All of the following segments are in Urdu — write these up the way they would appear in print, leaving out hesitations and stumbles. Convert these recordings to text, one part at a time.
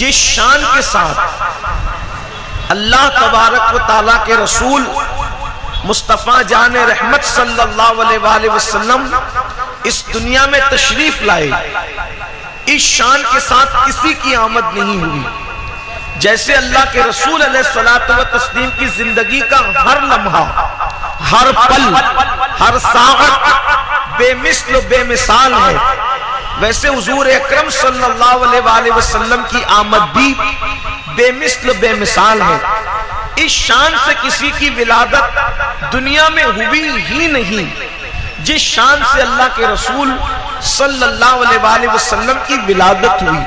جس شان کے ساتھ اللہ تبارک و تعالیٰ کے رسول مصطفیٰ جان رحمت صلی اللہ علیہ وآلہ وسلم اس دنیا میں تشریف لائے، اس شان کے ساتھ کسی کی آمد نہیں ہوئی۔ جیسے اللہ کے رسول علیہ الصلوۃ والتسلیم کی زندگی کا ہر لمحہ، ہر پل، ہر ساعت بے مثل و بے مثال ہے، ویسے حضور اکرم صلی اللہ علیہ وآلہ وسلم کی آمد بھی بے مثل و بے مثال ہے۔ اس شان سے کسی کی ولادت دنیا میں ہوئی ہی نہیں جس شان سے اللہ کے رسول صلی اللہ علیہ وآلہ وسلم کی ولادت ہوئی،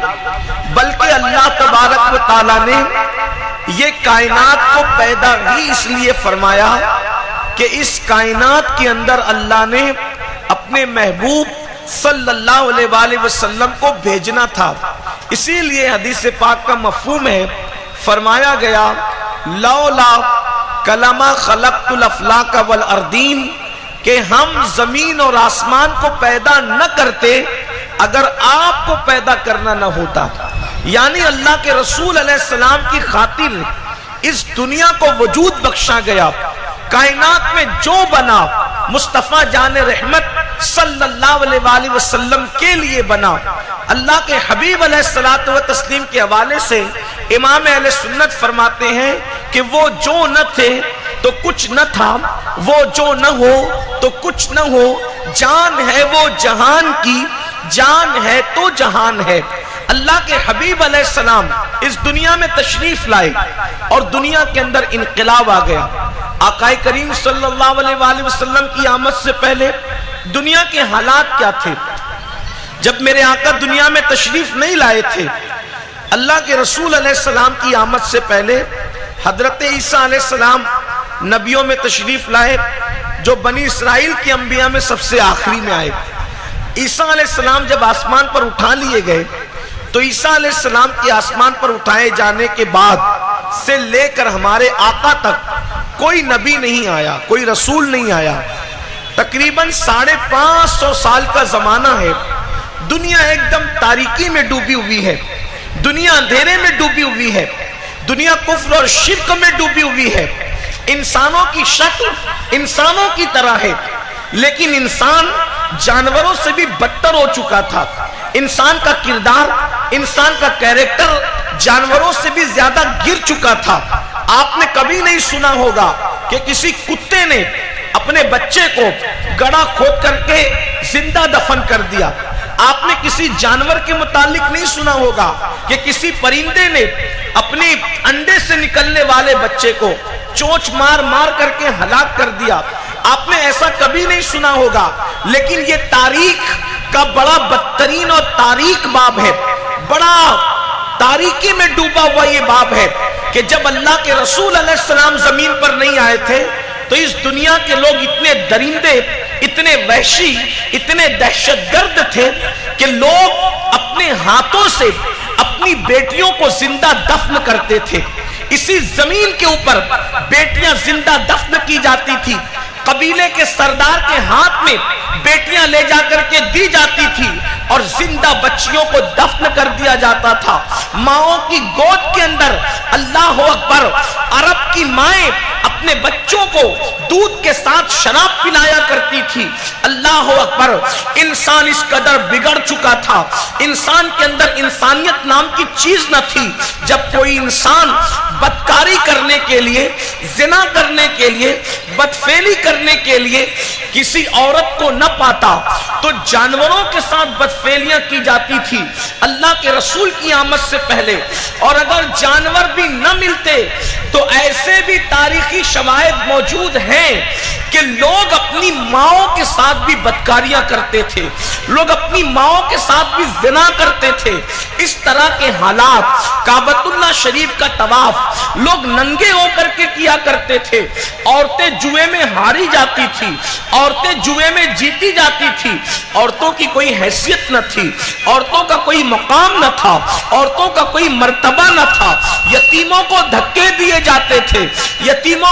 بلکہ اللہ تبارک و تعالیٰ نے یہ کائنات کو پیدا ہی اس لیے فرمایا کہ اس کائنات کے اندر اللہ نے اپنے محبوب صلی اللہ علیہ وآلہ وسلم کو بھیجنا تھا۔ اسی لیے حدیث پاک کا مفہوم ہے، فرمایا گیا لولا کلمہ خلقت الافلاک والارضین، کہ ہم زمین اور آسمان کو پیدا نہ کرتے اگر آپ کو پیدا کرنا نہ ہوتا۔ یعنی اللہ کے رسول علیہ السلام کی خاطر اس دنیا کو وجود بخشا گیا، کائنات میں جو بنا مصطفیٰ جان رحمت صلی اللہ علیہ وآلہ وسلم کے لیے بنا۔ اللہ کے حبیب علیہ الصلوۃ والتسلیم کے حوالے سے امام اہل سنت فرماتے ہیں کہ وہ جو نہ تھے تو کچھ نہ تھا، وہ جو نہ ہو تو کچھ نہ ہو، جان ہے وہ جہان کی، جان ہے تو جہان ہے۔ اللہ کے حبیب علیہ السلام اس دنیا میں تشریف لائے اور دنیا کے اندر انقلاب آ گیا۔ آقا کریم صلی اللہ علیہ وآلہ وسلم کی آمد سے پہلے دنیا کے حالات کیا تھے؟ جب میرے آقا دنیا میں تشریف نہیں لائے تھے، اللہ کے رسول علیہ السلام کی آمد سے پہلے حضرت عیسیٰ علیہ السلام نبیوں میں تشریف لائے، جو بنی اسرائیل کے انبیاء میں سب سے آخری میں آئے۔ عیسیٰ علیہ السلام جب آسمان پر اٹھا لیے گئے تو عیسیٰ علیہ السلام کے آسمان پر اٹھائے جانے کے بعد سے لے کر ہمارے آقا تک کوئی نبی نہیں آیا، کوئی رسول نہیں آیا۔ تقریباً 550 سال کا زمانہ ہے، دنیا ایک دم تاریکی میں ڈوبی ہوئی ہے، دنیا اندھیرے میں ڈوبی ہوئی ہے، دنیا کفر اور شرک میں ڈوبی ہوئی ہے۔ انسانوں کی شکل انسانوں کی طرح ہے، لیکن انسان جانوروں سے بھی بدتر ہو چکا تھا۔ انسان کا کردار، انسان کا کیریکٹر جانوروں سے بھی زیادہ گر چکا تھا۔ آپ نے کبھی نہیں سنا ہوگا کہ کسی کتے نے اپنے بچے کو گڑھا کھود کر کے زندہ دفن کر دیا۔ آپ نے کسی جانور کے متعلق نہیں سنا ہوگا کہ کسی پرندے نے اپنی انڈے سے نکلنے والے بچے کو چونچ مار مار کر کے ہلاک کر دیا۔ آپ نے ایسا کبھی نہیں سنا ہوگا، لیکن یہ تاریخ کا بڑا بدترین اور تاریک باب ہے، بڑا تاریکی میں ڈوبا ہوا یہ باب ہے کہ جب اللہ کے رسول علیہ السلام زمین پر نہیں آئے تھے تو اس دنیا کے لوگ اتنے درندے، اتنے وحشی، اتنے دہشت گرد تھے کہ لوگ اپنے ہاتھوں سے اپنی بیٹیوں کو زندہ دفن کرتے تھے۔ اسی زمین کے اوپر بیٹیاں زندہ دفن کی جاتی تھی، قبیلے کے سردار کے ہاتھ میں بیٹیاں لے جا کر کے دی جاتی تھی اور زندہ بچیوں کو دفن کر دیا جاتا تھا۔ ماؤں کی گود کے اندر، اللہ اکبر، عرب کی مائیں اپنے بچوں کو دودھ کے ساتھ شراب پلایا کرتی تھی۔ اللہ اکبر، انسان اس قدر بگڑ چکا تھا، انسان کے اندر انسانیت نام کی چیز نہ تھی۔ جب کوئی انسان بدکاری کرنے کے لیے، زنا کرنے کے لیے، بدفعلی کرنے کے لیے کسی عورت کو نہ پاتا تو جانوروں کے ساتھ بدفعلیاں کی جاتی تھی اللہ کے رسول کی آمد سے پہلے۔ اور اگر جانور بھی نہ ملتے تو ایسے بھی تاریخی شواہد موجود ہیں کہ لوگ اپنی ماؤں کے ساتھ بھی بدکاریاں کرتے تھے، لوگ اپنی ماؤں کے ساتھ بھی زنا کرتے تھے۔ اس طرح کے حالات، کعبۃ اللہ شریف کا طواف لوگ ننگے ہو کر کے کیا کرتے تھے، عورتیں جوئے میں ہاری جاتی تھی، عورتیں جوئے میں جیتی جاتی تھی، عورتوں کی کوئی حیثیت نہ تھی، عورتوں کا کوئی مقام نہ تھا، عورتوں کا کوئی مرتبہ نہ تھا۔ یتیموں کو دھکے دیے جاتے تھے، یتیموں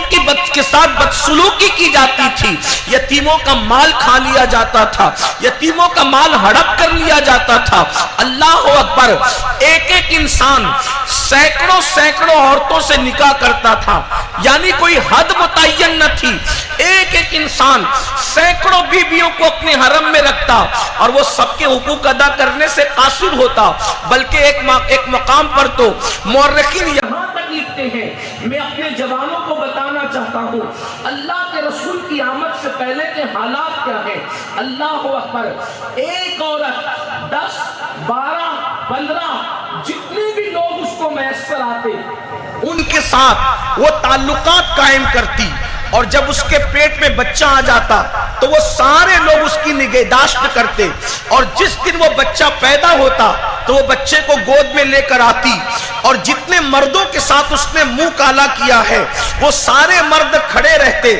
کے ساتھ بدسلوکی کی جاتی تھی، یتیموں کا مال کھا لیا جاتا تھا، یتیموں کا مال ہڑپ کر لیا جاتا تھا۔ اللہ اکبر، ایک ایک انسان سینکڑوں عورتوں سے نکاح کرتا تھا، یعنی کوئی حد متعین نہ تھی، ایک ایک انسان سینکڑوں بیویوں کو اپنے حرم میں رکھتا اور وہ سب کے حقوق ادا کرنے سے قاصر ہوتا، بلکہ ایک مقام پر تو مورخین یہاں تک لکھتے ہیں، میں اپنے جوانوں کو بتانا چاہتا ہوں اللہ کے رسول کی آمد سے پہلے کے حالات کیا ہیں۔ اللہ اکبر، ایک عورت 10 12 15 جتنے بھی لوگ اس کو میسر آتے ان کے ساتھ وہ تعلقات قائم کرتی، اور جب اس کے پیٹ میں بچہ آ جاتا تو وہ سارے لوگ اس کی نگہداشت کرتے، اور جس دن وہ بچہ پیدا ہوتا تو وہ بچے کو گود میں لے کر آتی، اور جتنے مردوں کے ساتھ اس نے منہ کالا کیا ہے وہ سارے مرد کھڑے رہتے،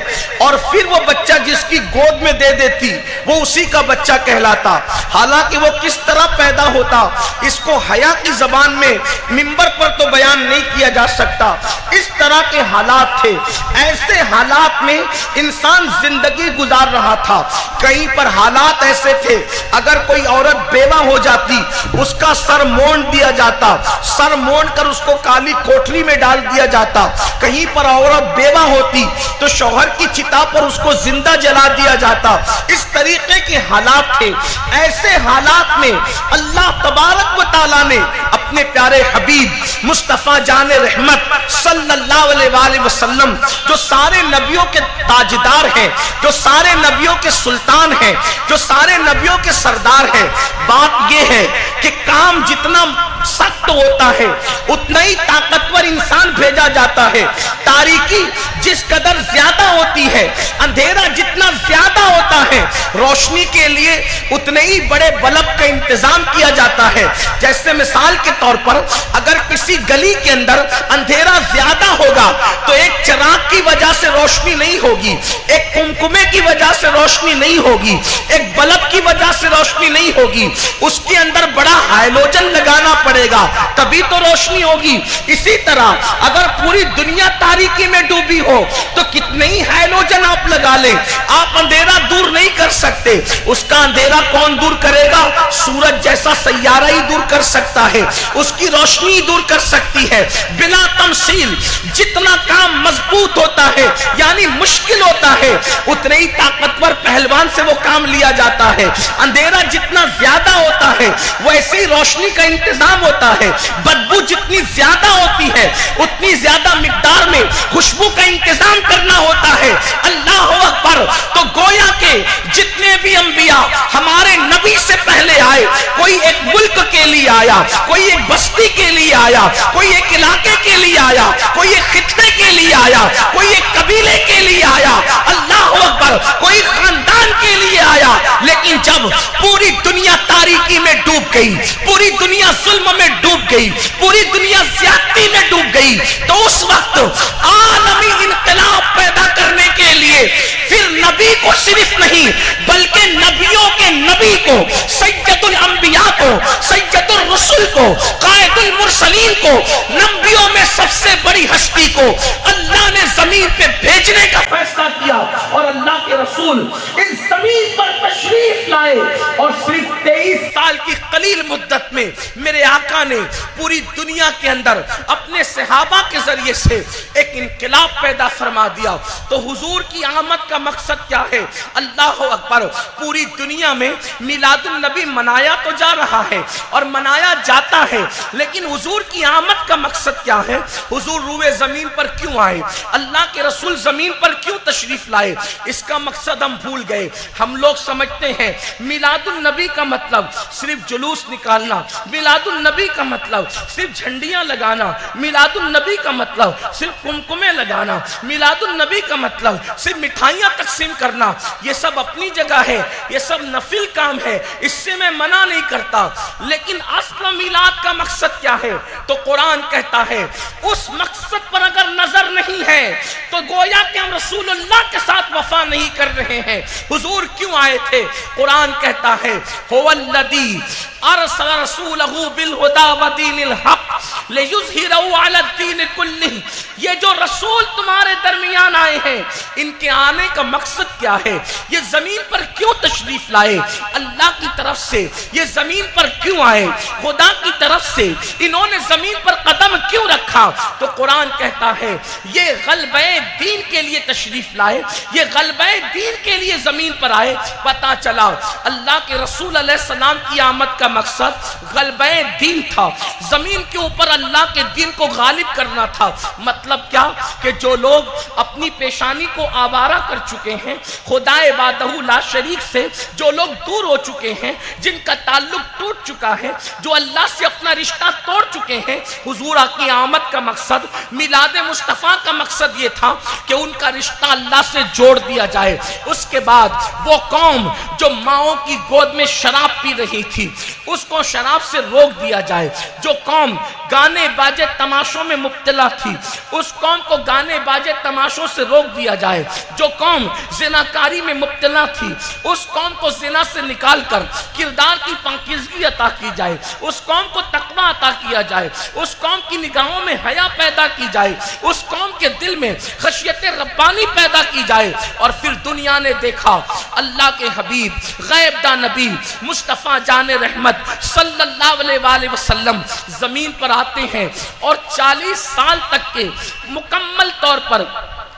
اور پھر وہ بچہ جس کی گود میں دے دیتی وہ اسی کا بچہ کہلاتا۔ حالانکہ وہ کس طرح پیدا ہوتا اس کو حیا کی زبان میں منبر پر تو بیان نہیں کیا جا سکتا۔ اس طرح کے حالات تھے، ایسے حالات میں انسان زندگی گزار رہا تھا۔ کہیں پر حالات ایسے تھے، اگر کوئی عورت بیوہ ہو جاتی اس کا سر مونڈ دیا جاتا، سر مونڈ کر اس کو کالی کوٹری میں ڈال دیا جاتا۔ کہیں پر عورت بیوہ ہوتی تو شوہر کی چتا پر اس کو زندہ جلا دیا جاتا۔ اس طریقے کے حالات تھے۔ ایسے حالات میں اللہ تبارک و تعالیٰ نے اپنے پیارے حبیب مصطفیٰ جان رحمت صلی اللہ علیہ وآلہ وسلم، جو سارے نبیوں کے تاجدار ہیں، جو سارے نبیوں کے سلطان ہیں، جو سارے نبیوں کے سردار ہیں، بات یہ ہے کہ کام جتنا سخت ہوتا ہے اتنا ہی طاقتور انسان بھیجا جاتا ہے، تاریکی جس قدر زیادہ ہوتی ہے، اندھیرا جتنا زیادہ ہوتا ہے، روشنی کے لیے اتنے ہی بڑے بلب کا انتظام کیا جاتا ہے۔ جیسے مثال کے طور پر اگر کسی گلی کے اندر اندھیرا زیادہ ہوگا تو ایک چراغ کی وجہ سے روشنی نہیں ہوگی، ایک کمکمے کی وجہ سے روشنی نہیں ہوگی، ایک بلب کی وجہ سے روشنی نہیں ہوگی، اس کے اندر بڑا ہائلوجن لگانا پڑے گا تبھی تو روشنی ہوگی۔ اسی طرح اگر پوری دنیا تاریکی میں ڈوبی ہو تو کتنے ہی ہائلوجن آپ لگا لیں، آپ اندھیرا دور نہیں کر سکتے۔ اس کا اندھیرا کون دور کرے گا؟ سورج جیسا سیارہ ہی دور کر سکتا ہے، اس کی روشنی دور کر سکتی ہے بلا تمثیل۔ جتنا کام مضبوط ہوتا ہے یعنی مشکل ہوتا ہے اتنے ہی طاقتور پہلوان سے وہ کام لیا جاتا ہے۔ اندھیرا جتنا زیادہ ہوتا ہے ویسے ہی روشنی کا انتظام ہوتا ہے، بدبو جتنی زیادہ ہوتی ہے اتنی زیادہ مقدار میں خوشبو کا انتظام کرنا ہوتا ہے۔ اللہ اکبر، تو گویا کہ جتنے بھی انبیاء ہمارے نبی سے پہلے آئے، کوئی ایک ملک کے لیے آیا، کوئی ایک بستی کے لیے آیا، کوئی ایک علاقے کے لیے آیا، کوئی ایک خطے کے لیے آیا، کوئی ایک قبیلے کے لیے آیا، اللہ اکبر، کوئی خاندان کے لیے آیا، لیکن جب پوری دنیا تاریکی میں ڈوب گئی، پوری دنیا ظلم میں ڈوب گئی، پوری دنیا زیادتی میں ڈوب گئی، تو اس وقت عالمی انقلاب پیدا کرنے کے لیے پھر نبی کو صرف نہیں بلکہ نبیوں کے نبی کو، سید الانبیاء کو، سید الرسل کو، قائد المرسلین کو، نبیوں میں سب سے بڑی ہستی کو اللہ نے زمین پہ بھیجنے کا فیصلہ کیا، اور اللہ کے رسول اس زمین پر تشریف لائے، اور صرف 23 سال کی قلیل مدت میں میرے آقا نے پوری دنیا کے اندر اپنے صحابہ کے ذریعے سے ایک انقلاب پیدا فرما دیا۔ تو حضور کی آمد کا مقصد کیا ہے؟ اللہ اکبر، پوری دنیا میں میلاد النبی منایا تو جا رہا ہے اور منایا جاتا ہے، لیکن حضور کی آمد کا مقصد کیا ہے؟ حضور روئے زمین پر کیوں آئے؟ اللہ کے رسول زمین پر کیوں تشریف لائے؟ اس کا مقصد ہم بھول گئے۔ ہم لوگ سمجھتے ہیں میلاد النبی کا مطلب صرف جلوس نکالنا، میلاد النبی کا مطلب صرف جھنڈیاں لگانا، میلاد النبی کا مطلب صرف کمکمے لگانا، میلاد النبی کا مطلب صرف مٹھائیاں تقسیم کرنا۔ یہ سب اپنی جگہ ہے، یہ سب نفل کام ہے، اس سے میں منع نہیں کرتا، لیکن اصل میلاد کا مقصد کیا ہے؟ تو قرآن کہتا ہے اس مقصد پر اگر نظر نہیں ہے تو گویا کہ ہم رسول اللہ کے ساتھ وفا نہیں کر رہے ہیں۔ حضور کیوں آئے تھے؟ قرآن کہتا ہے هو الذی ارسل رسولہ بالہدی ودین الحق لِيُظْهِرَهُ عَلَى الدِّينِ كُلِّهِ، یہ جو رسول تمہارے درمیان آئے ہیں ان کے آنے کا مقصد کیا ہے؟ یہ زمین پر کیوں تشریف لائے؟ اللہ کی طرف سے یہ زمین پر کیوں آئے؟ خدا کی طرف سے انہوں نے زمین پر قدم کیوں رکھا؟ تو قرآن کہتا ہے یہ غلبہ دین کے لیے تشریف لائے، یہ غلبہ دین کے لیے زمین پر آئے۔ پتا چلا اللہ کے رسول علیہ السلام کی آمد کا مقصد غلبہ دین تھا، زمین کے اوپر اللہ کے دین کو غالب کرنا تھا۔ مطلب کیا کہ جو لوگ اپنی پیشانی کو آوارہ کر چکے ہیں، خدا وحدہ لا شریک سے جو لوگ دور ہو چکے ہیں، جن کا تعلق ٹوٹ چکا ہے، جو اللہ سے اپنا رشتہ توڑ چکے ہیں، حضور کی آمد کا مقصد، میلاد مصطفیٰ کا مقصد یہ تھا کہ ان کا رشتہ اللہ سے جوڑ دیا جائے۔ اس کے بعد وہ قوم جو ماؤں کی گود میں شراب پی رہی تھی اس کو شراب سے روک دیا جائے، جو قوم گانے باجے تماشوں میں مبتلا تھی اس قوم کو گانے باجے تماشوں سے روک دیا جائے، جو قوم زناکاری میں مبتلا تھی اس قوم کو زنا سے نکال کر کردار کی پاکیزگی عطا کی جائے، اس قوم کو تقوی عطا کیا جائے، اس قوم کی نگاہوں میں حیا پیدا کی جائے، اس قوم کے دل میں خشیت ربانی پیدا کی جائے۔ اور پھر دنیا نے دیکھا اللہ کے حبیب غیب دا نبی مصطفیٰ جان رحمت صلی اللہ علیہ وآلہ وسلم زمین پر آتے ہیں اور 40 سال تک کے مکمل طور پر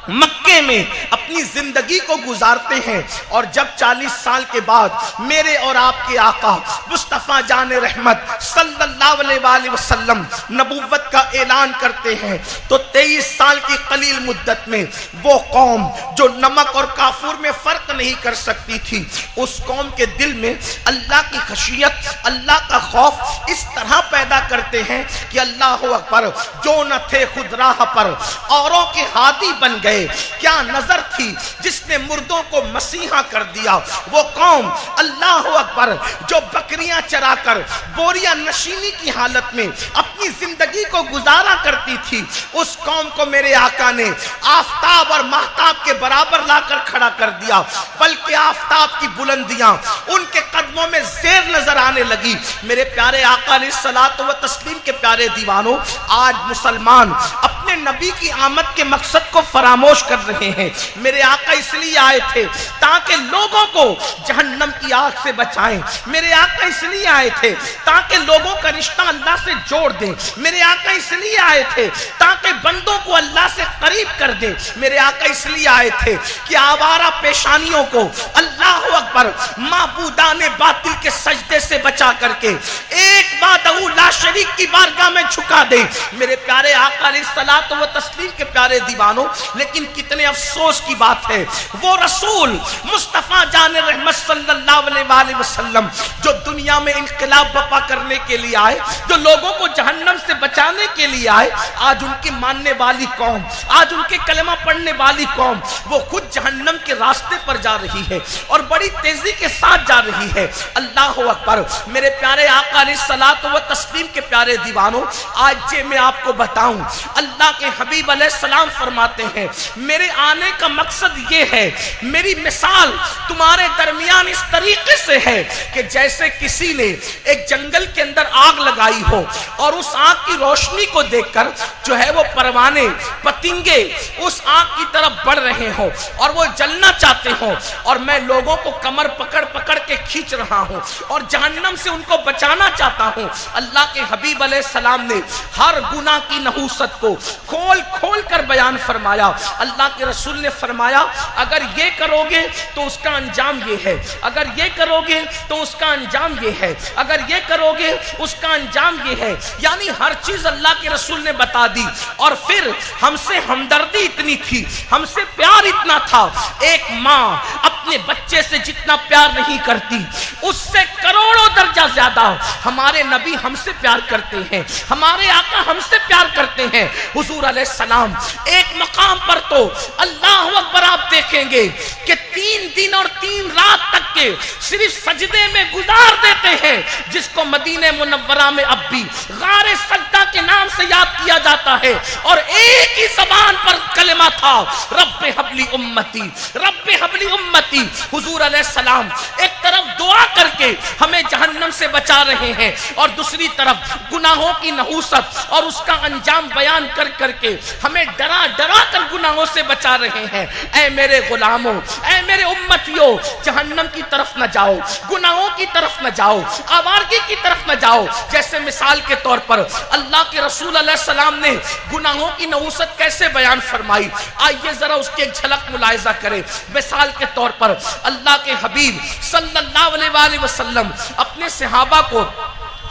مکے میں اپنی زندگی کو گزارتے ہیں، اور جب 40 سال کے بعد میرے اور آپ کے آقا مصطفیٰ جان رحمت صلی اللہ علیہ وآلہ وسلم نبوت کا اعلان کرتے ہیں تو 23 سال کی قلیل مدت میں وہ قوم جو نمک اور کافور میں فرق نہیں کر سکتی تھی اس قوم کے دل میں اللہ کی خشیت، اللہ کا خوف اس طرح پیدا کرتے ہیں کہ اللہ اکبر، جو نہ تھے خود راہ پر اوروں کے ہادی بن گئے۔ کیا نظر تھی جس نے مردوں کو مسیحا کر دیا؟ وہ قوم اللہ اکبر جو بکریاں چرا کر بوریاں نشینی کی حالت میں اپنی زندگی کو گزارا کرتی تھی اس قوم کو میرے آقا نے آفتاب اور مہتاب کے برابر لا کر کھڑا کر دیا، بلکہ آفتاب کی بلندیاں ان کے قدموں میں زیر نظر آنے لگی۔ میرے پیارے آقا علیہ الصلوۃ والتسلیم کے پیارے دیوانوں، آج مسلمان اپنے نبی کی آمد کے مقصد کو فراموش کر رہے ہیں۔ میرے آقا اس لیے آئے تھے تاکہ لوگوں کو جہنم کی آگ سے بچائیں، میرے آقا اس لیے آئے تھے تاکہ لوگوں کا رشتہ اللہ سے جوڑ دیں، میرے آقا اس لیے آئے تھے تاکہ بندوں کو اللہ سے قریب کر دیں، میرے آقا اس لیے آئے تھے کہ آوارہ پیشانیوں کو اللہ اکبر معبودان باطل کے سجدے سے بچا کر کے ایک وحدہ لا شریک کی بارگاہ میں جھکا دیں۔ میرے پیارے آقا علیہ الصلوۃ والتسلیم کے پیارے دیوانوں، لیکن کتنے افسوس کی بات ہے وہ رسول مصطفیٰ جان رحمت صلی اللہ علیہ وآلہ وسلم جو دنیا میں انقلاب برپا کرنے کے لیے آئے، جو لوگوں کو جہنم سے بچانے کے لیے آئے، آج ان کی ماننے والی قوم، آج ان کے کلمہ پڑھنے والی قوم وہ خود جہنم کے راستے پر جا رہی ہے اور بڑی تیزی کے ساتھ جا رہی ہے۔ اللہ اکبر، میرے پیارے آقا علیہ الصلوۃ والتسلیم کے پیارے دیوانوں، آج میں آپ کو بتاؤں اللہ کے حبیب علیہ السلام فرماتے ہیں میرے آنے کا مقصد یہ ہے، میری مثال تمہارے درمیان اس طریقے سے ہے کہ جیسے کسی نے ایک جنگل کے اندر آگ لگائی ہو اور اس آگ کی روشنی کو دیکھ کر جو ہے وہ پروانے پتنگے اس آگ کی طرف بڑھ رہے ہوں اور وہ جلنا چاہتے ہوں، اور میں لوگوں کو کمر پکڑ پکڑ کے کھینچ رہا ہوں اور جہنم سے ان کو بچانا چاہتا ہوں۔ اللہ کے حبیب علیہ السلام نے ہر گناہ کی نحوست کو کھول کھول کر بیان فرمایا۔ اللہ کے رسول نے فرمایا اگر یہ کرو گے تو اس کا انجام یہ ہے، اگر یہ کرو گے تو اس کا انجام یہ ہے، اگر یہ کرو گے اس کا انجام یہ ہے، یعنی ہر چیز اللہ کے رسول نے بتا دی۔ اور پھر ہم سے ہمدردی اتنی تھی، ہم سے پیار اتنا تھا، ایک ماں اپنے بچے سے جتنا پیار نہیں کرتی اس سے کروڑوں درجہ زیادہ ہمارے نبی ہم سے پیار کرتے ہیں، ہمارے آقا ہم سے پیار کرتے ہیں۔ حضور علیہ السلام ایک مقام پر تو اللہ اکبر آپ دیکھیں گے کہ 3 دن اور 3 رات تک کے صرف سجدے میں گزار دیتے ہیں، جس کو مدینہ منورہ میں اب بھی غار سجدہ کے نام سے یاد کیا جاتا ہے، اور ایک ہی زبان پر کلمہ تھا، رب حبلی امتی، رب حبلی امتی۔ حضور علیہ السلام ایک طرف دعا کر کے ہمیں جہنم سے بچا رہے ہیں، اور دوسری طرف گناہوں کی نحوست اور اس کا انجام بیان کر کر کے ہمیں ڈرا ڈرا کر گناہوں سے بچا رہے ہیں۔ اے میرے غلاموں، اے میرے امتیوں، جہنم کی طرف نہ جاؤ، گناہوں کی طرف نہ جاؤ، آوارگی کی طرف نہ جاؤ۔ جیسے مثال کے طور پر اللہ کے رسول علیہ السلام نے گناہوں کی نحوست کیسے بیان فرمائی، آئیے ذرا اس کی ایک جھلک ملاحظہ کریں۔ مثال کے طور پر اللہ کے حبیب صلی اللہ علیہ وآلہ وسلم اپنے صحابہ کو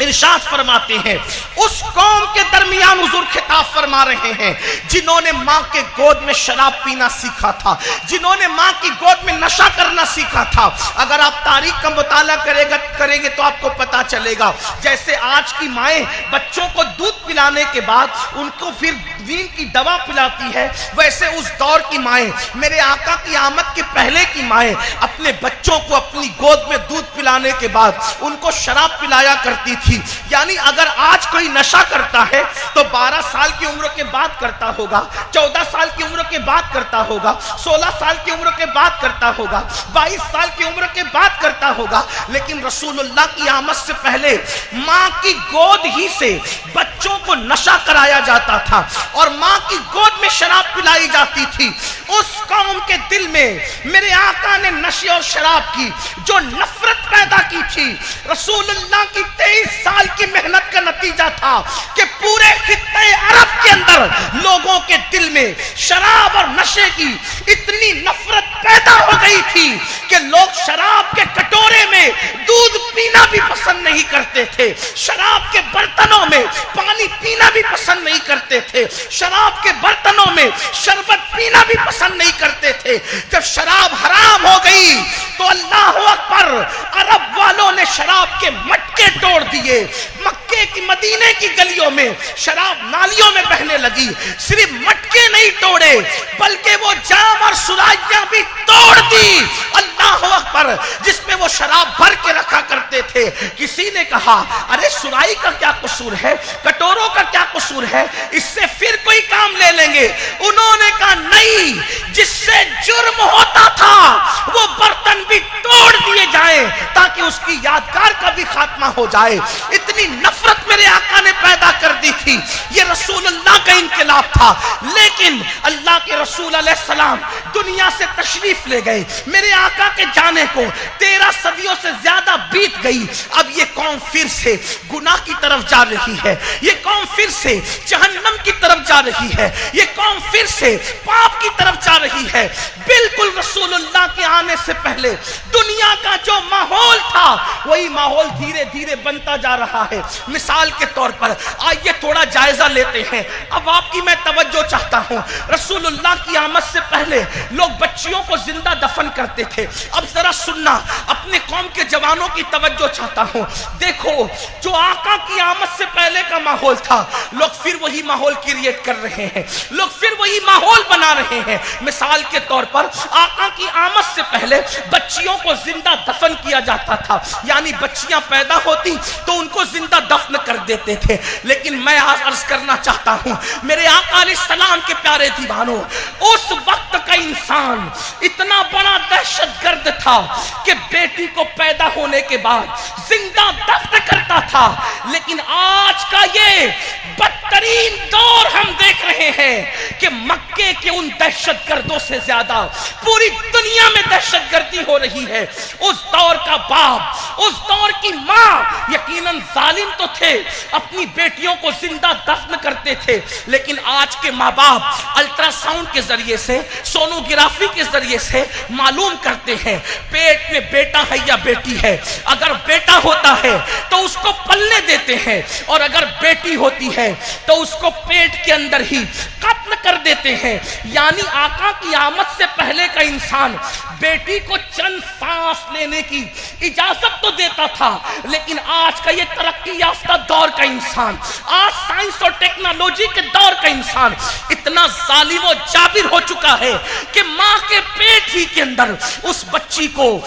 ارشاد فرماتے ہیں، اس قوم کے درمیان حضور خطاب فرما رہے ہیں جنہوں نے ماں کے گود میں شراب پینا سیکھا تھا، جنہوں نے ماں کی گود میں نشہ کرنا سیکھا تھا۔ اگر آپ تاریخ کا مطالعہ کریں گے تو آپ کو پتا چلے گا، جیسے آج کی مائیں بچوں کو دودھ پلانے کے بعد ان کو پھر دین کی دوا پلاتی ہے، ویسے اس دور کی مائیں، میرے آقا کی آمد کے پہلے کی مائیں اپنے بچوں کو اپنی گود میں دودھ پلانے کے بعد ان کو شراب پلایا کرتی تھی۔ یعنی اگر آج کوئی نشہ کرتا ہے تو 12 سال کی عمر کے بعد کرتا ہوگا، 14 سال کی عمر کے بعد کرتا ہوگا، 16 سال کی عمر کے بعد کرتا ہوگا، 22 سال کی عمر کے بعد کرتا ہوگا۔ لیکن رسول اللہ کی آمد سے پہلے ماں کی گود ہی سے بچوں کو نشہ کرایا جاتا تھا اور ماں کی گود میں شراب پلائی جاتی تھی۔ اس قوم کے دل میں میرے آقا نے نشے اور شراب کی جو نفرت پیدا کی تھی، رسول اللہ کی 23 سال کی محنت کا نتیجہ تھا کہ پورے خطے عرب کے اندر لوگوں کے دل میں شراب اور نشے کی اتنی نفرت پیدا ہو گئی تھی کہ لوگ شراب کے کٹورے میں دودھ پینا بھی پسند نہیں کرتے تھے، شراب کے برتنوں میں پانی پینا بھی پسند نہیں کرتے تھے، شراب کے برتنوں میں شربت پینا بھی پسند نہیں کرتے تھے۔ جب شراب حرام ہو گئی تو اللہ اکبر، عرب والوں نے شراب کے مٹکے توڑ دیے، مکے کی مدینے کی گلیوں میں شراب نالیوں میں بہنے لگی۔ صرف مٹکے نہیں توڑے بلکہ وہ جام اور سرائیاں بھی توڑ دی، اللہ اکبر، جس میں وہ شراب بھر کے رکھا کرتے تھے۔ کسی نے کہا ارے سرائی کا کیا قصور ہے، کٹوروں کا کیا قصور ہے، اس سے پھر کوئی کام لے لیں گے۔ انہوں نے کہا نہیں، جس سے جرم ہوتا تھا وہ برتن بھی توڑ دیے جائیں تاکہ اس کی یادگار کا بھی خاتمہ ہو جائے۔ اتنی نفرت میرے آقا نے پیدا کر دی تھی، یہ رسول اللہ کا انقلاب تھا۔ لیکن اللہ کے رسول علیہ السلام دنیا سے تشریف لے گئے، میرے آقا کے جانے کو 13 صدیوں سے زیادہ بیت گئی۔ اب یہ قوم پھر سے گناہ کی طرف جا رہی ہے، یہ قوم پھر سے جہنم کی طرف جا رہی ہے، یہ قوم پھر سے پاپ کی طرف جا رہی ہے۔ بالکل رسول اللہ کے آنے سے پہلے دنیا کا جو ماحول تھا وہی ماحول دھیرے دھیرے بنتا جا رہا ہے۔ مثال کے طور پر آئیے تھوڑا جائزہ لیتے ہیں، اب آپ کی میں توجہ چاہتا ہوں۔ رسول اللہ کی آمد سے پہلے لوگ بچیوں کو زندہ دفن کرتے تھے۔ اب ذرا سننا، اپنے قوم کے جوانوں کی توجہ چاہتا ہوں۔ دیکھو جو آقا کی آمد سے پہلے کا ماحول تھا، لوگ پھر وہی ماحول کریٹ کر رہے ہیں، لوگ پھر وہی ماحول بنا رہے ہیں۔ مثال کے طور پر آقا کی آمد سے پہلے بچیوں کو زندہ دفن کیا جاتا تھا، یعنی بچیاں پیدا ہوتی تو ان کو زندہ دفن کر دیتے تھے۔ لیکن میں عرض کرنا چاہتا ہوں میرے آقا علیہ السلام کے پیارے دیوانوں، اس وقت کا انسان اتنا بڑا دہشت گرد تھا کہ بیٹی کو پیدا ہونے کے بعد زندہ دفن کرتا تھا۔ لیکن آج کا یہ بدترین دور ہم دیکھ رہے ہیں کہ مکے کے ان دہشت گردوں سے زیادہ پوری دنیا میں دہشت گردی ہو رہی ہے۔ اس دور کا باپ، اس دور کی ماں یقیناً ظالم تو تھے، اپنی بیٹیوں کو زندہ دفن کرتے تھے، لیکن آج کے ماں باپ الٹرا ساؤنڈ کے ذریعے سے، سونوگرافی کے ذریعے سے معلوم کرتے ہیں پیٹ میں بیٹا ہے یا بیٹی ہے۔ اگر بیٹا ہوتا ہے تو اس کو پلنے دیتے ہیں، اور اگر بیٹی ہوتی ہے تو اس کو پیٹ کے اندر ہی قتل کر دیتے ہیں. یعنی آقا کی آمد سے پہلے کا انسان بیٹی کو چند سانس لینے کی اجازت تو دیتا تھا، لیکن آج کا یہ ترقی یافتہ دور کا انسان، آج سائنس اور ٹیکنالوجی کے دور کا انسان اتنا ظالم و جابر ہو چکا ہے کہ ماں کے پیٹ ہی کے اندر اس بچی کو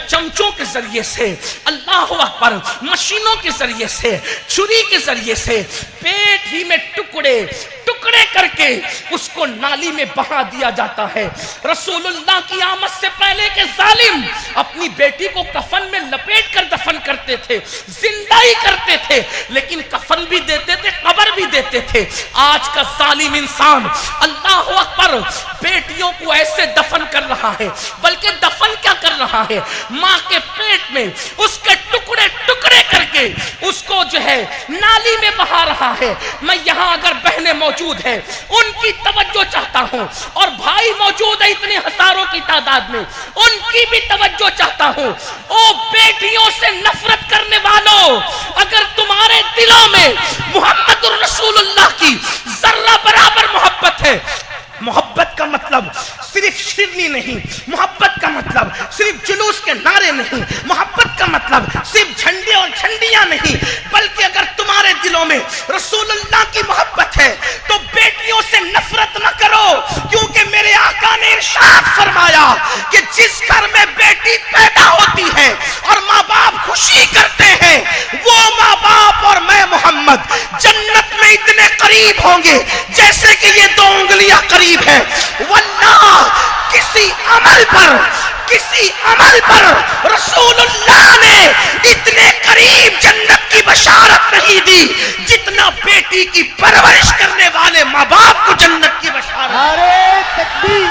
چمچوں کے ذریعے سے، اللہ اکبر، مشینوں کے ذریعے سے، چھری کے ذریعے سے پیٹ ہی میں ٹکڑے ٹکڑے کر کے اس کو نالی میں بہا دیا جاتا ہے. رسول اللہ کی آمد سے پہلے کے ظالم اپنی بیٹی کو کفن میں لپیٹ کر دفن کرتے تھے، زندہ ہی کرتے تھے، لیکن کفن بھی دیتے تھے، قبر بھی دیتے تھے. آج کا ظالم انسان اللہ اکبر بیٹیوں کو ایسے دفن کر رہا ہے، بلکہ دفن کیا کر رہا ہے، ماں کے پیٹ میں اس کے ٹکڑے ٹکڑے کر کے اس کو جو ہے نالی میں بہا رہا ہے. میں یہاں اگر بہنیں موجود ہیں ان کی توجہ چاہتا ہوں، اور بھائی موجود ہیں اتنے ہزاروں کی تعداد میں، ان کی بھی توجہ چاہتا ہوں. او بیٹیوں سے نفرت کرنے والوں، اگر تمہارے دلوں میں محمد رسول اللہ کی ذرہ برابر محبت ہے، محبت کا مطلب صرف شیرنی نہیں، محبت کا مطلب صرف جلوس کے نعرے نہیں، محبت کا مطلب صرف جھنڈے اور جھنڈیاں نہیں، بلکہ اگر تمہارے دلوں میں رسول اللہ کی محبت ہے تو بیٹیوں سے نفرت نہ کرو، کیونکہ میرے آقا نے ارشاد فرمایا کہ جس گھر میں بیٹی پیدا ہوتی ہے اور ماں باپ خوشی کرتے ہیں، وہ ماں باپ اور میں محمد جنت میں اتنے قریب ہوں گے جیسے کہ یہ دو انگلیاں قریب ہے. واللہ کسی عمل پر رسول اللہ نے اتنے قریب جنت کی بشارت نہیں دی جتنا بیٹی کی پرورش کرنے والے ماں باپ کو جنت کی بشارت. نعرہ تکبیر.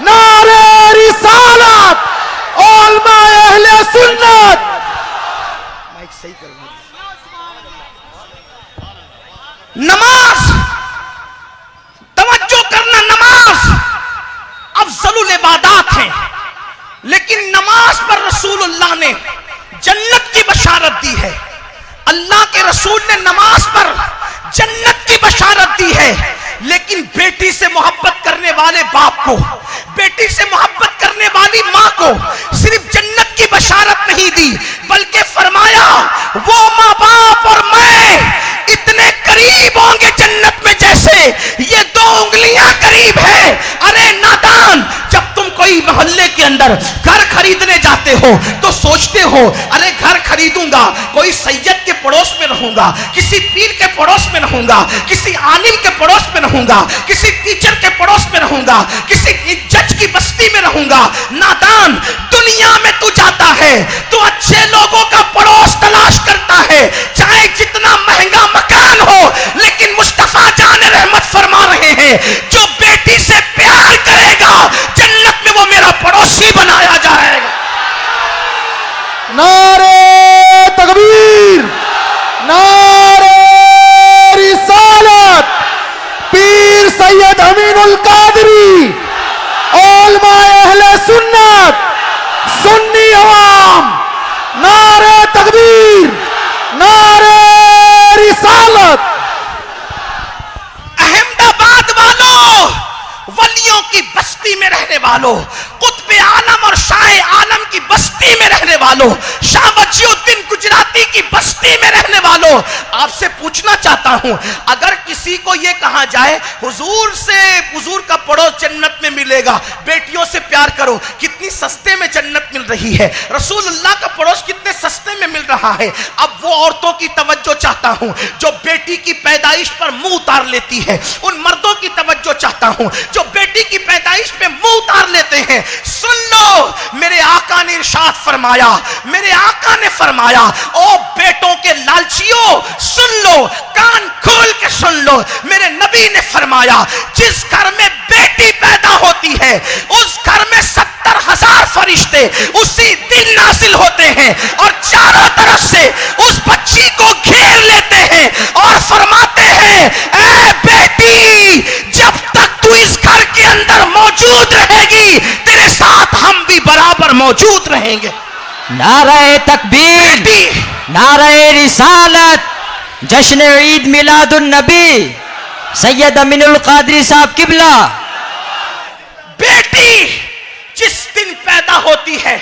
نعرہ رسالت علماء اہل سنت. مائک صحیح کر. نماز، توجہ کرنا، نماز افضل العبادات ہے، لیکن نماز پر رسول اللہ نے جنت کی بشارت دی ہے. اللہ کے رسول نے نماز پر جنت کی بشارت دی ہے، لیکن بیٹی سے محبت کرنے والے باپ کو، بیٹی سے محبت کرنے والی ماں کو صرف جنت کی بشارت نہیں دی، بلکہ فرمایا وہ ماں باپ اور میں اتنے قریب ہوں گے جنت میں جیسے یہ دو انگلیاں قریب ہے. ارے نادان، جب تم کوئی محلے کے اندر گھر خریدنے جاتے ہو تو سوچتے ہو ارے گھر خریدوں گا، کوئی سید کے پڑوس میں رہوں گا، کسی پیر کے پڑوس میں رہوں گا، کسی عالم کے پڑوس میں رہوں گا، کسی ٹیچر کے پڑوس میں رہوں گا، کسی جج کی بستی میں رہوں گا. نادان، دنیا میں تو جاتا ہے تو اچھے لوگوں کا پڑوس تلاش کرتا ہے، چاہے جتنا مہنگا مکان ہو، لیکن مصطفیٰ جان رحمت فرما رہے ہیں جو بیٹی سے پیار کرے گا جنت میں وہ میرا پڑوسی بنایا جائے گا. نعرہ تکبیر. نعرہ رسالت پیر سید امین القادری، علماء اہل سنت، سنی عوام. نعرہ تکبیر. نعرہ رسالت. احمد آباد والوں، ولیوں کی بستی میں رہنے والوں، قطب عالم اور شاہ عالم کی بستی میں رہنے والوں، شاہ وجی الدین گجراتی کی بستی میں رہنے والوں، آپ سے پوچھنا چاہتا ہوں، اگر کسی کو یہ کہا جائے حضور کا پڑوس جنت میں ملے گا، بیٹیوں سے پیار کرو، کتنی سستے میں جنت مل رہی ہے، رسول اللہ کا پڑوس کتنے سستے میں مل رہا ہے. اب وہ عورتوں کی توجہ چاہتا ہوں جو بیٹی کی پیدائش پر منہ اتار لیتی ہے، ان مردوں کی توجہ چاہتا ہوں جو بیٹی کی پیدائش پہ منہ اتار لیتے ہیں. سن لو، میرے آقا نے ارشاد فرمایا، میرے آقا نے فرمایا، او بیٹوں کے لالچیوں سن لو، کان کھول کے سن لو، میرے نبی نے فرمایا جس گھر میں بیٹی پیدا ہوتی ہے اس گھر میں 70,000 فرشتے اسی دن نازل ہوتے ہیں اور چاروں طرف سے اس بچی کو گھیر لیتے ہیں اور فرماتے ہیں اے بیٹی پر موجود رہیں گے. نعرہ تکبیر، نعرہ رسالت، جشن عید میلاد النبی، سید امین القادری صاحب قبلہ. بیٹی جس دن پیدا ہوتی ہے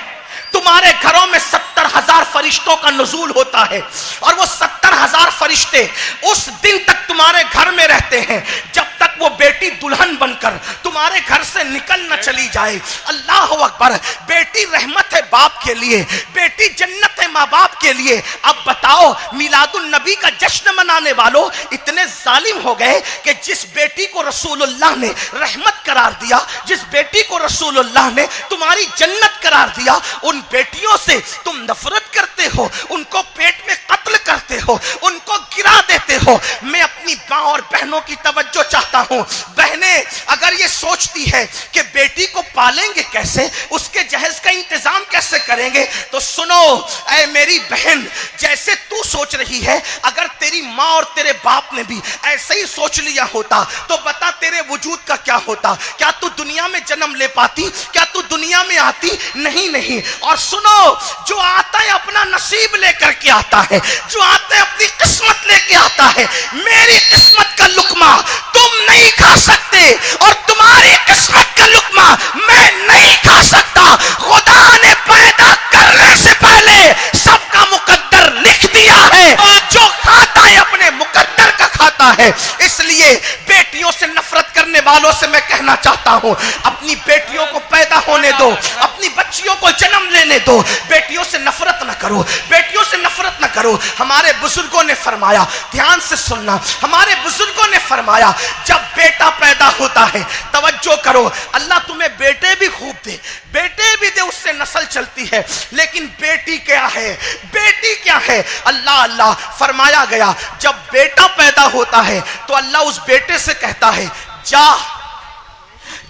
تمہارے گھروں میں 70,000 فرشتوں کا نزول ہوتا ہے، اور وہ 70,000 فرشتے اس دن تک تمہارے گھر میں رہتے ہیں جب تک وہ بیٹی دلہن بن کر تمہارے گھر سے نکل نہ چلی جائے. اللہ اکبر. بیٹی رحمت ہے باپ کے لیے، بیٹی جنت ہے ماں باپ کے لیے. اب بتاؤ میلاد النبی کا جشن منانے والوں اتنے ظالم ہو گئے کہ جس بیٹی کو رسول اللہ نے رحمت قرار دیا، جس بیٹی کو رسول اللہ نے تمہاری جنت قرار دیا، ان بیٹیوں سے تم نفرت کرتے ہو، ان کو پیٹ میں قتل کرتے ہو، ان کو گرا دیتے ہو. میں اپنی ماں اور بہنوں کی توجہ چاہتا ہوں. بہنیں اگر یہ سوچتی ہے کہ بیٹی کو پالیں گے کیسے، اس کے جہیز کا انتظام کیسے کریں گے، تو سنو اے میری بہن، جیسے تو سوچ رہی ہے اگر تیری ماں اور تیرے باپ نے بھی ایسے ہی سوچ لیا ہوتا تو بتا تیرے وجود کا کیا ہوتا. کیا تو دنیا میں جنم لے پاتی؟ کیا تو دنیا میں آتی؟ نہیں. اور سنو، جو آتا ہے اپنا نصیب لے کر کے آتا ہے، جو آتا ہے اپنی قسمت لے کے آتا ہے. میری قسمت کا لقمہ تم نہیں کھا سکتے، اور تمہاری قسمت کا لقمہ میں نہیں کھا سکتا. خدا نے پیدا کرنے سے پہلے سب کا مقدر لکھ دیا ہے. جو کھاتا ہے اپنے مقدر کا کھاتا ہے. اس لیے بیٹیوں سے نفرت کرنے والوں سے میں کہنا چاہتا ہوں، اپنی بیٹیوں کو پیدا ہونے دو، اپنی بچیوں کو جنم لینے دو. بیٹیوں سے نفرت نہ کرو، بیٹیوں سے نفرت نہ کرو. ہمارے بزرگوں نے فرمایا، دھیان سے سننا، ہمارے بزرگوں نے فرمایا جب بیٹا پیدا ہوتا ہے، توجہ کرو، اللہ تمہیں بیٹے بھی خوب دے، بیٹے بھی دے، اس سے نسل چلتی ہے، لیکن بیٹی کیا ہے؟ بیٹی کیا ہے؟ اللہ فرمایا گیا جب بیٹا پیدا ہوتا ہے تو اللہ اس بیٹے سے کہتا ہے جا.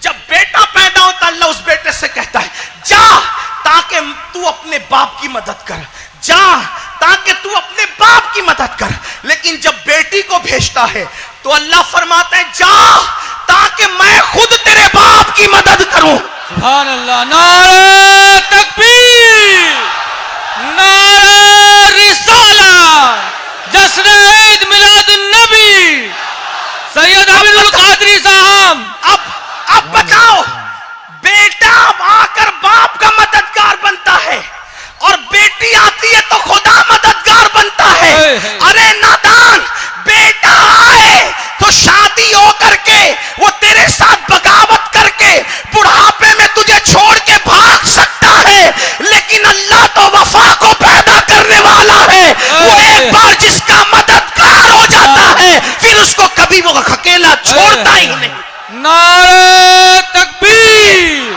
جب بیٹا پیدا ہوتا ہے اللہ اس بیٹے سے کہتا ہے جا تاکہ تو اپنے باپ کی مدد کر، جا تاکہ تو اپنے باپ کی مدد کر. لیکن جب بیٹی کو بھیجتا ہے تو اللہ فرماتا ہے جا تاکہ میں خود تیرے باپ کی مدد کروں. سبحان اللہ. نعرہ تکبیر، نعرہ رسالت، جشن عید میلاد النبی، سید امین القادری صاحب. اب بتاؤ، بیٹا آ کر باپ کا مددگار بنتا ہے اور بیٹی آتی ہے تو خدا مددگار بنتا ہے. ارے نادان، بیٹا آئے تو شادی ہو کر کے وہ تیرے ساتھ بغاوت کر کے بڑھاپے میں تجھے چھوڑ کے بھاگ سکتا ہے، لیکن اللہ تو وفا کو پیدا کرنے والا ہے. وہ ایک بار جس کا مددگار ہو جاتا ہے پھر اس کو کبھی وہ اکیلا چھوڑتا ہی نہیں. نعرہ تکبیر،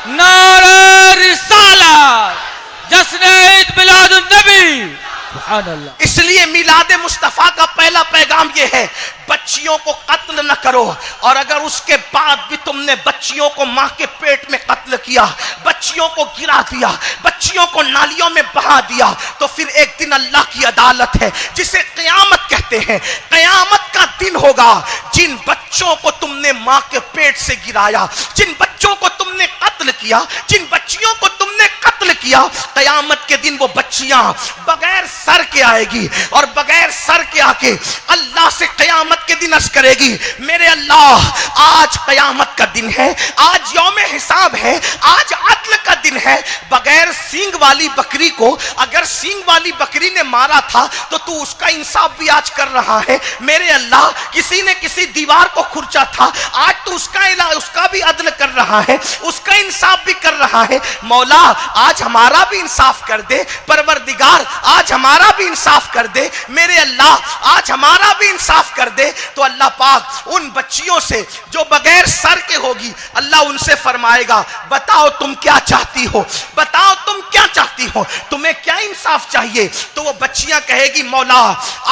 نعرہ رسالت، جشن عید میلاد النبی. سبحان اللہ. اس لیے میلاد مصطفیٰ کا پہلا پیغام یہ ہے، بچیوں کو قتل نہ کرو. اور اگر اس کے بعد بھی تم نے بچیوں کو ماں کے پیٹ میں قتل کیا، بچیوں کو گرا دیا، بچیوں کو نالیوں میں بہا دیا، تو پھر ایک دن اللہ کی عدالت ہے جسے قیامت کہتے ہیں. قیامت کا دن ہوگا. جن بچوں کو تم نے ماں کے پیٹ سے گرایا، جن بچوں کو تم نے قتل کیا، جن بچیوں کو تم نے قتل کیا، قیامت کے دن وہ بچیاں بغیر سر کے آئے گی اور بغیر سر کے آ کے اللہ سے قیامت کے دن عرض کرے گی میرے اللہ آج قیامت کا دن ہے، آج یوم حساب ہے، آج عدل کا دن ہے. بغیر سینگ والی بکری کو اگر سینگ والی بکری نے مارا تھا تو اس کا انصاف بھی آج کر رہا ہے. میرے اللہ کسی نے کسی دیوار کو کھرچا تھا، آج تو اس کا بھی عدل کر رہا ہے، اس کا انصاف بھی کر رہا ہے. مولا آج ہمارا بھی انصاف کر دے، پروردگار آج ہمارا بھی انصاف کر دے، میرے اللہ آج ہمارا بھی انصاف کر دے. تو اللہ پاک ان بچیوں سے جو بغیر سر کے ہوگی، اللہ ان سے فرمائے گا بتاؤ تم کیا چاہتی ہو، بتاؤ تم کیا چاہتی ہو، تمہیں کیا انصاف چاہیے. تو وہ بچیاں کہے گی مولا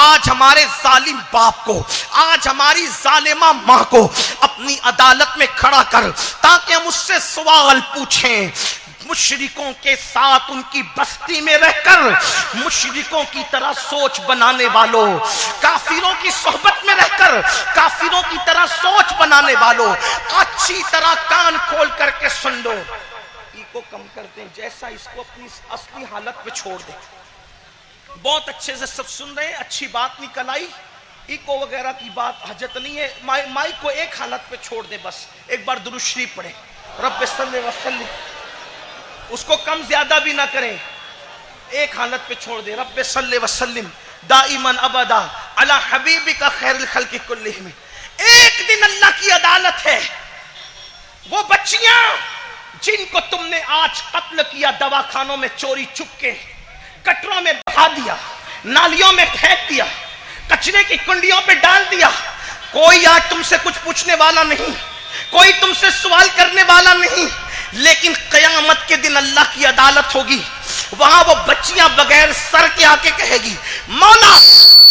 آج ہمارے ظالم باپ کو، آج ہماری ظالمہ ماں کو اپنی عدالت میں کھڑا کر تاکہ ہم اس سے سوال پوچھیں. مشرکوں کے ساتھ ان کی بستی میں رہ کر مشرکوں کی طرح سوچ بنانے والوں، کافروں کی صحبت میں رہ کر کافروں کی طرح سوچ بنانے والوں، اچھی طرح کان کھول کر کے سن لو. کو کم کر دیں، جیسا اس کو اپنی اصلی حالت پہ چھوڑ دیں۔ بہت اچھے سے سب سن رہے ہیں، اچھی بات نکل آئی، ایکو وغیرہ کی بات حاجت نہیں ہے، مائک کو ایک حالت پہ چھوڑ دیں، بس ایک بار درود شریف پڑھیں، رب صلی وسلم، اس کو کم زیادہ بھی نہ کریں، ایک حالت پہ چھوڑ دیں، رب صلی وسلم دائماً ابدا علی حبیبک خیر الخلق کلہم۔ ایک دن اللہ کی عدالت ہے، وہ بچیاں جن کو تم نے آج قتل کیا، دواخانوں میں چوری چھپ کے، گٹروں میں بہا دیا، نالیوں میں پھینک دیا، کچرے کی کنڈیوں پہ ڈال دیا، کوئی آج تم سے کچھ پوچھنے والا نہیں، کوئی تم سے سوال کرنے والا نہیں، لیکن قیامت کے دن اللہ کی عدالت ہوگی، وہاں وہ بچیاں بغیر سر کے آ کے کہے گی مولا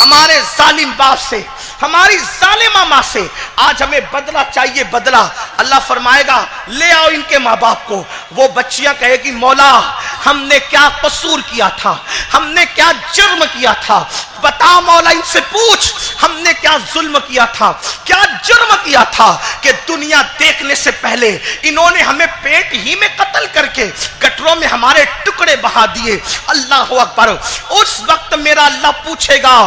ہمارے ظالم باپ سے، ہماری ظالمہ ماں سے آج ہمیں بدلہ چاہیے، بدلہ۔ اللہ فرمائے گا لے آؤ ان کے ماں باپ کو۔ وہ بچیاں کہے گی مولا ہم نے کیا قصور کیا تھا، ہم نے کیا جرم کیا تھا، بتا مولا، ان سے پوچھ ہم نے کیا ظلم کیا تھا، کیا جرم کیا تھا کہ دنیا دیکھنے سے پہلے انہوں نے ہمیں پیٹ ہی میں قتل کر کے گٹروں میں ہمارے ٹکڑے بہا دیے۔ اللہ اکبر۔ اس وقت میرا اللہ پوچھے گا،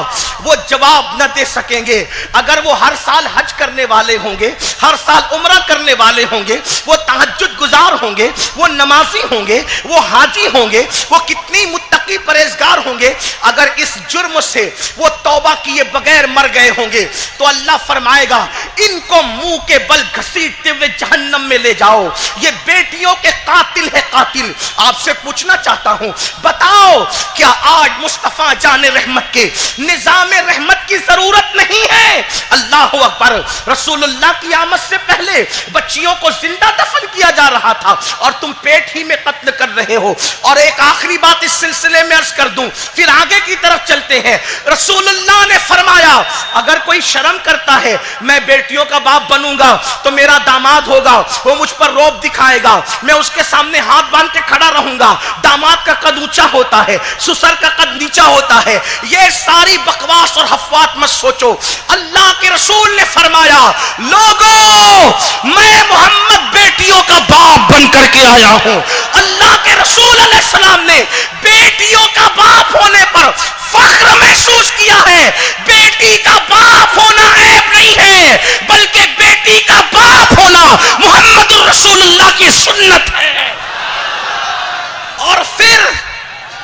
وہ جواب نہ دے سکیں گے۔ اگر وہ ہر سال حج کرنے والے ہوں گے، ہر سال عمرہ کرنے والے ہوں گے، وہ تہجد گزار ہوں گے، وہ نمازی ہوں گے، وہ حاجی ہوں گے، وہ کتنی متقی پرہیزگار ہوں گے، اگر اس جرم سے وہ توبہ کیے بغیر مر گئے ہوں گے تو اللہ فرمائے گا ان کو منہ کے بل گھسیٹتے ہوئے جہنم میں لے جاؤ، یہ بیٹیوں کے قاتل ہے قاتل۔ آپ سے پوچھنا چاہتا ہوں، بتاؤ کیا آج مصطفیٰ جان رحمت کے نظام رحمت کی ضرورت نہیں ہے؟ اللہ اکبر۔ رسول اللہ کی آمد سے پہلے بچیوں کو زندہ دفن کیا جا رہا تھا اور تم پیٹ ہی میں قتل کر رہے ہو۔ اور ایک آخری بات اس سلسلے میں عرض کر دوں، پھر آگے کی طرف چلتے ہیں۔ رسول اللہ نے فرمایا اگر کوئی شرم کرتا ہے میں بیٹیوں کا باپ بنوں گا تو میرا داماد ہوگا، وہ مجھ پر روب دکھائے گا، میں اس کے سامنے ہاتھ باندھ کے کھڑا رہوں گا۔ داماد کا قد اونچا ہوتا ہے، سسر کا قد نیچا ہوتا ہے۔ یہ ساری بکواس اور حفوات مت سوچو۔ اللہ کے رسول نے فرمایا لوگوں میں محمد بیٹیوں کا باپ بن کر کے آیا ہوں۔ اللہ کے رسول علیہ السلام نے بیٹیوں کا باپ ہونے پر فخر محسوس کیا ہے۔ بیٹی کا باپ ہونا عیب نہیں ہے، بلکہ بیٹی کا باپ ہونا محمد الرسول اللہ کی سنت ہے۔ اور پھر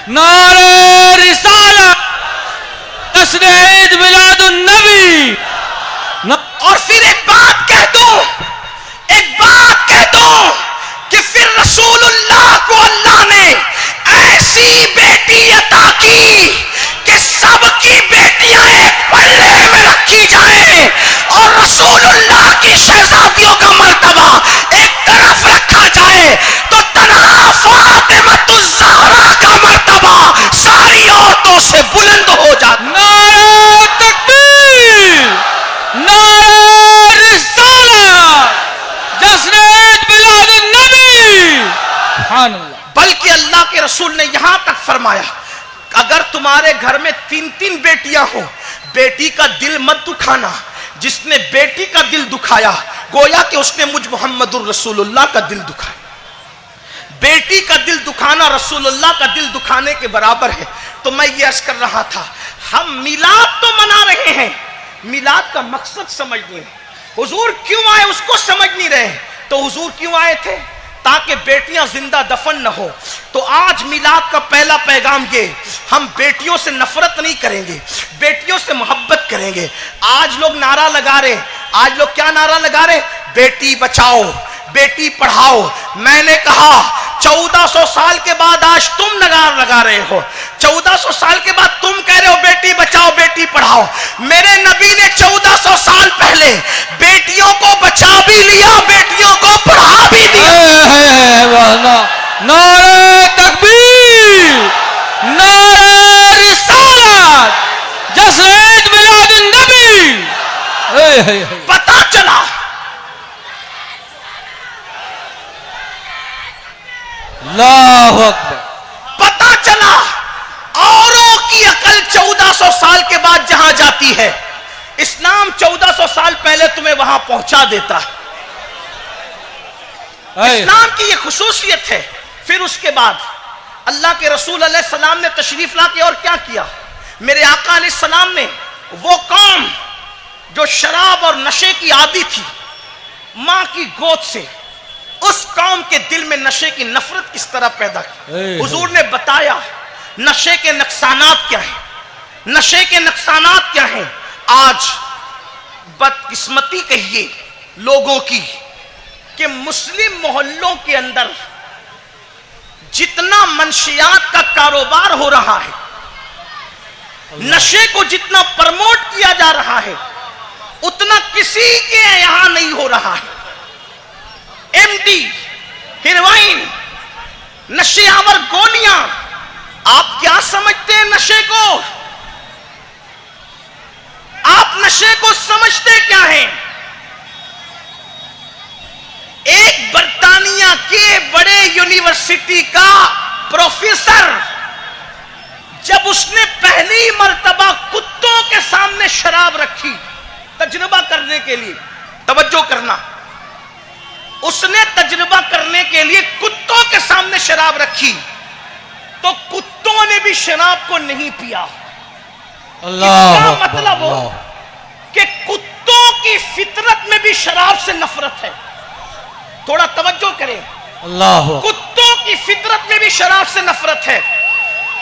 نعرہ رسالت، جشن عید میلاد النبی۔ اور پھر ایک بات کہہ دوں، ایک بات کہہ دوں کہ پھر رسول اللہ کو اللہ نے ایسی بیٹی عطا کی کہ سب کی بیٹیاں ایک پلے میں رکھی جائیں اور رسول اللہ کی شہزادیوں کا مرتبہ ایک طرف رکھا جائے تو تنہا فاطمۃ الزہرا کا مرتبہ ساری عورتوں سے بلند ہو جاتا۔ نعرہ تکبیر، نعرہ رسالت، جشن عید میلاد النبی۔ سبحان اللہ۔ بلکہ اللہ کے رسول نے یہاں تک فرمایا اگر تمہارے گھر میں 3 بیٹیاں ہوں، بیٹی کا دل مت دکھانا۔ جس نے بیٹی کا دل دکھایا گویا کہ اس نے مجھ محمد الرسول اللہ کا دل دکھایا۔ بیٹی کا دل دکھانا رسول اللہ کا دل دکھانے کے برابر ہے۔ تو میں یہ عرض کر رہا تھا ہم میلاد تو منا رہے ہیں، میلاد کا مقصد سمجھ نہیں ہے۔ حضور کیوں آئے اس کو سمجھ نہیں رہے۔ تو حضور کیوں آئے تھے؟ تاکہ بیٹیاں زندہ دفن نہ ہو۔ تو آج میلاد کا پہلا پیغام یہ، ہم بیٹیوں سے نفرت نہیں کریں گے، بیٹیوں سے محبت کریں گے۔ آج لوگ نعرہ لگا رہے، آج لوگ کیا نعرہ لگا رہے؟ بیٹی بچاؤ، بیٹی پڑھاؤ۔ میں نے کہا 1400 سال کے بعد آج تم نعرہ لگا رہے ہو، 1400 سال کے بعد تم کہہ رہے ہو بیٹی بچاؤ بیٹی پڑھاؤ۔ میرے نبی نے 1400 سال پہلے بیٹیوں کو بچا بھی لیا، بیٹیوں کو پڑھا بھی دیا۔ نعرہ تکبیر، نعرہ رسالت، جشن عید میلاد النبی۔ پتا چلا اللہ اکبر۔ پتا چلا اوروں کی عقل 1400 سال کے بعد جہاں جاتی ہے، اسلام 1400 سال پہلے تمہیں وہاں پہنچا دیتا ہے۔ اسلام کی یہ خصوصیت ہے۔ پھر اس کے بعد اللہ کے رسول علیہ السلام نے تشریف لا کے اور کیا کیا؟ میرے آقا علیہ السلام نے وہ قوم جو شراب اور نشے کی عادی تھی ماں کی گود سے، اس قوم کے دل میں نشے کی نفرت کس طرح پیدا کی۔ حضور نے بتایا نشے کے نقصانات کیا ہیں، نشے کے نقصانات کیا ہیں۔ آج بدقسمتی کہیے لوگوں کی کہ مسلم محلوں کے اندر جتنا منشیات کا کاروبار ہو رہا ہے، نشے کو جتنا پرموٹ کیا جا رہا ہے، اتنا کسی کے یہاں نہیں ہو رہا ہے۔ ایم ڈی، ہیروئن، نشے آور گولیاں، آپ کیا سمجھتے ہیں نشے کو؟ آپ نشے کو سمجھتے کیا ہیں؟ ایک برطانیہ کے بڑے یونیورسٹی کا پروفیسر جب اس نے پہلی مرتبہ کتوں کے سامنے شراب رکھی تجربہ کرنے کے لیے، توجہ کرنا، اس نے تجربہ کرنے کے لیے کتوں کے سامنے شراب رکھی تو کتوں نے بھی شراب کو نہیں پیا۔ اس کا مطلب ہو کہ کتوں کی فطرت میں بھی شراب سے نفرت ہے۔ تھوڑا توجہ کریں، کتوں کی فطرت میں بھی شراب سے نفرت ہے۔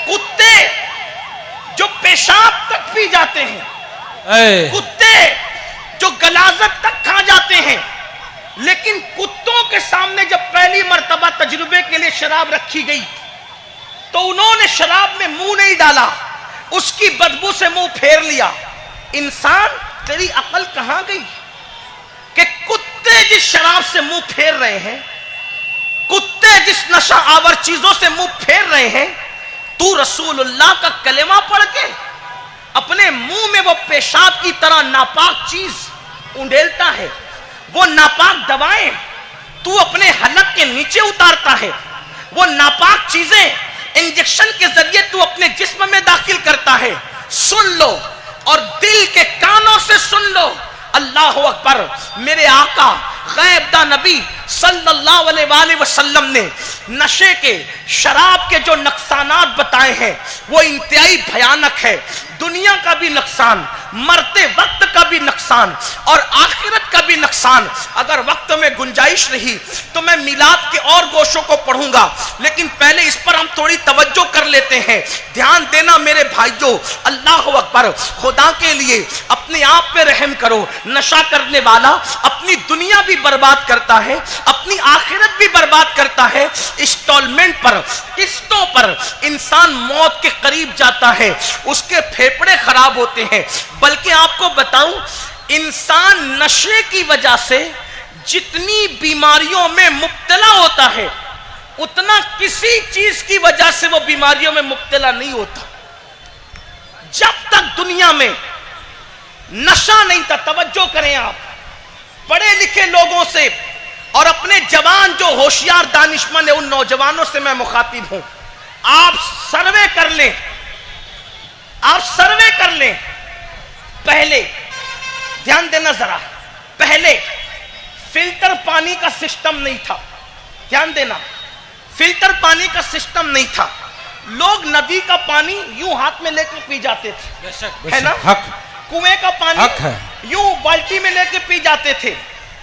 کتے جو پیشاب تک پی جاتے ہیں، کتے جو غلاظت تک کھا جاتے ہیں، لیکن کتوں کے سامنے جب پہلی مرتبہ تجربے کے لیے شراب رکھی گئی تو انہوں نے شراب میں منہ نہیں ڈالا، اس کی بدبو سے منہ پھیر لیا۔ انسان تیری عقل کہاں گئی کہ کتے جس شراب سے منہ پھیر رہے ہیں، کتے جس نشہ آور چیزوں سے منہ پھیر رہے ہیں، تو رسول اللہ کا کلمہ پڑھ کے اپنے منہ میں وہ پیشاب کی طرح ناپاک چیز انڈیلتا ہے، وہ ناپاک دوائیں تو اپنے حلق کے نیچے اتارتا ہے، وہ ناپاک چیزیں انجیکشن کے ذریعے تو اپنے جسم میں داخل کرتا ہے۔ سن لو اور دل کے کانوں سے سن لو، اللہ اکبر، میرے آقا غیب دا نبی صلی اللہ علیہ وآلہ وسلم نے نشے کے، شراب کے جو نقصانات بتائے ہیں وہ انتہائی بھیانک ہے۔ دنیا کا بھی نقصان، مرتے وقت کا بھی نقصان اور آخرت کا بھی نقصان۔ اگر وقت میں گنجائش رہی تو میں میلاد کے اور گوشوں کو پڑھوں گا، لیکن پہلے اس پر ہم تھوڑی توجہ کر لیتے ہیں۔ دھیان دینا میرے بھائیوں، اللہ اکبر، خدا کے لیے اپنے آپ پہ رحم کرو۔ نشہ کرنے والا اپنی دنیا بھی برباد کرتا ہے، اپنی آخرت بھی برباد کرتا ہے۔ انسٹالمنٹ پر، قسطوں پر انسان موت کے قریب جاتا ہے، اس کے پھیپڑے خراب ہوتے ہیں۔ بلکہ آپ کو بتاؤں، انسان نشے کی وجہ سے جتنی بیماریوں میں مبتلا ہوتا ہے اتنا کسی چیز کی وجہ سے وہ بیماریوں میں مبتلا نہیں ہوتا۔ جب تک دنیا میں نشہ نہیں تھا، توجہ کریں آپ، پڑھے لکھے لوگوں سے اور اپنے جوان جو ہوشیار دانشمند ہیں ان نوجوانوں سے میں مخاطب ہوں، آپ سروے کر لیں، آپ سروے کر لیں۔ پہلے دھیان دینا ذرا، پہلے فلٹر پانی کا سسٹم نہیں تھا، دھیان دینا، فلٹر پانی کا سسٹم نہیں تھا۔ لوگ ندی کا پانی یوں ہاتھ میں لے کے پی جاتے تھے، ہے نا؟ کنویں کا پانی یوں بالٹی میں لے کے پی جاتے تھے۔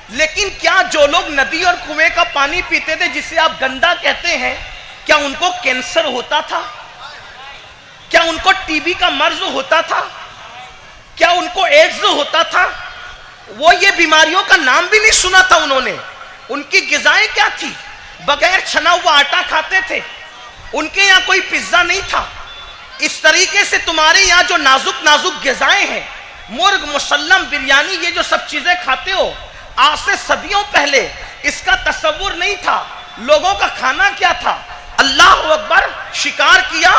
لیکن کیا جو لوگ ندی اور کنویں کا پانی پیتے تھے جسے آپ گندا کہتے ہیں، کیا ان کو کینسر ہوتا تھا؟ کیا ان کو ٹی بی کا مرض ہوتا تھا؟ کیا ان کو ایڈز ہوتا تھا؟ وہ یہ بیماریوں کا نام بھی نہیں سنا تھا انہوں نے۔ ان کی غذائیں کیا تھی؟ بغیر چھنا ہوا آٹا کھاتے تھے، ان کے یہاں کوئی پیزا نہیں تھا۔ اس طریقے سے تمہارے یہاں جو نازک نازک غذائیں ہیں، مرغ، مسلم، بریانی، یہ جو سب چیزیں کھاتے ہو، آج سے صدیوں پہلے اس کا تصور نہیں تھا۔ لوگوں کا کھانا کیا تھا؟ اللہ اکبر، شکار کیا،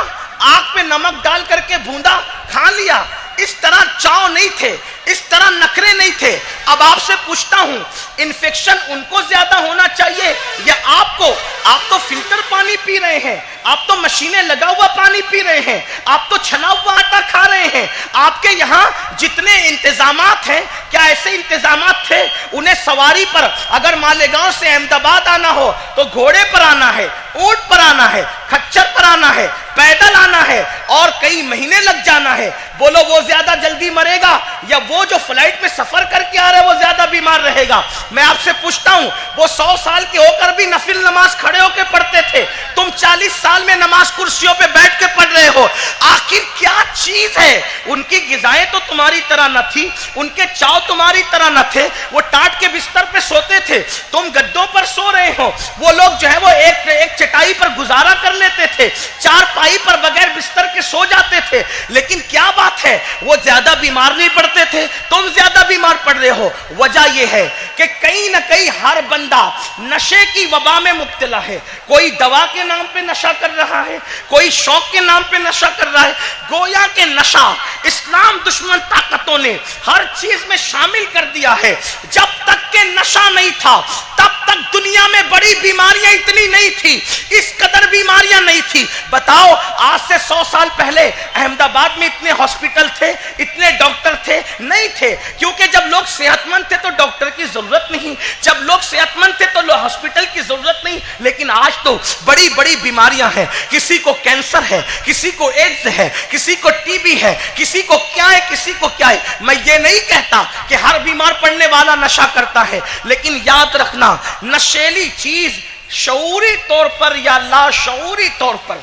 آگ پہ نمک ڈال کر کے بھوندا، کھا لیا۔ اس طرح چاؤ نہیں تھے، اس طرح نخرے نہیں تھے۔ اب آپ سے پوچھتا ہوں، انفیکشن ان کو زیادہ ہونا چاہیے یا آپ کو؟ آپ تو فلٹر پانی پی رہے ہیں، آپ تو مشینیں لگا ہوا پانی پی رہے ہیں، آپ تو چھنا ہوا آٹا کھا رہے ہیں۔ آپ کے یہاں جتنے انتظامات ہیں، کیا ایسے انتظامات تھے؟ انہیں سواری پر اگر مالیگاؤں سے احمد آباد آنا ہو تو گھوڑے پر آنا ہے، اونٹ پر آنا ہے، کھچر پر آنا ہے، پیدل آنا ہے اور کئی مہینے لگ جانا ہے۔ بولو وہ زیادہ جلدی مرے گا یا وہ جو فلائٹ میں سفر کر کے آ رہا ہے وہ زیادہ بیمار رہے گا؟ میں آپ سے پوچھتا ہوں، وہ 100 سال کے ہو کر بھی نفل نماز کھڑے ہو کے پڑھتے تھے، تم 40 سال میں نماز کرسیوں پہ بیٹھ کے پڑھ رہے ہو۔ آخر کیا چیز ہے؟ ان کی غذائیں تو تمہاری طرح نہ تھی، ان کے چاؤ تمہاری طرح نہ تھے، وہ ٹاٹ کے بستر پہ سوتے تھے، تم گدوں پر سو رہے ہو۔ وہ لوگ جو ہے وہ ایک چٹائی پر گزارا کر لیتے تھے، 4 پائی پر بغیر بستر کے سو جاتے تھے، لیکن کیا بات ہے؟ وہ زیادہ بیمار نہیں پڑتے تھے، تم زیادہ بیمار پڑ رہے ہو۔ وجہ یہ ہے کہ کہیں نہ کہیں ہر بندہ نشے کی وبا میں مبتلا ہے۔ کوئی دوا کے نام پہ نشہ کر رہا ہے، کوئی شوق کے نام پہ نشہ کر رہا ہے۔ گویا کہ نشہ اسلام دشمن طاقتوں نے ہر چیز میں شامل کر دیا ہے۔ جب تک کہ نشہ نہیں تھا تب تک دنیا میں بڑی بیماریاں اتنی نہیں تھی، اس قدر بیماریاں نہیں تھی۔ بتاؤ آج سے 100 سال پہلے احمد آباد میں اتنے ہاسپٹل تھے، اتنے ڈاکٹر تھے؟ نہیں تھے، کیونکہ جب لوگ صحت مند تھے تو ڈاکٹر کی ضرورت نہیں، جب لوگ صحت مند تھے تو ہاسپٹل کی ضرورت نہیں۔ لیکن آج تو بڑی بڑی بیماریاں ہیں، کسی کو کینسر ہے، کسی کو ایڈز ہے، کسی کو ٹی بی ہے، کسی کو کیا ہے، کسی کو کیا ہے۔ میں یہ نہیں کہتا کہ ہر بیمار پڑنے والا نشہ کرتا ہے، لیکن یاد رکھنا نشیلی چیز شعوری طور پر یا لاشعوری طور پر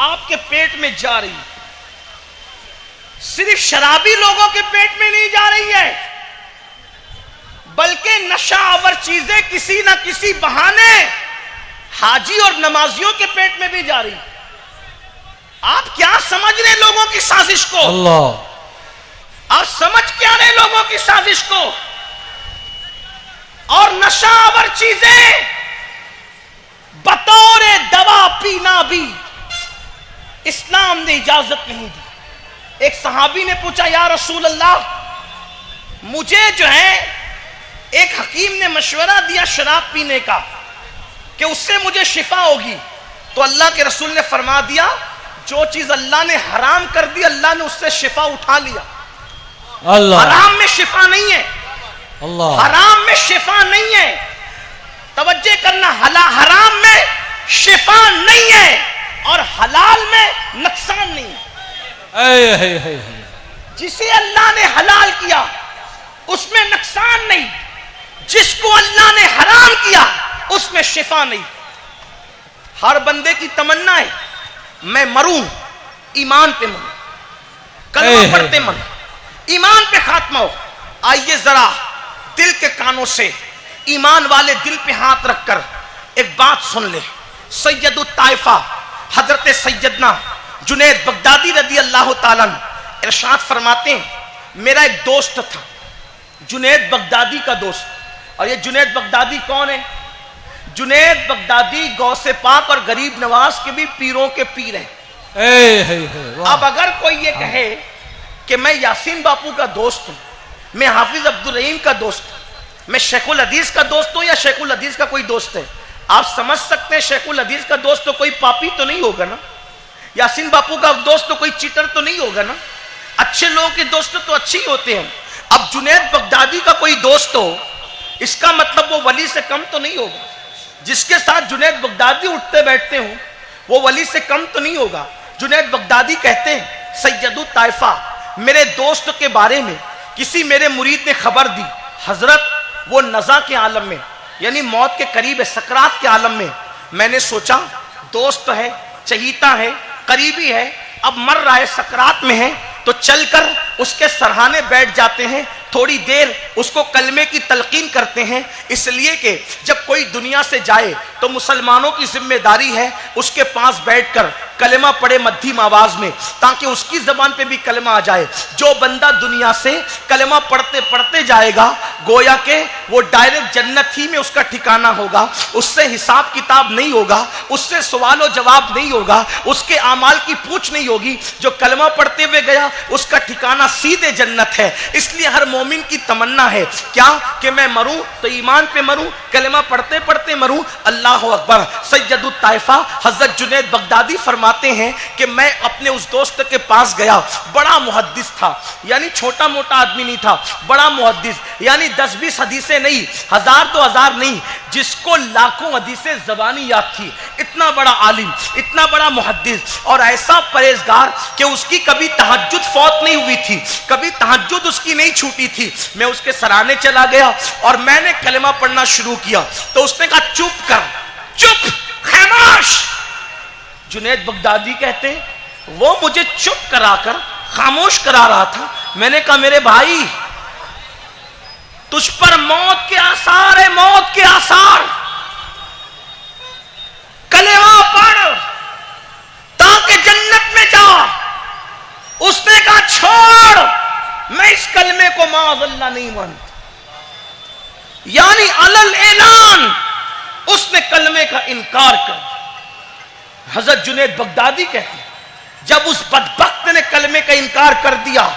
آپ کے پیٹ میں جا رہی ہے، صرف شرابی لوگوں کے پیٹ میں نہیں جا رہی ہے، بلکہ نشہ آور چیزیں کسی نہ کسی بہانے حاجی اور نمازیوں کے پیٹ میں بھی جا رہی ہے۔ آپ کیا سمجھ رہے لوگوں کی سازش کو؟ اللہ، آپ سمجھ کیا رہے لوگوں کی سازش کو؟ اور نشہ آور چیزیں بطور دوا پینا بھی اسلام نے اجازت نہیں دی۔ ایک صحابی نے پوچھا، یا رسول اللہ، مجھے جو ہے ایک حکیم نے مشورہ دیا شراب پینے کا کہ اس سے مجھے شفا ہوگی، تو اللہ کے رسول نے فرما دیا جو چیز اللہ نے حرام کر دی اللہ نے اس سے شفا اٹھا لیا۔ اللہ، حرام میں شفا نہیں ہے، اللہ، حرام میں شفا نہیں ہے، توجہ کرنا، حرام میں شفا نہیں ہے اور حلال میں نقصان نہیں ہے۔ جسے اللہ نے حلال کیا اس میں نقصان نہیں، جس کو اللہ نے حرام کیا اس میں شفا نہیں۔ ہر بندے کی تمنا ہے میں مروں ایمان پہ مروں، کلمہ پڑھتے مروں، ایمان پہ خاتمہ ہو۔ آئیے ذرا دل کے کانوں سے ایمان والے دل پہ ہاتھ رکھ کر ایک بات سن لے۔ سید الطائفہ حضرت سیدنا جنید بغدادی رضی اللہ تعالیٰ ارشاد فرماتے ہیں، میرا ایک دوست تھا، جنید بغدادی کا دوست۔ اور یہ جنید بغدادی کون ہے؟ جنید بغدادی غوث پاک اور غریب نواز کے بھی پیروں کے پیر ہیں۔ اب اگر کوئی یہ کہے کہ میں یاسین باپو کا دوست ہوں، میں حافظ عبدالرحیم کا دوست ہوں، میں شیخ الحدیث کا دوست ہوں، یا شیخ الحدیث کا کوئی دوست ہے، آپ سمجھ سکتے ہیں شیخ الحدیث کا دوست تو کوئی پاپی تو نہیں ہوگا نا، یاسین باپو کا دوست تو کوئی چیٹر تو نہیں ہوگا نا، اچھے لوگوں کے دوست تو اچھے ہی ہوتے ہیں۔ اب جنید بغدادی کا کوئی دوست ہو، اس کا مطلب وہ ولی سے کم تو نہیں ہوگا، جس کے ساتھ جنید بغدادی اٹھتے بیٹھتے ہوں وہ ولی سے کم تو نہیں ہوگا۔ جنید بغدادی کہتے ہیں، سید الطائفہ میرے دوست کے بارے میں کسی میرے مرید نے خبر دی، حضرت وہ نزا کے عالم میں یعنی موت کے قریب ہے، سکرات کے عالم میں نے سوچا دوست ہے، چہیتا ہے، قریبی ہے، اب مر رہا ہے، سکرات میں ہے، تو چل کر اس کے سرہانے بیٹھ جاتے ہیں، تھوڑی دیر اس کو کلمے کی تلقین کرتے ہیں، اس لیے کہ جب کوئی دنیا سے جائے تو مسلمانوں کی ذمہ داری ہے اس کے پاس بیٹھ کر کلمہ پڑھے مدھیم آواز میں تاکہ اس کی زبان پہ بھی کلمہ آ جائے. جو بندہ دنیا سے کلمہ پڑھتے پڑھتے جائے گا گویا کہ وہ ڈائریکٹ جنت ہی میں اس کا ٹھکانہ ہوگا. اس سے حساب کتاب نہیں ہوگا, اس سے سوال و جواب نہیں ہوگا, اس کے اعمال کی پوچھ نہیں ہوگی. جو کلمہ پڑھتے ہوئے گیا اس کا ٹھکانہ سیدھے جنت ہے. اس لیے ہر مومن کی تمنا ہے کیا کہ میں مروں تو ایمان پہ مروں, کلمہ پڑھتے پڑھتے مروں. اللہ اکبر. سید الطائفہ حضرت جنید بغدادی فرماتے ہیں کہ میں اپنے اس دوست کے پاس گیا, بڑا محدث تھا, یعنی چھوٹا موٹا آدمی نہیں تھا, بڑا محدث, یعنی 10-20 حدیثیں نہیں, 1000-2000 نہیں, جس کو لاکھوں حدیثیں زبانی یاد تھی. اتنا بڑا عالم, اتنا بڑا محدث اور ایسا پرہیزگار کہ اس کی کبھی تہجد فوت نہیں ہوئی تھی, کبھی تہجد اس کی نہیں چھوٹی تھی. میں اس کے سرانے چلا گیا اور میں نے کلمہ پڑھنا شروع کیا تو اس نے کہا چپ کر, چپ, خاموش. جنید بغدادی کہتے ہیں وہ مجھے چپ کرا کر خاموش کرا رہا تھا. میں نے کہا میرے بھائی تجھ پر موت کے آثار ہے, موت کے آثار, کلمہ پڑھ تاکہ جنت میں جا. اس نے کہا چھوڑ, میں اس کلمے کو معاذ اللہ نہیں مانتا. یعنی علل اعلان اس نے کلمے کا انکار کر دیا. حضرت جنید بغدادی کہتے ہیں جب اس بدبخت نے کلمے کا انکار کر دیا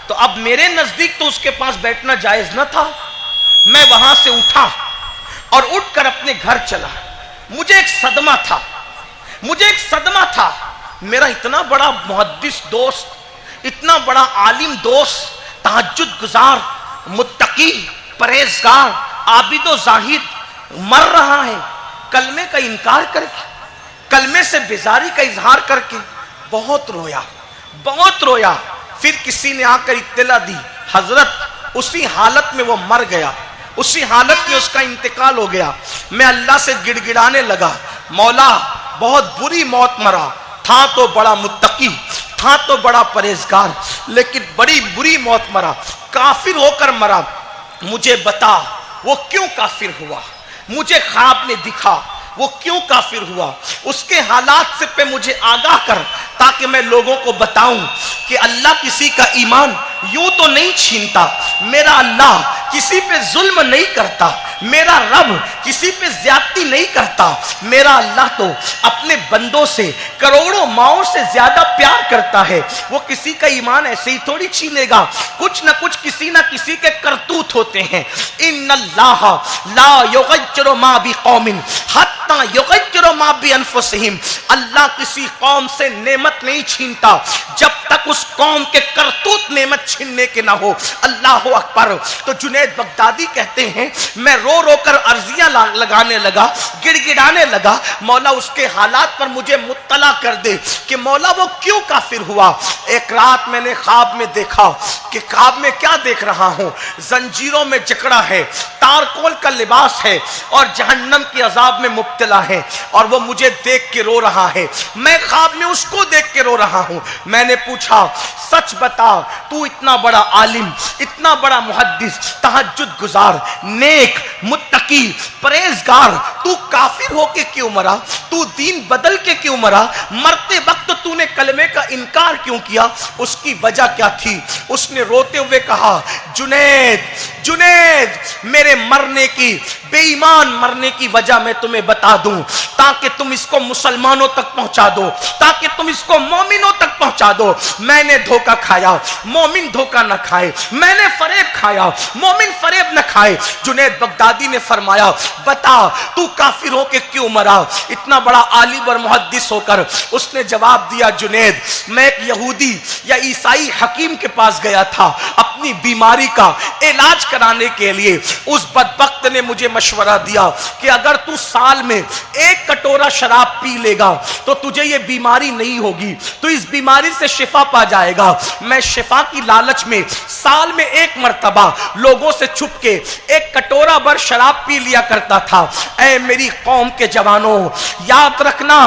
تو اب میرے نزدیک تو اس کے پاس بیٹھنا جائز نہ تھا. میں وہاں سے اٹھا اور اٹھ کر اپنے گھر چلا. مجھے ایک صدمہ تھا, مجھے ایک صدمہ تھا. میرا اتنا بڑا محدث دوست, اتنا بڑا عالم دوست, تہجد گزار, متقی, پرہیزگار, عابد و زاہد مر رہا ہے کلمے کا انکار کر کے, کلمے سے بیزاری کا اظہار کر کے. بہت رویا, بہت رویا. پھر کسی نے آ کر اطلاع دی حضرت اسی حالت میں وہ مر گیا, اسی حالت میں اس کا انتقال ہو گیا. میں اللہ سے گڑ گڑانے لگا, مولا بہت بری موت مرا, تھا تو بڑا متقی, تھا تو بڑا پرہیزگار, لیکن بڑی بری موت مرا, کافر ہو کر مرا. مجھے بتا وہ کیوں کافر ہوا, مجھے خواب میں دکھا وہ کیوں کافر ہوا, اس کے حالات سے پہ مجھے آگاہ کر تاکہ میں لوگوں کو بتاؤں کہ اللہ کسی کا ایمان یوں تو نہیں چھینتا, میرا اللہ کسی پہ ظلم نہیں کرتا, میرا رب کسی پہ زیادتی نہیں کرتا, میرا اللہ تو اپنے بندوں سے کروڑوں ماؤں سے زیادہ پیار کرتا ہے. وہ کسی کا ایمان ایسے ہی تھوڑی چھینے گا, کچھ نہ کچھ کسی نہ کسی کے کرتوت ہوتے ہیں. ان اللہ لا یغیر ما بقوم حتی یغیر ما بانفسہم. اللہ کسی قوم سے نعمت نہیں چھینتا جب تک اس قوم کے کرتوت نعمت چھیننے کے نہ ہو. اللہ اکبر. تو جنید بغدادی کہتے ہیں میں رو رو کر عرضیاں لگانے لگا, گڑ گڑانے لگا, مولا اس کے حالات پر مجھے مطلع کر دے کہ مولا وہ کیوں کافر ہوا. ایک رات میں نے خواب میں دیکھا کہ خواب میں کیا دیکھ رہا ہوں, زنجیروں میں جکڑا ہے, تارکول کا لباس ہے اور جہنم کی عذاب میں مبتلا ہے, اور وہ مجھے دیکھ کے رو رہا ہے. میں خواب میں اس کو دیکھ کے رو رہا ہوں. میں نے پوچھا سچ بتا تو اتنا بڑا عالم, اتنا بڑا محدث, تہجد گزار, نیک, متقی, پرہیزگار, تو کافر ہو کے کیوں مرا, تو دین بدل کے کیوں مرا, مرتے وقت تو نے کلمے کا انکار کیوں کیا, اس کی وجہ کیا تھی؟ اس نے روتے ہوئے کہا جنید, جنید میرے مرنے کی, بے ایمان مرنے کی وجہ میں تمہیں بتا دوں تاکہ تم اس کو مسلمانوں تک پہنچا دو, تاکہ تم اس کو مومنوں تک پہنچا دو. میں نے دھوکہ کھایا, مومن دھوکہ نہ کھائے, میں نے فریب کھایا, مومن فریب نہ کھائے. جنید بغدادی نے فرمایا بتا تو کافر ہو کے کیوں مرا, اتنا بڑا عالم اور محدث ہو کر. اس نے جواب دیا جنید میں ایک یہودی یا عیسائی حکیم کے پاس گیا تھا اپنی بیماری کا علاج کرانے کے لیے. اس بدبخت نے مجھے مشورہ دیا کہ اگر تو سال میں 1 کٹورا شراب پی لے گا تو تجھے یہ بیماری نہیں ہوگی, تو اس بیماری سے شفا پا جائے گا. میں شفا کی لالچ میں سال میں 1 مرتبہ لوگوں سے چھپ کے 1 کٹورا بھر شراب پی لیا کرتا تھا. اے میری قوم کے جوانوں, یاد رکھنا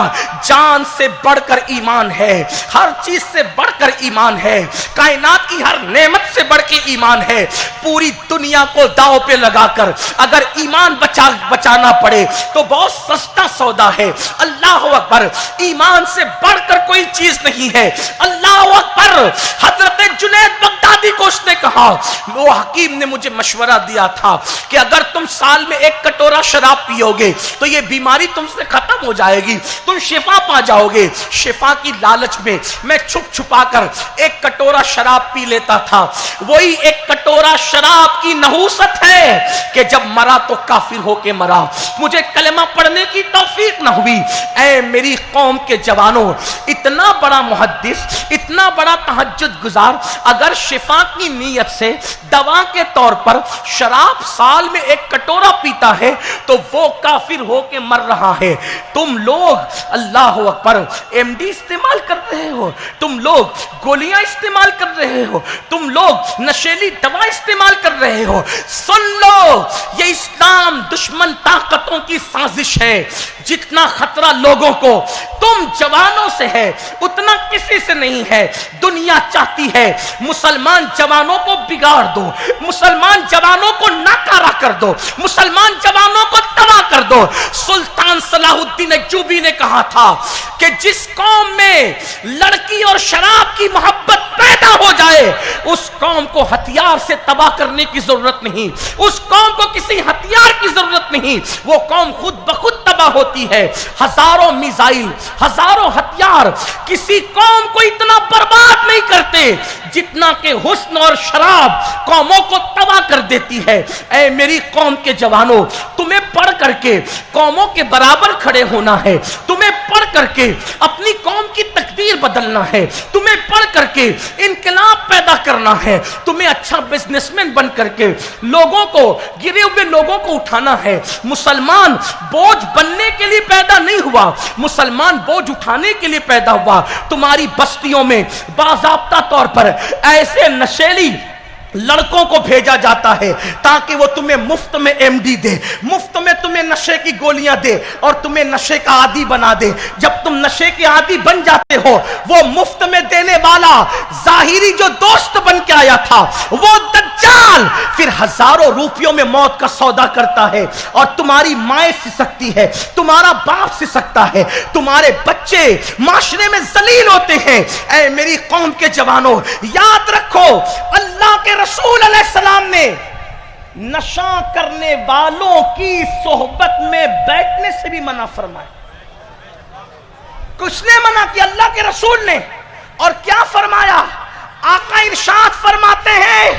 جان سے بڑھ کر ایمان ہے, ہر چیز سے بڑھ کر ایمان ہے, کائنات کی ہر نعمت سے بڑھ کے ایمان ہے. پوری دنیا کو داؤ پہ لگا کر اگر ایمان بچانا پڑے تو بہت سستا سودا ہے. اللہ اکبر. ایمان سے بڑھ کر کوئی چیز نہیں ہے. اللہ اکبر. حضرت جنید بغدادی کو اس نے کہا, وہ حکیم نے مجھے مشورہ دیا تھا کہ اگر تم سال میں 1 کٹورا شراب پیو گے تو یہ بیماری تم سے ختم ہو جائے گی, تم شفا پا جاؤ گے. شفا کی لالچ میں چھپ چھپا کر 1 کٹورا شراب پی لیتا تھا. وہی 1 کٹورا شراب کی نحوست ہے کہ جب مرا تو کافر ہو کے مرا. مجھے کلمہ پڑھنے کی توفیق نہ ہوئی. اے میری قوم کے جوانوں, اتنا بڑا محدث, اتنا بڑا تہجد گزار اگر شفا کی نیت سے دوا کے طور پر شراب سال میں 1 کٹورا پیتا ہے تو وہ کافر ہو کے مر رہا ہے. تم لوگ اللہ اکبر ایم ڈی استعمال کر رہے ہو, تم لوگ گولیاں استعمال کر رہے ہو, تم لوگ نشیلی دوا استعمال کر رہے ہو. سن لو, یہ اسلام دشمن طاقتوں کی سازش ہے. جتنا خطرہ لوگوں کو تم جوانوں سے ہے اتنا کسی سے نہیں ہے. دنیا چاہتی ہے مسلمان جوانوں کو بگاڑ دو, مسلمان جوانوں کو ناکارہ کر دو, مسلمان جوانوں کو تباہ کر دو. سلطان صلاح الدین ایوبی نے کہا تھا کہ جس قوم میں لڑکی اور شراب کی محبت پیدا ہو جائے اس قوم کو ہتھیار سے تباہ کرنے کی ضرورت نہیں, اس قوم کو کسی ہتھیار کی ضرورت نہیں, وہ قوم خود بخود تباہ ہوتی ہے. ہزاروں میزائل, ہزاروں ہتھیار کسی قوم کو اتنا برباد نہیں کرتے جتنا کہ حسن اور شراب قوموں کو تباہ کر دیتی ہے. اے میری قوم کے جوانوں, تمہیں پڑھ کر کے قوموں کے برابر کھڑے ہونا ہے, تمہیں پڑھ کر کے اپنی قوم کی تقدیر بدلنا ہے, تمہیں پڑھ کر کے انقلاب پیدا کرنا ہے, تمہیں اچھا بزنس مین بن کر کے لوگوں کو, گرے ہوئے لوگوں کو اٹھانا ہے. مسلمان بوجھ بننے کے لیے پیدا نہیں ہوا, مسلمان بوجھ اٹھانے کے لیے پیدا ہوا. تمہاری بستیوں میں باضابطہ طور پر ایسے نشیلی لڑکوں کو بھیجا جاتا ہے تاکہ وہ تمہیں مفت میں ایم ڈی دے, مفت میں تمہیں نشے کی گولیاں دے اور تمہیں نشے کا عادی بنا دے. جب تم نشے کے عادی بن جاتے ہو, وہ مفت میں دینے والا ظاہری جو دوست بن کے آیا تھا وہ دجال پھر ہزاروں روپیوں میں موت کا سودا کرتا ہے اور تمہاری مائیں سسکتی ہے, تمہارا باپ سسکتا ہے, تمہارے بچے معاشرے میں ذلیل ہوتے ہیں. اے میری قوم کے جوانوں, یاد رکھو اللہ کے رسول علیہ السلام نے نشہ کرنے والوں کی صحبت میں بیٹھنے سے بھی منع فرمایا. کس نے منع کیا؟ اللہ کے رسول نے. اور کیا فرمایا؟ آقا ارشاد فرماتے ہیں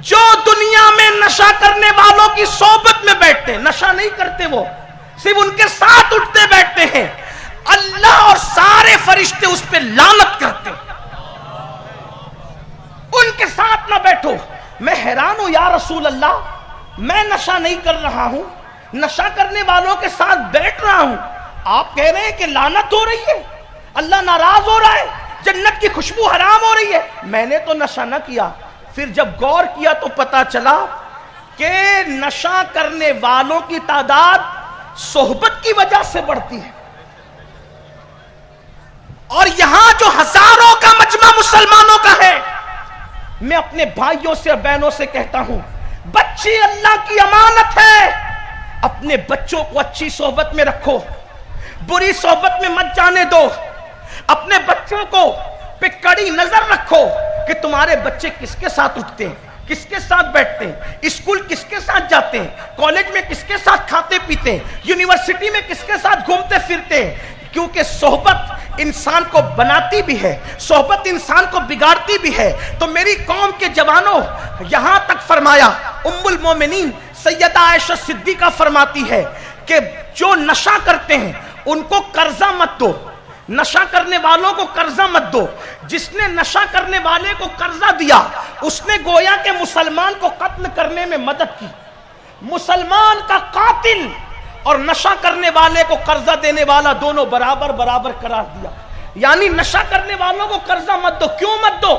جو دنیا میں نشہ کرنے والوں کی صحبت میں بیٹھتے ہیں, نشہ نہیں کرتے, وہ صرف ان کے ساتھ اٹھتے بیٹھتے ہیں, اللہ اور سارے فرشتے اس پہ لعنت کرتے ہیں. ان کے ساتھ نہ بیٹھو. میں حیران ہوں یا رسول اللہ, میں نشہ نہیں کر رہا ہوں, نشہ کرنے والوں کے ساتھ بیٹھ رہا ہوں, آپ کہہ رہے ہیں کہ لعنت ہو رہی ہے, اللہ ناراض ہو رہا ہے, جنت کی خوشبو حرام ہو رہی ہے. میں نے تو نشہ نہ کیا. پھر جب غور کیا تو پتا چلا کہ نشہ کرنے والوں کی تعداد صحبت کی وجہ سے بڑھتی ہے. اور یہاں جو ہزاروں کا مجمع مسلمانوں کا ہے, میں اپنے بھائیوں سے اور بہنوں سے کہتا ہوں, بچی اللہ کی امانت ہے, اپنے بچوں کو اچھی صحبت میں رکھو, بری صحبت میں مت جانے دو. اپنے بچوں کو پہ کڑی نظر رکھو کہ تمہارے بچے کس کے ساتھ اٹھتے ہیں, کس کے ساتھ بیٹھتے ہیں, اسکول کس کے ساتھ جاتے ہیں, کالج میں کس کے ساتھ کھاتے پیتے ہیں, یونیورسٹی میں کس کے ساتھ گھومتے پھرتے ہیں. کیونکہ صحبت انسان کو بناتی بھی ہے, صحبت انسان کو بگاڑتی بھی ہے. تو میری قوم کے جوانوں, یہاں تک فرمایا, ام المومنین سیدہ عائشہ صدیقہ فرماتی ہے کہ جو نشہ کرتے ہیں ان کو قرضہ مت دو, نشہ کرنے والوں کو قرضہ مت دو. جس نے نشہ کرنے والے کو قرضہ دیا اس نے گویا کہ مسلمان کو قتل کرنے میں مدد کی. مسلمان کا قاتل اور نشہ کرنے والے کو قرضہ دینے والا دونوں برابر برابر قرار دیا. یعنی نشہ کرنے والوں کو قرضہ مت دو. کیوں مت دو؟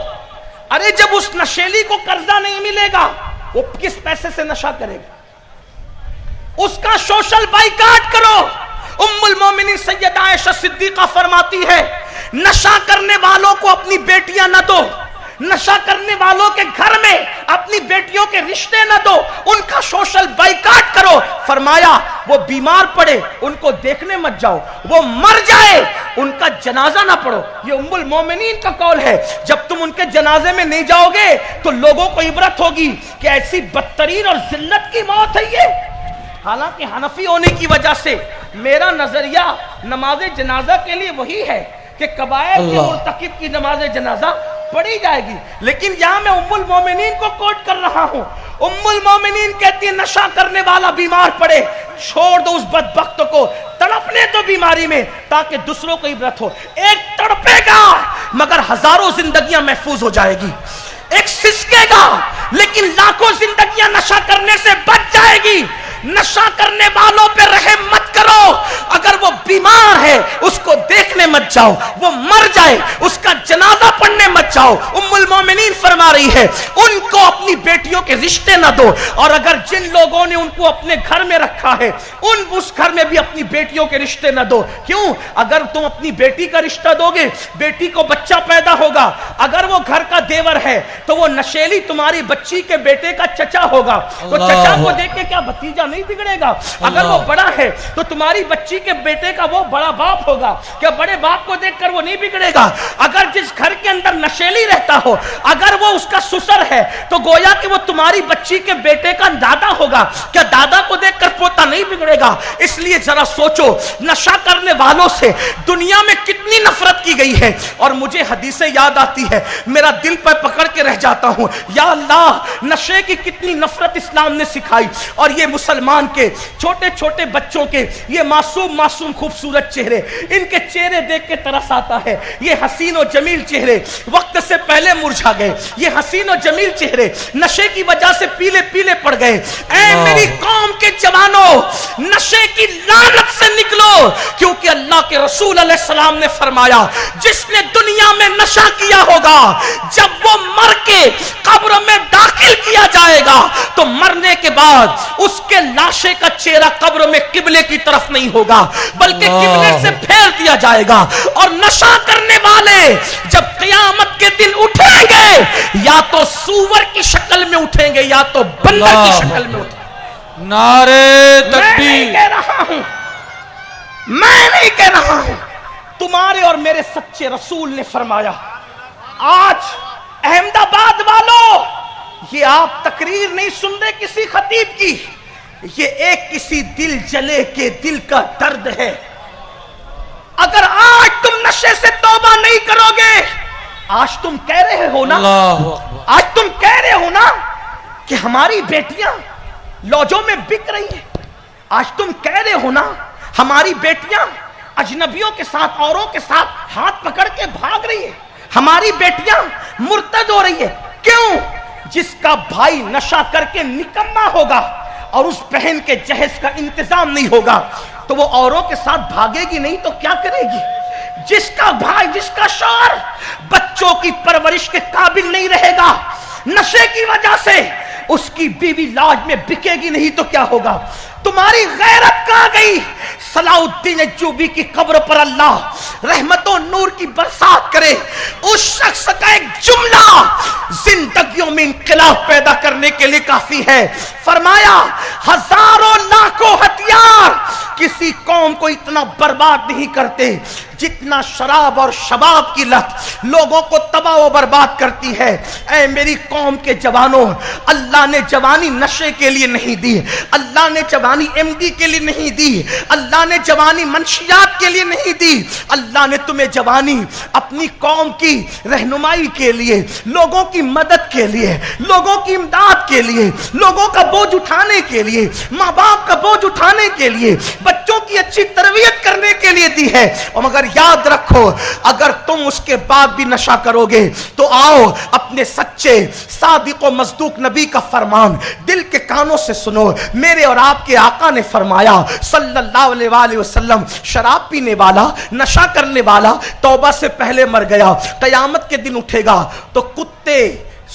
ارے جب اس نشیلی کو قرضہ نہیں ملے گا وہ کس پیسے سے نشہ کرے گا؟ اس کا سوشل بائیکاٹ کرو. ام المومنین سیدہ عائشہ صدیقہ فرماتی ہے نشہ کرنے والوں کو اپنی بیٹیاں نہ دو, نشہ کرنے والوں کے گھر میں اپنی بیٹیوں کے رشتے نہ دو، ان کا سوشل بائیکاٹ کرو۔ فرمایا وہ بیمار پڑے ان کو دیکھنے مت جاؤ، وہ مر جائے ان کا جنازہ نہ پڑھو۔ یہ ام المومنین کا قول ہے۔ جب تم ان کے جنازے میں نہیں جاؤ گے تو لوگوں کو عبرت ہوگی کہ ایسی بدترین اور ذلت کی موت ہے یہ۔ حالانکہ حنفی ہونے کی وجہ سے میرا نظریہ نماز جنازہ کے لیے وہی ہے کہ کبائر کے مرتکب کی نماز جنازہ پڑھی جائے گی، لیکن یہاں میں ام المومنین کو کوٹ کر رہا ہوں۔ ام المومنین کہتی ہے نشہ کرنے والا بیمار پڑے چھوڑ دو اس بدبخت کو، تڑپنے دو بیماری میں تاکہ دوسروں کو عبرت ہو۔ ایک تڑپے گا مگر ہزاروں زندگیاں محفوظ ہو جائے گی، ایک سسکے گا لیکن لاکھوں زندگیاں نشہ کرنے سے بچ جائے گی۔ نشہ کرنے والوں پہ رحم مت کرو، اگر وہ بیمار ہے اس کو دیکھنے مت جاؤ، وہ مر جائے اس کا جنازہ پڑھنے مت جاؤ۔ ام المومنین فرما رہی ہے ان کو اپنی بیٹیوں کے رشتے نہ دو، اور اگر جن لوگوں نے ان کو اپنے گھر میں رکھا ہے اس گھر میں بھی اپنی بیٹیوں کے رشتے نہ دو۔ کیوں؟ اگر تم اپنی بیٹی کا رشتہ دو گے بیٹی کو بچہ پیدا ہوگا، اگر وہ گھر کا دیور ہے تو وہ نشیلی تمہاری بچی کے بیٹے کا چچا ہوگا، تو چچا کو دیکھ کے کیا بھتیجا نہیں بگڑے گا؟ اگر وہ بڑا ہے تو تمہاری بچی کے بیٹے کا وہ بڑا باپ ہوگا، کیا بڑے باپ کو دیکھ کر وہ نہیں بگڑے گا؟ اگر جس گھر کے اندر نشیلی رہتا ہو اگر وہ اس کا سسر ہے تو گویا کہ وہ تمہاری بچی کے بیٹے کا دادا ہوگا، کیا دادا کو دیکھ کر پوتا نہیں بگڑے گا؟ اس لیے ذرا سوچو نشہ کرنے والوں سے دنیا میں کتنی نفرت کی گئی ہے، اور مجھے حدیثیں یاد آتی ہے میرا دل پر پکڑ کے رہ جاتا ہوں، یا اللہ نشے کی کتنی نفرت اسلام نے سکھائی، اور یہ مسلمان کے چھوٹے چھوٹے بچوں کے یہ معصوم معصوم خوبصورت چہرے، ان کے چہرے دیکھ کے ترس آتا ہے۔ یہ حسین و جمیل چہرے وقت سے پہلے مرجھا گئے، یہ حسین و جمیل چہرے نشے کی وجہ سے پیلے پیلے پڑ گئے۔ اے میری قوم کے جوانوں نشے کی لعنت سے نکلو، کیونکہ اللہ کے رسول علیہ السلام نے فرمایا جس نے دنیا میں نشہ کیا ہوگا جب وہ مر کے قبر میں داخل کیا جائے گا تو مرنے کے بعد اس کے لاشے کا چہرہ قبر میں قبلے کی طرف نہیں ہوگا بلکہ قبلے سے پھیر دیا جائے گا، اور نشہ کرنے والے جب قیامت کے دن اٹھیں گے یا تو سور کی شکل میں اٹھیں گے یا تو بندر کی شکل میں اٹھیں گے۔ نعرے میں تکبیر! نہیں کہہ رہا ہوں، تمہارے اور میرے سچے رسول نے فرمایا۔ آج احمد آباد والوں یہ آپ تقریر نہیں سن رہے کسی خطیب کی، یہ ایک کسی دل جلے کے دل کا درد ہے۔ اگر آج تم نشے سے توبہ نہیں کرو گے، آج تم کہہ رہے ہو نا، آج تم کہہ رہے ہو نا کہ ہماری بیٹیاں لوجوں میں بک رہی ہیں، آج تم کہہ رہے ہو نا ہماری بیٹیاں اجنبیوں کے ساتھ اوروں کے ساتھ ہاتھ پکڑ کے بھاگ رہی ہے، ہماری بیٹیاں مرتد ہو رہی ہے۔ کیوں؟ جس کا بھائی نشہ کر کے نکما ہوگا اور اس بہن کے جہیز کا انتظام نہیں ہوگا تو وہ اوروں کے ساتھ بھاگے گی نہیں تو کیا کرے گی؟ جس کا بھائی جس کا شوہر بچوں کی پرورش کے قابل نہیں رہے گا نشے کی وجہ سے، اس کی بیوی لاج میں بکے گی نہیں تو کیا ہوگا؟ تمہاری غیرت کہاں گئی؟ صلاح الدین ایوبی کی قبر پر اللہ رحمت و نور کی برسات کرے، اس شخص کا ایک جملہ زندگیوں میں انقلاب پیدا کرنے کے لیے کافی ہے۔ فرمایا ہزاروں لاکھوں ہتھیار کسی قوم کو اتنا برباد نہیں کرتے جتنا شراب اور شباب کی لت لوگوں کو تباہ و برباد کرتی ہے۔ اے میری قوم کے جوانوں، اللہ نے جوانی نشے کے لیے نہیں دی، اللہ نے جوانی ایم ڈی کے لیے نہیں دی، اللہ نے جوانی منشیات کے لیے نہیں دی، اللہ نے تمہیں جوانی اپنی قوم کی رہنمائی کے لیے، لوگوں کی مدد کے لیے، لوگوں کی امداد کے لیے، لوگوں کا بوجھ اٹھانے کے لیے، ماں باپ کا بوجھ اٹھانے کے لیے، بچوں کی اچھی تربیت کرنے کے لیے دی ہے۔ اور مگر یاد رکھو اگر تم اس کے بعد بھی نشہ کرو گے تو آؤ اپنے سچے صادق و مصدوق نبی کا فرمان دل کے کانوں سے سنو۔ میرے اور آپ کے آقا نے فرمایا صلی اللہ علیہ وآلہ وسلم، شراب پینے والا، نشہ کرنے والا توبہ سے پہلے مر گیا، قیامت کے دن اٹھے گا تو کتے،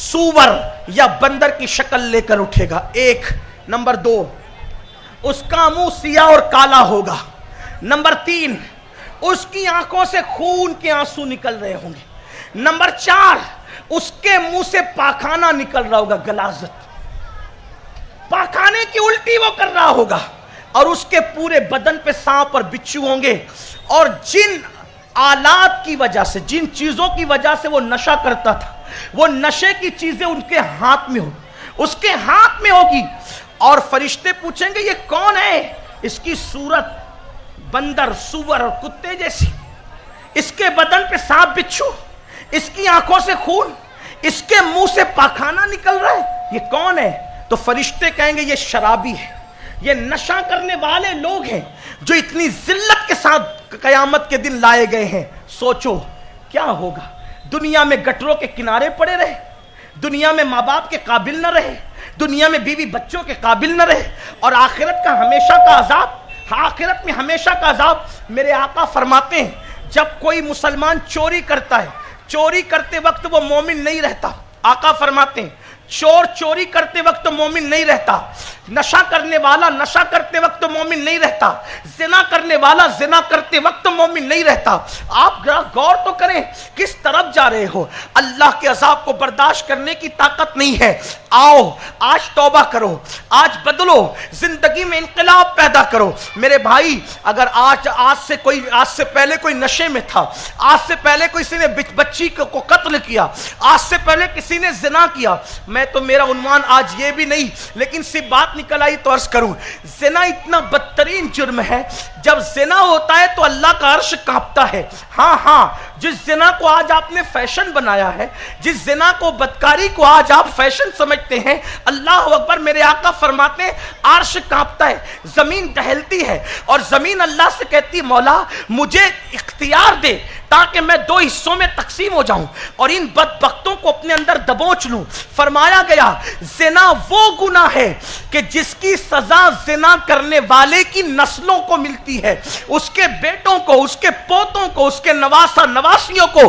سور یا بندر کی شکل لے کر اٹھے گا۔ ایک نمبر دو، اس کا منہ سیاہ اور کالا ہوگا۔ نمبر تین، اس کی آنکھوں سے خون کے آنسو نکل رہے ہوں گے۔ نمبر چار، اس کے منہ سے پاخانہ نکل رہا ہوگا، غلاظت، پاخانے کی الٹی وہ کر رہا ہوگا، اور اس کے پورے بدن پہ سانپ اور بچھو ہوں گے، اور جن آلات کی وجہ سے، جن چیزوں کی وجہ سے وہ نشہ کرتا تھا، وہ نشے کی چیزیں ان کے ہاتھ میں ہوں، اس کے ہاتھ میں ہوگی، اور فرشتے پوچھیں گے یہ کون ہے؟ اس کی صورت بندر، سور اور کتے جیسی، اس کے بدن پہ سانپ بچھو، اس کی آنکھوں سے خون، اس کے منہ سے پاخانہ نکل رہا ہے، یہ کون ہے؟ تو فرشتے کہیں گے یہ شرابی ہے، یہ نشہ کرنے والے لوگ ہیں جو اتنی ذلت کے ساتھ قیامت کے دن لائے گئے ہیں۔ سوچو کیا ہوگا؟ دنیا میں گٹروں کے کنارے پڑے رہے، دنیا میں ماں باپ کے قابل نہ رہے، دنیا میں بیوی بچوں کے قابل نہ رہے، اور آخرت کا ہمیشہ کا عذاب، آخرت میں ہمیشہ کا عذاب۔ میرے آقا فرماتے ہیں جب کوئی مسلمان چوری کرتا ہے، چوری کرتے وقت وہ مومن نہیں رہتا۔ آقا فرماتے ہیں چور چوری کرتے وقت مومن نہیں رہتا، نشہ کرنے والا نشہ کرتے وقت مومن نہیں رہتا، زنا کرنے والا زنا کرتے وقت مومن نہیں رہتا۔ آپ غور تو کریں کس طرف جا رہے ہو۔ اللہ کے عذاب کو برداشت کرنے کی طاقت نہیں ہے۔ آؤ آج توبہ کرو، آج بدلو، زندگی میں انقلاب پیدا کرو۔ میرے بھائی اگر آج سے پہلے کوئی نشے میں تھا، آج سے پہلے کسی نے بچی کو قتل کیا، آج سے پہلے کسی نے زنا کیا، میں تو میرا عنوان آج یہ بھی نہیں، لیکن سی بات نکل آئی تو عرض کروں، زنا اتنا بدترین جرم ہے، جب زنا ہوتا ہے تو اللہ کا عرش کانپتا ہے۔ ہاں جس زنا کو آج آپ نے فیشن بنایا ہے، جس زنا کو، بدکاری کو آج آپ فیشن سمجھتے ہیں، اللہ اکبر، میرے آقا فرماتے ہیں عرش کانپتا ہے، زمین دہلتی ہے، اور زمین اللہ سے کہتی مولا مجھے اختیار دے تاکہ میں دو حصوں میں تقسیم ہو جاؤں اور ان بدبختوں کو اپنے اندر دبوچ لوں۔ فرمایا گیا زنا وہ گناہ ہے کہ جس کی سزا زنا کرنے والے کی نسلوں کو ملتی ہے، اس کے بیٹوں کو، اس کے پوتوں کو، اس کے نواسیوں کو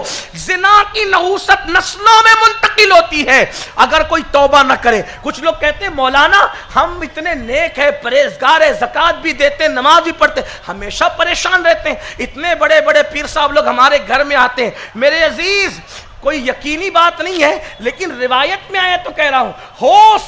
زنا کی نحوست نسلوں میں منتقل ہوتی ہے اگر کوئی توبہ نہ کرے۔ کچھ لوگ کہتے ہیں مولانا ہم اتنے نیک ہیں، پرہیزگار ہیں، زکوٰۃ بھی دیتے ہیں، نماز بھی پڑھتے ہیں، ہمیشہ پریشان رہتے ہیں، اتنے بڑے بڑے پیر صاحب لوگ ہمارے گھر میں آتے ہیں۔ میرے عزیز کوئی یقینی بات نہیں ہے، لیکن روایت میں آیا تو کہہ رہا ہوں، ہو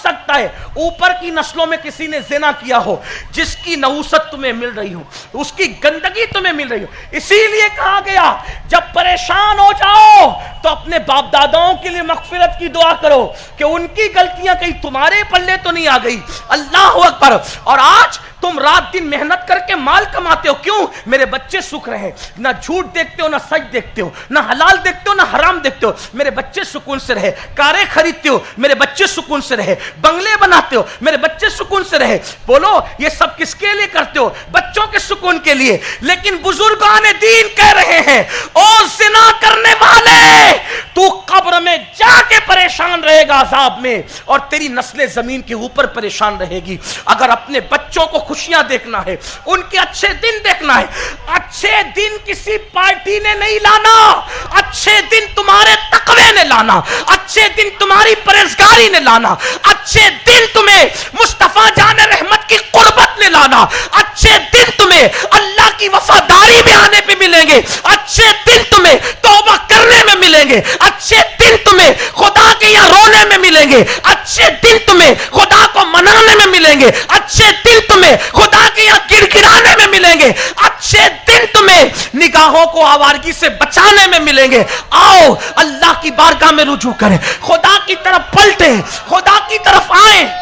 سکتا ہے اوپر کی نسلوں میں کسی نے زنا کیا ہو، جس کی نحوست تمہیں مل رہی ہو، اس کی گندگی تمہیں مل رہی ہو۔ اسی لیے کہا گیا جب پریشان ہو جاؤ تو اپنے باپ داداؤں کے لیے مغفرت کی دعا کرو کہ ان کی غلطیاں کہیں تمہارے پلے تو نہیں آ گئی۔ اللہ اکبر۔ اور آج تم رات دن محنت کر کے مال کماتے ہو، کیوں؟ میرے بچے سکھ رہے، نہ جھوٹ دیکھتے ہو، نہ سچ دیکھتے ہو، نہ حلال دیکھتے ہو، نہ حرام دیکھتے ہو، میرے بچے سکون سے رہے۔ کاریں خریدتے ہو، میرے بچے سکون سے رہے۔ بنگلے بناتے ہو، میرے بچے سکون سے رہے۔ بولو یہ سب کس کے لیے کرتے ہو؟ بچوں کے سکون کے لیے۔ لیکن بزرگان دین کہہ رہے ہیں او زنا کرنے والے، تو قبر میں جا کے پریشان رہے گا عذاب میں، اور تیری نسل زمین کے اوپر پریشان رہے گی۔ اگر اپنے بچوں کو خوشیاں دیکھنا ہے، ان کے اچھے دن دیکھنا ہے، اچھے دن کسی پارٹی نے نہیں لانا، اچھے دن تمہارے تقوی نے لانا، اچھے دن تمہاری پرہیزگاری نے لانا، اچھے دن تمہیں مصطفیٰ جان رحمت کی قربت نے لانا، اچھے دن تمہیں اللہ کی وفاداری میں آنے پہ ملیں گے، اچھے دن تمہیں توبہ کرنے میں ملیں گے، اچھے دن تمہیں خدا کے یہاں رونے میں ملیں گے، اچھے دن تمہیں خدا کو منانے میں ملیں گے، اچھے دن تمہیں خدا کے یہاں گر گرانے میں ملیں گے، اچھے دن تمہیں نگاہوں کو آوارگی سے بچانے میں ملیں گے۔ آؤ اللہ کی بارگاہ میں رجوع کریں، خدا کی طرف پلٹیں، خدا کی طرف آئیں۔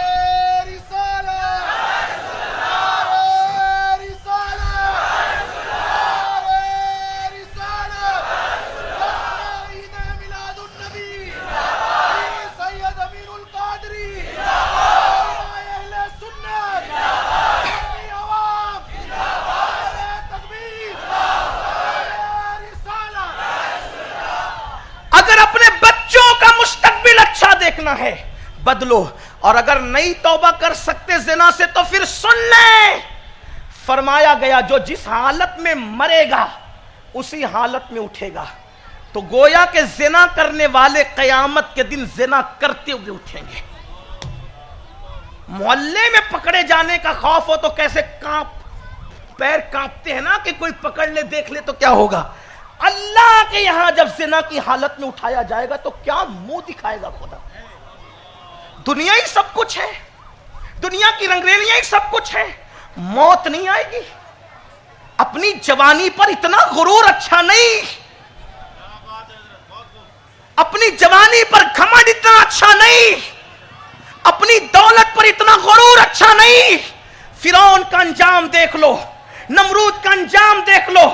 ہے بدلو، اور اگر نہیں توبہ کر سکتے زنا سے تو پھر سن لیں، فرمایا گیا جو جس حالت میں مرے گا اسی حالت میں اٹھے گا۔ تو گویا کہ زنا کرنے والے قیامت کے دن زنا کرتے ہوئے اٹھیں گے۔ محلے میں پکڑے جانے کا خوف ہو تو کیسے پیر کانپتے ہیں نا کہ کوئی پکڑ لے دیکھ لے تو کیا ہوگا۔ اللہ کے یہاں جب زنا کی حالت میں اٹھایا جائے گا تو کیا منہ دکھائے گا خدا؟ دنیا ہی سب کچھ ہے، دنیا کی رنگریلیاں ہی سب کچھ ہے، موت نہیں آئے گی۔ اپنی جوانی پر اتنا غرور اچھا نہیں، اپنی جوانی پر گھمنڈ اتنا اچھا نہیں، اپنی دولت پر اتنا غرور اچھا نہیں۔ فرعون کا انجام دیکھ لو، نمرود کا انجام دیکھ لو،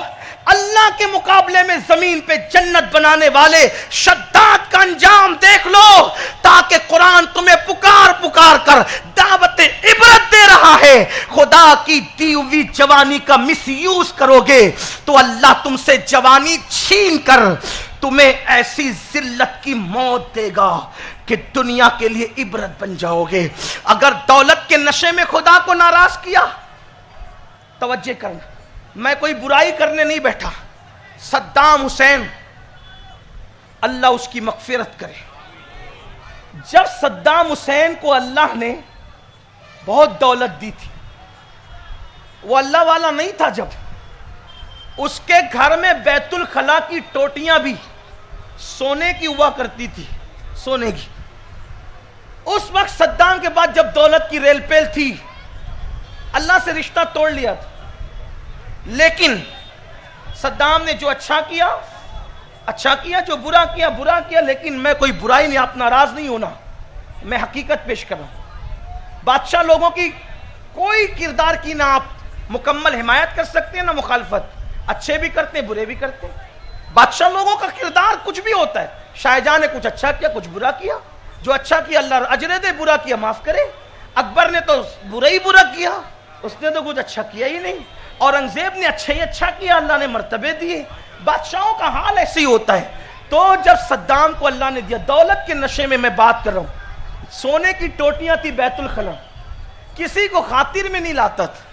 اللہ کے مقابلے میں زمین پہ جنت بنانے والے شداد کا انجام دیکھ لو، تاکہ قرآن تمہیں پکار پکار کر دعوت عبرت دے رہا ہے۔ خدا کی دی ہوئی جوانی کا مس یوز کرو گے تو اللہ تم سے جوانی چھین کر تمہیں ایسی ذلت کی موت دے گا کہ دنیا کے لیے عبرت بن جاؤ گے۔ اگر دولت کے نشے میں خدا کو ناراض کیا، توجہ کرنا، میں کوئی برائی کرنے نہیں بیٹھا، صدام حسین اللہ اس کی مغفرت کرے، جب صدام حسین کو اللہ نے بہت دولت دی تھی، وہ اللہ والا نہیں تھا، جب اس کے گھر میں بیت الخلا کی ٹوٹیاں بھی سونے کی ہوا کرتی تھی، سونے کی۔ اس وقت صدام کے بعد جب دولت کی ریل پیل تھی، اللہ سے رشتہ توڑ لیا تھا، لیکن صدام نے جو اچھا کیا اچھا کیا، جو برا کیا برا کیا، لیکن میں کوئی برائی نہیں، آپ ناراض نہیں ہونا، میں حقیقت پیش کر رہا ہوں۔ بادشاہ لوگوں کی کوئی کردار کی نہ آپ مکمل حمایت کر سکتے ہیں نہ مخالفت، اچھے بھی کرتے ہیں برے بھی کرتے ہیں، بادشاہ لوگوں کا کردار کچھ بھی ہوتا ہے۔ شاہجہاں نے کچھ اچھا کیا کچھ برا کیا، جو اچھا کیا اللہ اجر دے، برا کیا معاف کرے۔ اکبر نے تو برا ہی برا کیا، اس نے تو کچھ اچھا کیا ہی نہیں۔ اورنگزیب نے اچھا ہی اچھا کیا، اللہ نے مرتبے دیے۔ بادشاہوں کا حال ایسے ہی ہوتا ہے۔ تو جب صدام کو اللہ نے دیا، دولت کے نشے میں بات کر رہا ہوں، سونے کی ٹوٹیاں تھی بیت الخلا، کسی کو خاطر میں نہیں لاتا تھا،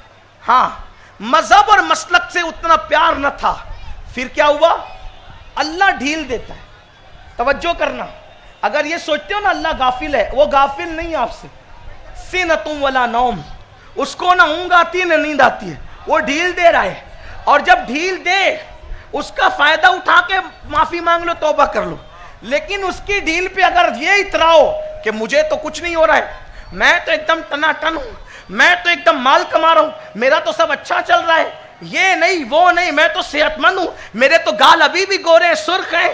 ہاں مذہب اور مسلک سے اتنا پیار نہ تھا۔ پھر کیا ہوا؟ اللہ ڈھیل دیتا ہے۔ توجہ کرنا، اگر یہ سوچتے ہو نا اللہ غافل ہے، وہ غافل نہیں آپ سے۔ سنتم ولا نوم، اس کو نہ اونگ آتی ہے نہ نیند آتی ہے، وہ ڈھیل دے رہا ہے، اور جب ڈھیل دے اس کا فائدہ اٹھا کے معافی مانگ لو، توبہ کر لو۔ لیکن اس کی ڈھیل پہ اگر یہ اتراؤ کہ مجھے تو کچھ نہیں ہو رہا ہے، میں تو ایک دم ٹناٹن ہوں، میں تو ایک دم مال کما رہا ہوں، میرا تو سب اچھا چل رہا ہے، یہ نہیں وہ نہیں، میں تو صحت مند ہوں، میرے تو گال ابھی بھی گورے ہیں سرخ ہیں،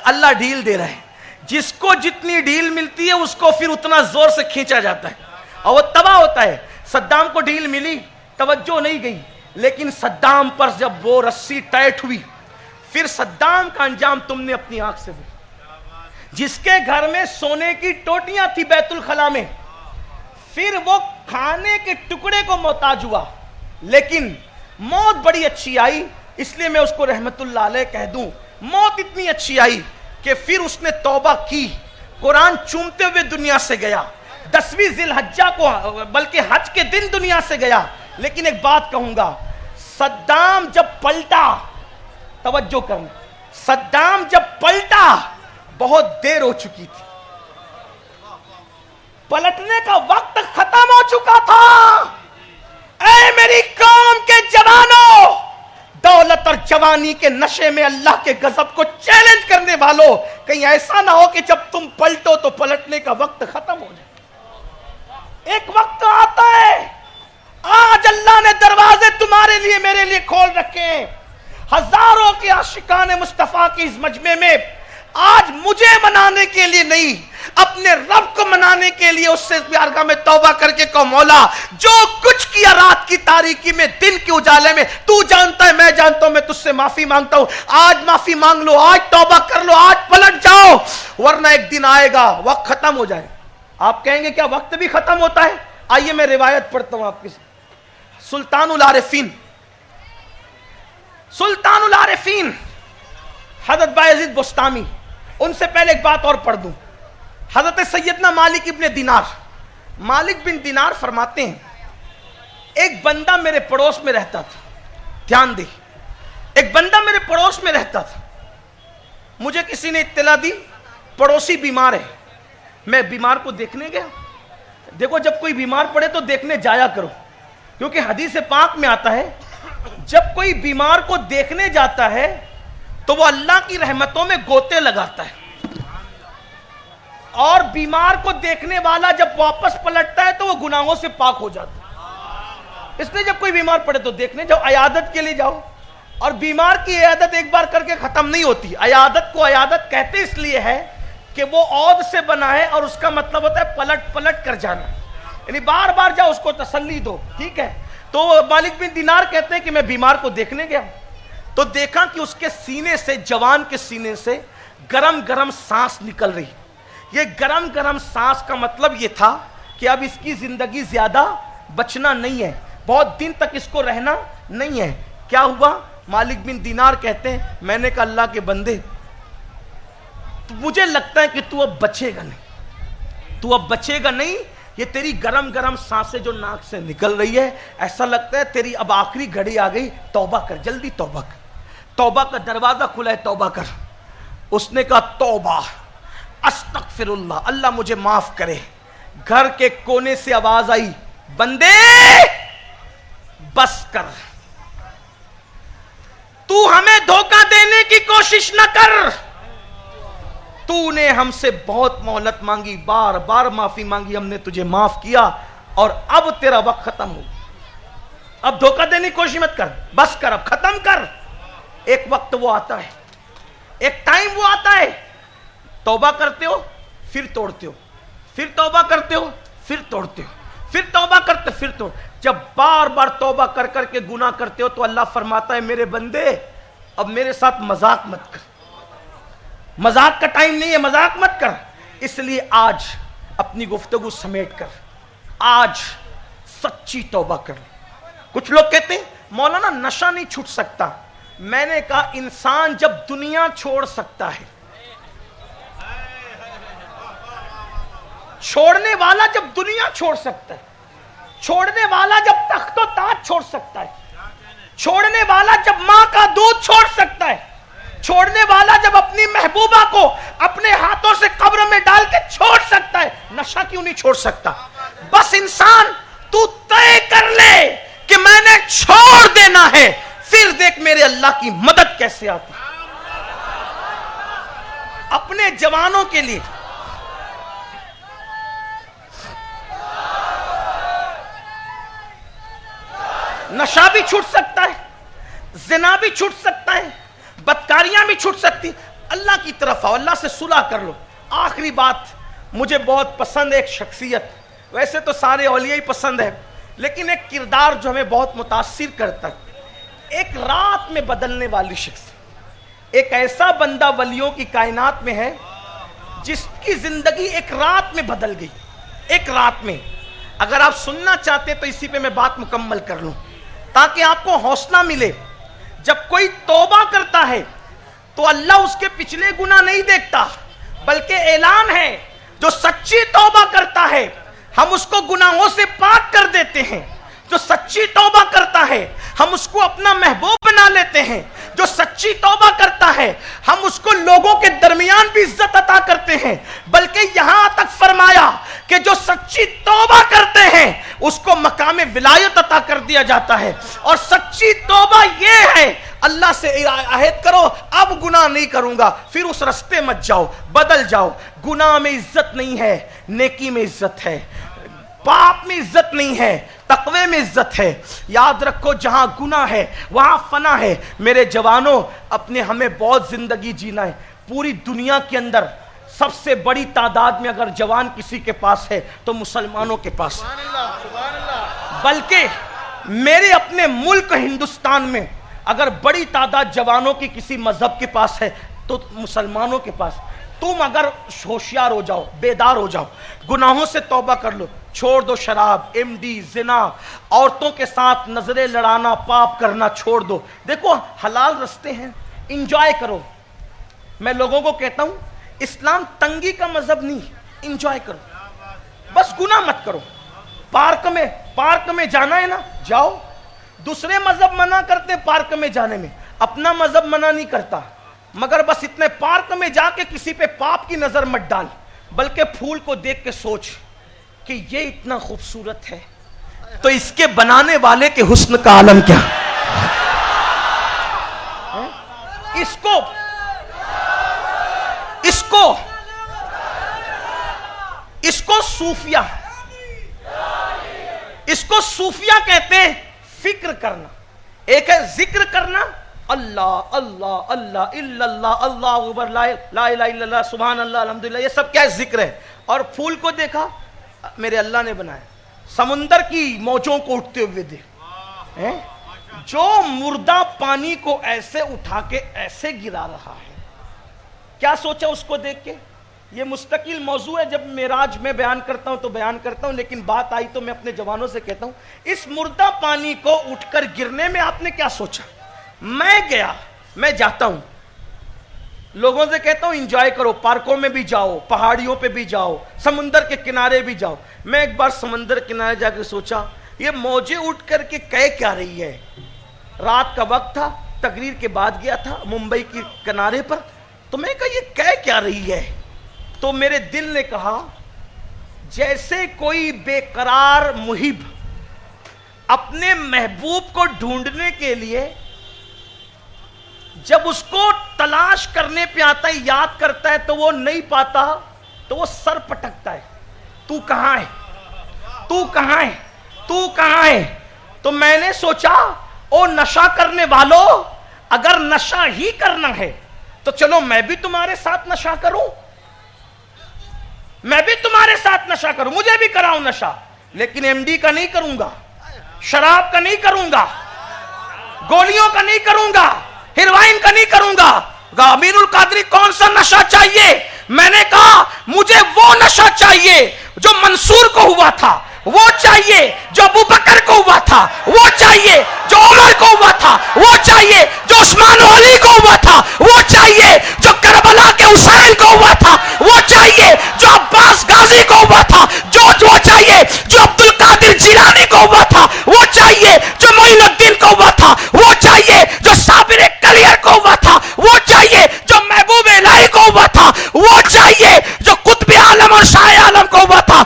اللہ ڈھیل دے رہا ہے۔ جس کو جتنی ڈھیل ملتی ہے اس کو پھر اتنا زور سے کھینچا جاتا ہے اور وہ تباہ ہوتا ہے۔ صدام کو ڈھیل ملی، توجہ نہیں گئی، لیکن صدام پر جب وہ رسی ٹائٹ ہوئی، پھر صدام کا انجام تم نے اپنی آنکھ سے دیکھا۔ جس کے گھر میں سونے کی ٹوٹیاں تھی بیت الخلا میں، پھر وہ کھانے کے ٹکڑے کو محتاج ہوا، لیکن موت بڑی اچھی آئی، اس لیے میں اس کو رحمت اللہ علیہ کہہ دوں۔ موت اتنی اچھی آئی کہ پھر اس نے توبہ کی، قرآن چومتے ہوئے دنیا سے گیا، 10ویں ذی الحجہ کو، بلکہ حج کے دن دنیا سے گیا۔ لیکن ایک بات کہوں گا، صدام جب پلٹا، توجہ کرنا، صدام جب پلٹا بہت دیر ہو چکی تھی، پلٹنے کا وقت ختم ہو چکا تھا۔ اے میری قوم کے جوانوں، دولت اور جوانی کے نشے میں اللہ کے غضب کو چیلنج کرنے والوں، کہیں ایسا نہ ہو کہ جب تم پلٹو تو پلٹنے کا وقت ختم ہو جائے۔ ایک وقت آتا ہے، آج اللہ نے دروازے تمہارے لیے میرے لیے کھول رکھے ہیں۔ ہزاروں کے عاشقان مصطفیٰ کے اس مجمع میں آج مجھے منانے کے لیے نہیں، اپنے رب کو منانے کے لیے اس سے بارگاہ میں توبہ کر کے کہو، مولا جو کچھ کیا رات کی تاریکی میں دن کے اجالے میں تو جانتا ہے، میں جانتا ہوں، میں تجھ سے معافی مانگتا ہوں، آج معافی مانگ لو، آج توبہ کر لو، آج پلٹ جاؤ، ورنہ ایک دن آئے گا وقت ختم ہو جائے۔ آپ کہیں گے کیا وقت بھی ختم ہوتا ہے؟ آئیے میں روایت پڑھتا ہوں آپ کی۔ سلطان العارفین حضرت بایزید بستامی، ان سے پہلے ایک بات اور پڑھ دوں۔ حضرت سیدنا مالک ابن دینار، مالک بن دینار فرماتے ہیں، ایک بندہ میرے پڑوس میں رہتا تھا، دھیان دے، ایک بندہ میرے پڑوس میں رہتا تھا، مجھے کسی نے اطلاع دی پڑوسی بیمار ہے، میں بیمار کو دیکھنے گیا۔ دیکھو جب کوئی بیمار پڑے تو دیکھنے جایا کرو، کیونکہ حدیث پاک میں آتا ہے جب کوئی بیمار کو دیکھنے جاتا ہے تو وہ اللہ کی رحمتوں میں گوتے لگاتا ہے، اور بیمار کو دیکھنے والا جب واپس پلٹتا ہے تو وہ گناہوں سے پاک ہو جاتا ہے۔ اس لیے جب کوئی بیمار پڑے تو دیکھنے جاؤ، عیادت کے لیے جاؤ، اور بیمار کی عیادت ایک بار کر کے ختم نہیں ہوتی۔ عیادت کو عیادت کہتے اس لیے ہے کہ وہ عود سے بنا ہے، اور اس کا مطلب ہوتا ہے پلٹ پلٹ کر جانا، یعنی بار بار جاؤ، اس کو تسلی دو، ٹھیک ہے۔ تو مالک بن دینار کہتے ہیں کہ میں بیمار کو دیکھنے گیا تو دیکھا کہ اس کے سینے سے، جوان کے سینے سے گرم گرم سانس نکل رہی۔ یہ گرم گرم سانس کا مطلب یہ تھا کہ اب اس کی زندگی زیادہ بچنا نہیں ہے، بہت دن تک اس کو رہنا نہیں ہے۔ کیا ہوا؟ مالک بن دینار کہتے ہیں میں نے کہا اللہ کے بندے مجھے لگتا ہے کہ تو اب بچے گا نہیں، تو اب بچے گا نہیں، یہ تیری گرم گرم سانسیں جو ناک سے نکل رہی ہے، ایسا لگتا ہے تیری اب آخری گھڑی آ گئی، توبہ کر، جلدی توبہ کر، توبہ کا دروازہ کھلا ہے، توبہ کر۔ اس نے کہا توبہ، استغفر اللہ، اللہ مجھے معاف کرے۔ گھر کے کونے سے آواز آئی بندے بس کر، تو ہمیں دھوکہ دینے کی کوشش نہ کر، تو نے ہم سے بہت مہلت مانگی، بار بار معافی مانگی، ہم نے تجھے معاف کیا، اور اب تیرا وقت ختم ہو، اب دھوکہ دینے کی کوشش مت کر، بس کر، اب ختم کر۔ ایک وقت وہ آتا ہے، ایک ٹائم وہ آتا ہے، توبہ کرتے ہو پھر توڑتے ہو، پھر توبہ کرتے ہو پھر توڑتے ہو، پھر توبہ کرتے پھر توڑ۔ جب بار بار توبہ کر کر کے گناہ کرتے ہو تو اللہ فرماتا ہے میرے بندے اب میرے ساتھ مذاق مت کر، مذاق کا ٹائم نہیں ہے، مذاق مت کر۔ اس لیے آج اپنی گفتگو سمیٹ کر آج سچی توبہ کر۔ کچھ لوگ کہتے ہیں مولانا نشہ نہیں چھوٹ سکتا، میں نے کہا انسان جب دنیا چھوڑ سکتا ہے، چھوڑنے والا جب دنیا چھوڑ سکتا ہے، چھوڑنے والا جب تخت و تاج چھوڑ سکتا ہے، چھوڑنے والا جب ماں کا دودھ چھوڑ سکتا ہے، چھوڑنے والا جب اپنی محبوبہ کو اپنے ہاتھوں سے قبر میں ڈال کے چھوڑ سکتا ہے، نشہ کیوں نہیں چھوڑ سکتا؟ بس انسان تو طے کر لے کہ میں نے چھوڑ دینا ہے، پھر دیکھ میرے اللہ کی مدد کیسے آتی۔ اپنے جوانوں کے لیے نشہ بھی چھوٹ سکتا ہے، زنا بھی چھوٹ سکتا ہے، بدکاریاں بھی چھوٹ سکتی، اللہ کی طرف آؤ، اللہ سے صلح کر لو۔ آخری بات، مجھے بہت پسند ہے ایک شخصیت، ویسے تو سارے اولیاء ہی پسند ہے، لیکن ایک کردار جو ہمیں بہت متاثر کرتا ہے، ایک رات میں بدلنے والی شخص، ایک ایسا بندہ ولیوں کی کائنات میں ہے جس کی زندگی ایک رات میں بدل گئی، ایک رات میں۔ اگر آپ سننا چاہتے تو اسی پہ میں بات مکمل کر لوں تاکہ آپ کو حوصلہ ملے۔ جب کوئی توبہ کرتا ہے تو اللہ اس کے پچھلے گناہ نہیں دیکھتا، بلکہ اعلان ہے جو سچی توبہ کرتا ہے ہم اس کو گناہوں سے پاک کر دیتے ہیں، جو سچی توبہ کرتا ہے ہم اس کو اپنا محبوب بنا لیتے ہیں، جو سچی توبہ کرتا ہے ہم اس کو لوگوں کے درمیان بھی عزت عطا کرتے ہیں، بلکہ یہاں تک فرمایا کہ جو سچی توبہ کرتے ہیں اس کو مقام ولایت عطا کر دیا جاتا ہے۔ اور سچی توبہ یہ ہے اللہ سے عہد کرو اب گناہ نہیں کروں گا، پھر اس رستے مت جاؤ، بدل جاؤ۔ گناہ میں عزت نہیں ہے، نیکی میں عزت ہے، پاپ میں عزت نہیں ہے، تقوی میں عزت ہے۔ یاد رکھو جہاں گناہ ہے وہاں فنا ہے۔ میرے جوانوں، اپنے ہمیں بہت زندگی جینا ہے۔ پوری دنیا کے اندر سب سے بڑی تعداد میں اگر جوان کسی کے پاس ہے تو مسلمانوں کے پاس ہے، بلکہ میرے اپنے ملک ہندوستان میں اگر بڑی تعداد جوانوں کی کسی مذہب کے پاس ہے تو مسلمانوں کے پاس۔ تم اگر ہوشیار ہو جاؤ، بیدار ہو جاؤ، گناہوں سے توبہ کر لو، چھوڑ دو شراب، ایم ڈی، زنا، عورتوں کے ساتھ نظریں لڑانا، پاپ کرنا چھوڑ دو۔ دیکھو حلال رستے ہیں، انجوائے کرو۔ میں لوگوں کو کہتا ہوں اسلام تنگی کا مذہب نہیں، انجوائے کرو، بس گناہ مت کرو۔ پارک میں جانا ہے نا، جاؤ۔ دوسرے مذہب منع کرتے ہیں پارک میں جانے میں، اپنا مذہب منع نہیں کرتا، مگر بس اتنے پارک میں جا کے کسی پہ پاپ کی نظر مت ڈال، بلکہ پھول کو دیکھ کے سوچ کہ یہ اتنا خوبصورت ہے تو اس کے بنانے والے کے حسن کا عالم کیا۔ اس کو صوفیہ، اس کو صوفیہ کہتے ہیں فکر کرنا. ایک ہے ذکر کرنا، اللہ اللہ اللہ الا اللہ، اللہ اکبر، لا الہ الا اللہ، سبحان اللہ، الحمدللہ، یہ سب کیا ہے؟ ذکر ہے. اور پھول کو دیکھا میرے اللہ نے بنایا، سمندر کی موجوں کو اٹھتے ہوئے دیکھ، جو مردہ پانی کو ایسے اٹھا کے ایسے گرا رہا ہے، کیا سوچا اس کو دیکھ کے؟ یہ مستقل موضوع ہے، جب معراج میں بیان کرتا ہوں تو بیان کرتا ہوں، لیکن بات آئی تو میں اپنے جوانوں سے کہتا ہوں، اس مردہ پانی کو اٹھ کر گرنے میں آپ نے کیا سوچا؟ میں گیا، میں جاتا ہوں، لوگوں سے کہتا ہوں انجوائے کرو، پارکوں میں بھی جاؤ، پہاڑیوں پہ بھی جاؤ، سمندر کے کنارے بھی جاؤ. میں ایک بار سمندر کنارے جا کے سوچا یہ موجیں اٹھ کر کے کہہ کیا رہی ہے؟ رات کا وقت تھا، تقریر کے بعد گیا تھا ممبئی کے کنارے پر، تو میں کہا یہ کہہ کیا رہی ہے؟ تو میرے دل نے کہا جیسے کوئی بے قرار محب اپنے محبوب کو ڈھونڈنے کے لیے جب اس کو تلاش کرنے پہ آتا ہے، یاد کرتا ہے تو وہ نہیں پاتا، تو وہ سر پٹکتا ہے، تو کہاں ہے، تو کہاں ہے، تو کہاں ہے؟ تو میں نے سوچا او نشہ کرنے والوں، اگر نشہ ہی کرنا ہے تو چلو میں بھی تمہارے ساتھ نشہ کروں، میں بھی تمہارے ساتھ نشہ کروں، مجھے بھی کراؤں نشہ، لیکن ایم ڈی کا نہیں کروں گا، شراب کا نہیں کروں گا، گولیوں کا نہیں کروں گا، ہیروائن کا نہیں کروں گا. امیر القادری کون سا نشہ چاہیے؟ میں نے کہا مجھے وہ نشہ چاہیے جو منصور کو ہوا تھا، وہ چاہیے جو ابو بکر کو ہوا تھا، وہ چاہیے جو عمر کو ہوا تھا، وہ چاہیے جو عثمان و علی کو ہوا تھا، وہ چاہیے جو کربلا کے حسین کو ہوا تھا، وہ چاہیے جو عباس غازی کو ہوا تھا، وہ چاہیے جو عبد القادر جیلانی کو ہوا تھا، وہ چاہیے جو معین الدین کو ہوا تھا، وہ چاہیے جو صابر کلیر کو ہوا تھا، وہ چاہیے جو محبوب الہی کو ہوا تھا، وہ چاہیے جو قطب عالم اور شاہ عالم کو ہوا تھا.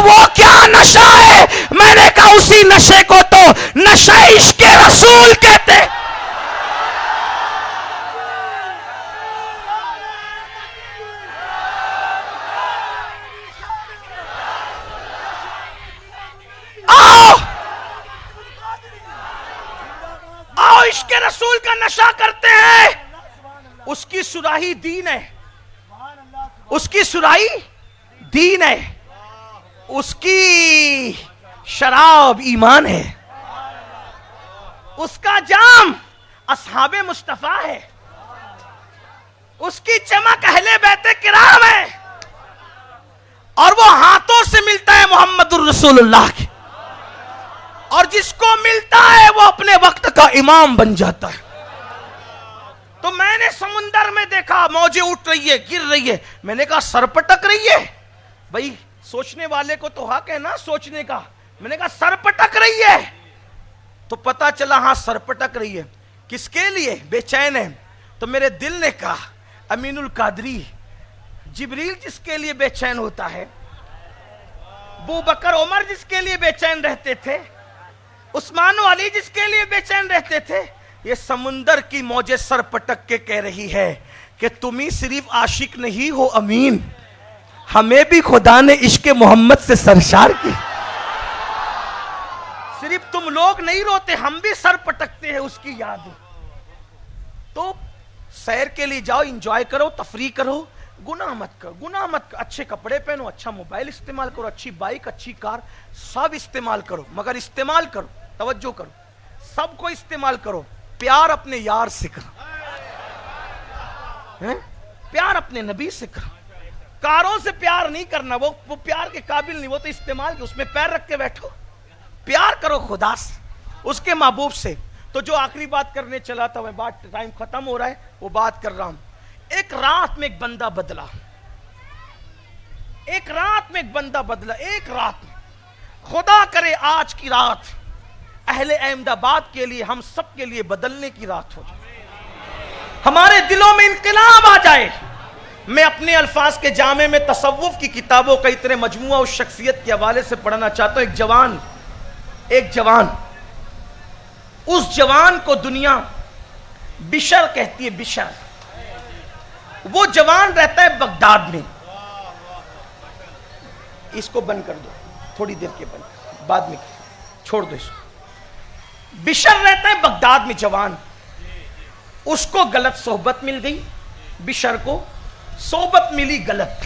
وہ کیا نشہ ہے؟ میں نے کہا اسی نشے کو تو نشہ عشق رسول کہتے. آؤ عشق رسول کا نشہ کرتے ہیں. اس کی سراہی دین ہے، اس کی سراہی دین ہے، اس کی شراب ایمان ہے، اس کا جام اصحاب مصطفیٰ ہے، اس کی چمک اہل بیت کرام ہے، اور وہ ہاتھوں سے ملتا ہے محمد الرسول اللہ کی، اور جس کو ملتا ہے وہ اپنے وقت کا امام بن جاتا ہے. تو میں نے سمندر میں دیکھا موجیں اٹھ رہی ہے، گر رہی ہے، میں نے کہا سر پٹک رہی ہے. بھائی سوچنے والے کو تو حق ہے نا سوچنے کا. میں نے کہا سر پٹک رہی ہے، تو پتا چلا ہاں سر پٹک رہی ہے. کس کے لیے بے چین ہے؟ تو میرے دل نے کہا امین القادری، جبریل جس کے لیے بے چین ہوتا ہے، ابو بکر عمر جس کے لیے بے چین رہتے تھے، عثمان و علی جس کے لیے بے چین رہتے تھے، یہ سمندر کی موجیں سر پٹک کے کہہ رہی ہے کہ تم ہی صرف عاشق نہیں ہو امین، ہمیں بھی خدا نے عشق محمد سے سرشار کی. صرف تم لوگ نہیں روتے، ہم بھی سر پٹکتے ہیں اس کی یاد. تو سیر کے لیے جاؤ، انجوائے کرو، تفریح کرو، گناہ مت کرو، گناہ مت کرو. اچھے کپڑے پہنو، اچھا موبائل استعمال کرو، اچھی بائک، اچھی کار، سب استعمال کرو، مگر استعمال کرو، توجہ کرو، سب کو استعمال کرو. پیار اپنے یار سے کرو، پیار اپنے نبی سے کرو. کاروں سے پیار نہیں کرنا، وہ پیار کے قابل نہیں، وہ تو استعمال کے، اس میں پیر رکھ کے بیٹھو. پیار کرو خدا سے، اس کے محبوب سے. تو جو آخری بات کرنے چلا تھا، میں بات ٹائم ختم ہو رہا ہے، وہ بات کر رہا ہوں. ایک رات میں ایک بندہ بدلا، ایک رات میں ایک بندہ بدلا، ایک رات میں. خدا کرے آج کی رات اہل احمد آباد کے لیے، ہم سب کے لیے بدلنے کی رات ہو جائے، ہمارے دلوں میں انقلاب آ جائے. میں اپنے الفاظ کے جامع میں تصوف کی کتابوں کا اتنے مجموعہ اس شخصیت کے حوالے سے پڑھنا چاہتا ہوں. ایک جوان، اس جوان کو دنیا بشر کہتی ہے، بشر. وہ جوان رہتا ہے بغداد میں. اس کو بند کر دو تھوڑی دیر کے بند، بعد میں چھوڑ دو اس کو۔ بشر رہتا ہے بغداد میں جوان، اس کو غلط صحبت مل گئی، بشر کو صحبت ملی غلط۔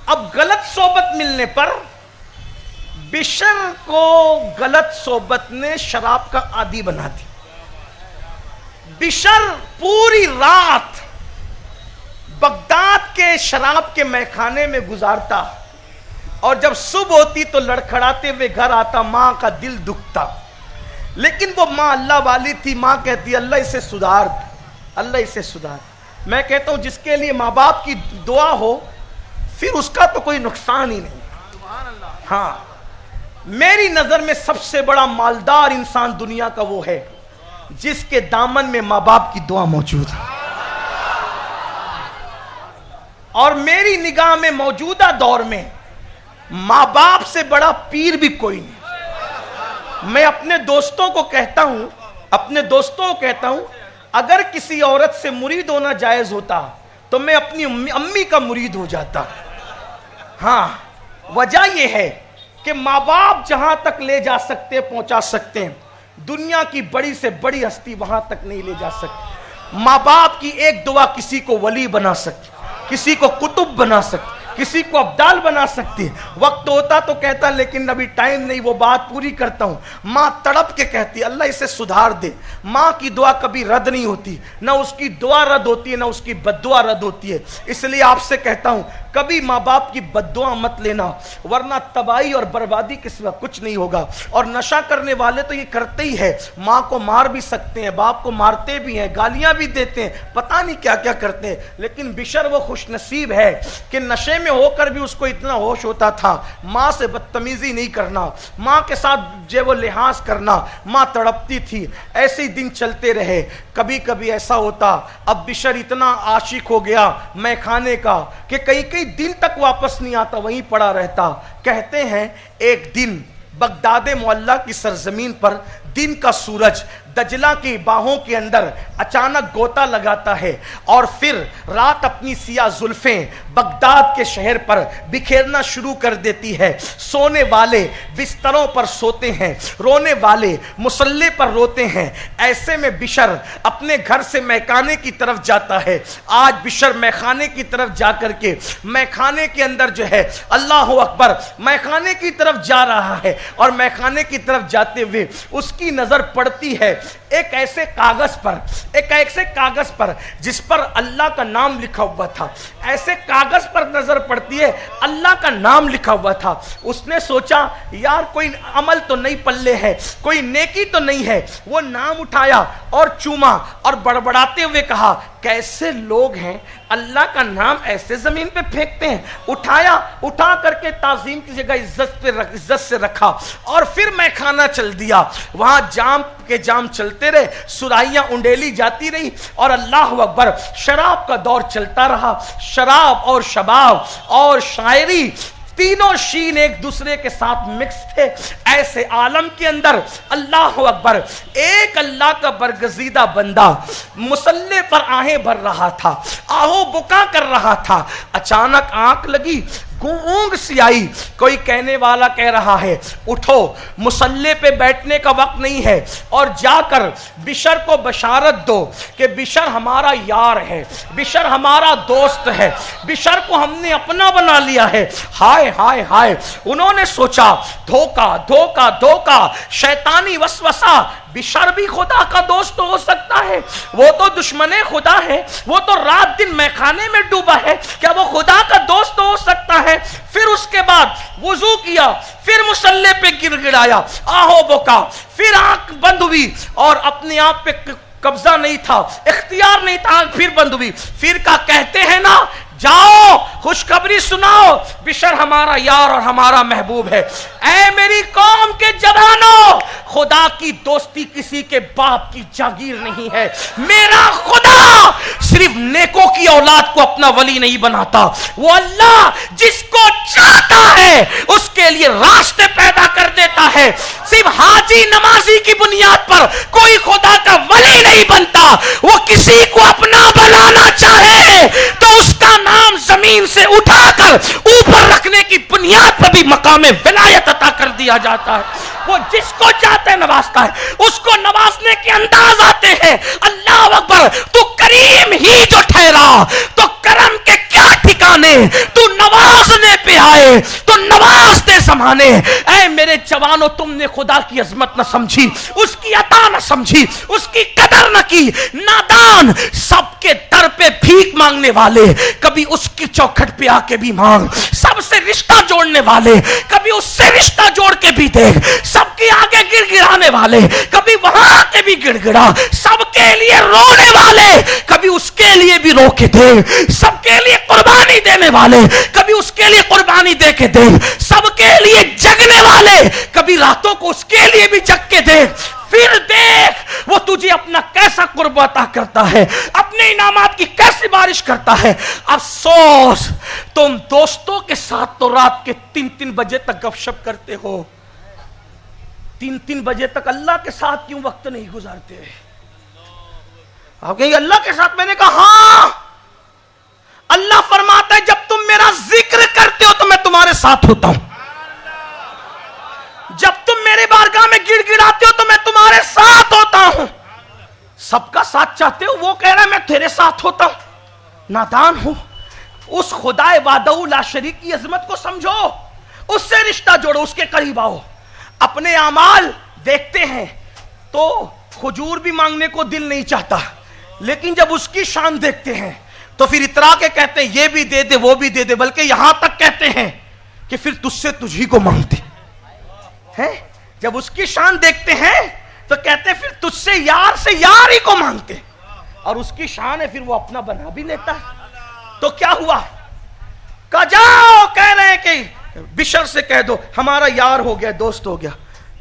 اب غلط صحبت ملنے پر بشر کو غلط صحبت نے شراب کا عادی بنا دی۔ بشر پوری رات بغداد کے شراب کے میخانے میں گزارتا، اور جب صبح ہوتی تو لڑکھڑاتے ہوئے گھر آتا، ماں کا دل دکھتا، لیکن وہ ماں اللہ والی تھی، ماں کہتی اللہ اسے سدھار، اللہ اسے سدھار۔ میں کہتا ہوں جس کے لیے ماں باپ کی دعا ہو پھر اس کا تو کوئی نقصان ہی نہیں۔ ہاں، میری نظر میں سب سے بڑا مالدار انسان دنیا کا وہ ہے جس کے دامن میں ماں باپ کی دعا موجود ہے، اور میری نگاہ میں موجودہ دور میں ماں باپ سے بڑا پیر بھی کوئی نہیں۔ میں اپنے دوستوں کو کہتا ہوں اگر کسی عورت سے مرید ہونا جائز ہوتا تو میں اپنی امی کا مرید ہو جاتا۔ ہاں، وجہ یہ ہے کہ ماں باپ جہاں تک لے جا سکتے پہنچا سکتے ہیں، دنیا کی بڑی سے بڑی ہستی وہاں تک نہیں لے جا سکتی۔ ماں باپ کی ایک دعا کسی کو ولی بنا سکتی، کسی کو قطب بنا سکتی، کسی کو ابدال بنا سکتی ہے۔ وقت ہوتا تو کہتا لیکن ابھی ٹائم نہیں، وہ بات پوری کرتا ہوں۔ ماں تڑپ کے کہتی اللہ اسے سدھار دے۔ ماں کی دعا کبھی رد نہیں ہوتی، نہ اس کی دعا رد ہوتی ہے نہ اس کی بد دعا رد ہوتی ہے۔ اس لیے آپ سے کہتا ہوں کبھی ماں باپ کی بد دعا مت لینا، ورنہ تباہی اور بربادی کے سوا کچھ نہیں ہوگا۔ اور نشہ کرنے والے تو یہ کرتے ہی ہے، ماں کو مار بھی سکتے ہیں، باپ کو مارتے بھی ہیں، گالیاں بھی دیتے ہیں، پتہ نہیں کیا کیا کرتے ہیں، لیکن بشر وہ خوش نصیب ہے کہ نشے میں ہو کر بھی اس کو اتنا ہوش ہوتا تھا ماں سے بدتمیزی نہیں کرنا، ماں کے ساتھ جو وہ لحاظ کرنا۔ ماں تڑپتی تھی، ایسے ہی دن چلتے رہے۔ کبھی کبھی ایسا ہوتا اب بشر اتنا عاشق ہو گیا میں کھانے کا کہ کئی دن تک واپس نہیں آتا، وہیں پڑا رہتا۔ کہتے ہیں ایک دن بغداد معلیٰ کی سرزمین پر دن کا سورج دجلہ کی باہوں کے اندر اچانک گوتا لگاتا ہے، اور پھر رات اپنی سیاہ زلفیں بغداد کے شہر پر بکھیرنا شروع کر دیتی ہے۔ سونے والے بستروں پر سوتے ہیں، رونے والے مصلے پر روتے ہیں۔ ایسے میں بشر اپنے گھر سے میخانے کی طرف جاتا ہے۔ آج بشر میخانے کی طرف جا کر کے میخانے کے اندر جو ہے اللہ اکبر میخانے کی طرف جا رہا ہے، اور میخانے کی طرف جاتے ہوئے اس کی نظر پڑتی ہے ایک ایسے کاغذ پر جس پر اللہ کا نام لکھا ہوا تھا۔ ایسے کاغذ پر نظر پڑتی ہے، اللہ کا نام لکھا ہوا تھا۔ اس نے سوچا یار کوئی عمل تو نہیں پلے ہے، کوئی نیکی تو نہیں ہے۔ وہ نام اٹھایا اور چوما اور بڑبڑاتے ہوئے کہا کیسے لوگ ہیں اللہ کا نام ایسے زمین پہ پھینکتے ہیں۔ اٹھا کر کے تعظیم کی جگہ عزت سے رکھا، اور پھر میں کھانا چل دیا۔ وہاں جام کے جام چلتے رہے، سرائیاں انڈیلی جاتی رہی، اور اللہ اکبر شراب کا دور چلتا رہا۔ شراب اور شباب اور شاعری تینوں شین ایک دوسرے کے ساتھ مکس تھے۔ ایسے عالم کے اندر اللہ اکبر ایک اللہ کا برگزیدہ بندہ مصلے پر آہیں بھر رہا تھا، آہو بکا کر رہا تھا۔ اچانک آنکھ لگی، اونگ سی آئی، کوئی کہنے والا کہہ رہا ہے اٹھو مصلے پہ بیٹھنے کا وقت نہیں ہے، اور جا کر بشر کو بشارت دو کہ بشر ہمارا یار ہے، بشر ہمارا دوست ہے، بشر کو ہم نے اپنا بنا لیا ہے۔ ہائے ہائے ہائے، انہوں نے سوچا دھوکا دھوکا دھوکا، شیطانی وسوسہ، بشر بھی خدا کا دوست ہو سکتا ہے؟ وہ تو دشمن خدا ہے، وہ تو رات دن میخانے میں ڈوبا ہے، کیا وہ خدا کا دوست ہو سکتا ہے؟ پھر اس کے بعد وضو کیا، پھر مصلے پہ گر گڑایا، آہو بکا، پھر آنکھ بند ہوئی، اور اپنے آپ پہ قبضہ نہیں تھا، اختیار نہیں تھا، آنکھ پھر بند ہوئی۔ پھر کا کہتے ہیں نا جاؤ خوشخبری سناؤ، بشر ہمارا یار اور ہمارا محبوب ہے۔ اے میری قوم کے جوانوں، خدا کی دوستی کسی کے باپ کی جاگیر نہیں ہے۔ میرا خدا صرف نیکوں کی اولاد کو اپنا ولی نہیں بناتا، وہ اللہ جس کو چاہتا ہے اس کے لیے راستے پیدا کر دیتا ہے۔ صرف حاجی نمازی کی بنیاد پر کوئی خدا کا ولی نہیں بنتا۔ وہ کسی کو اپنا بنانا چاہے تو اس کا نام زمین سے اٹھا کر اوپر رکھنے کی بنیاد پر کبھی مقام ولایت عطا کر دیا جاتا ہے. وہ جس کو چاہتے نوازتا ہے, اس کو نوازنے کے انداز آتے ہیں. اللہ اکبر. تو کریم ہی جو ٹھہرا تو کرم کے کیا ٹھکانے, تو نوازنے پہ آئے تو نواز دے زمانے. اے میرے جوانوں, تم نے خدا کی عظمت نہ سمجھی, اس کی عطا نہ سمجھی, اس کی قدر نہ کی. نادان سب کے در پہ بھیک مانگنے والے, کبھی اس کی چوکھٹ پہ آ کے بھی مانگ. سب سے رشتہ جوڑنے والے, کبھی اس سے رشتہ جوڑ کے بھی دیکھ. سب کے آگے گڑ گڑانے والے, کبھی وہاں کے بھی گڑ گڑا. سب کے لیے رونے والے, کبھی اس کے لیے بھی رو کے دے. سب کے لیے قربانی دینے والے, کبھی اس کے لیے قربانی دے کے دے. سب کے لیے جگنے والے, کبھی راتوں کو اس کے لیے بھی جگ کے دے. پھر دیکھ وہ تجھے اپنا کیسا قرب عطا کرتا ہے, اپنے انعامات کی کیسی بارش کرتا ہے. افسوس تم دوستوں کے ساتھ تو رات کے 3 بجے تک گپ شپ کرتے ہو, 3 بجے تک اللہ کے ساتھ کیوں وقت نہیں گزارتے؟ آپ کہیں اللہ کے ساتھ. میں نے کہا ہاں, اللہ فرماتا ہے جب تم میرا ذکر کرتے ہو تو میں تمہارے ساتھ ہوتا ہوں. جب تم میرے بارگاہ میں گڑ گڑاتے ہو تو میں تمہارے ساتھ ہوتا ہوں. سب کا ساتھ چاہتے ہو, وہ کہہ رہا ہے میں تیرے ساتھ ہوتا ہوں. نادان ہوں. اس خدا وحدہ لا شریک کی عظمت کو سمجھو, اس سے رشتہ جوڑو, اس کے قریب آؤ. اپنے اعمال دیکھتے ہیں تو خجور بھی مانگنے کو دل نہیں چاہتا, لیکن جب اس کی شان دیکھتے ہیں تو پھر اترا کے کہتے ہیں یہ بھی دے دے وہ بھی دے دے, بلکہ یہاں تک کہتے ہیں کہ پھر تجھ سے تجھی کو مانگتے ہیں. جب اس کی شان دیکھتے ہیں تو کہتے ہیں پھر تجھ سے یار ہی کو مانگتے, اور اس کی شان ہے پھر وہ اپنا بنا بھی لیتا ہے. تو کیا ہوا؟ کہا جاؤ, کہہ رہے ہیں کہ بشر سے کہہ دو ہمارا یار ہو گیا, دوست ہو گیا.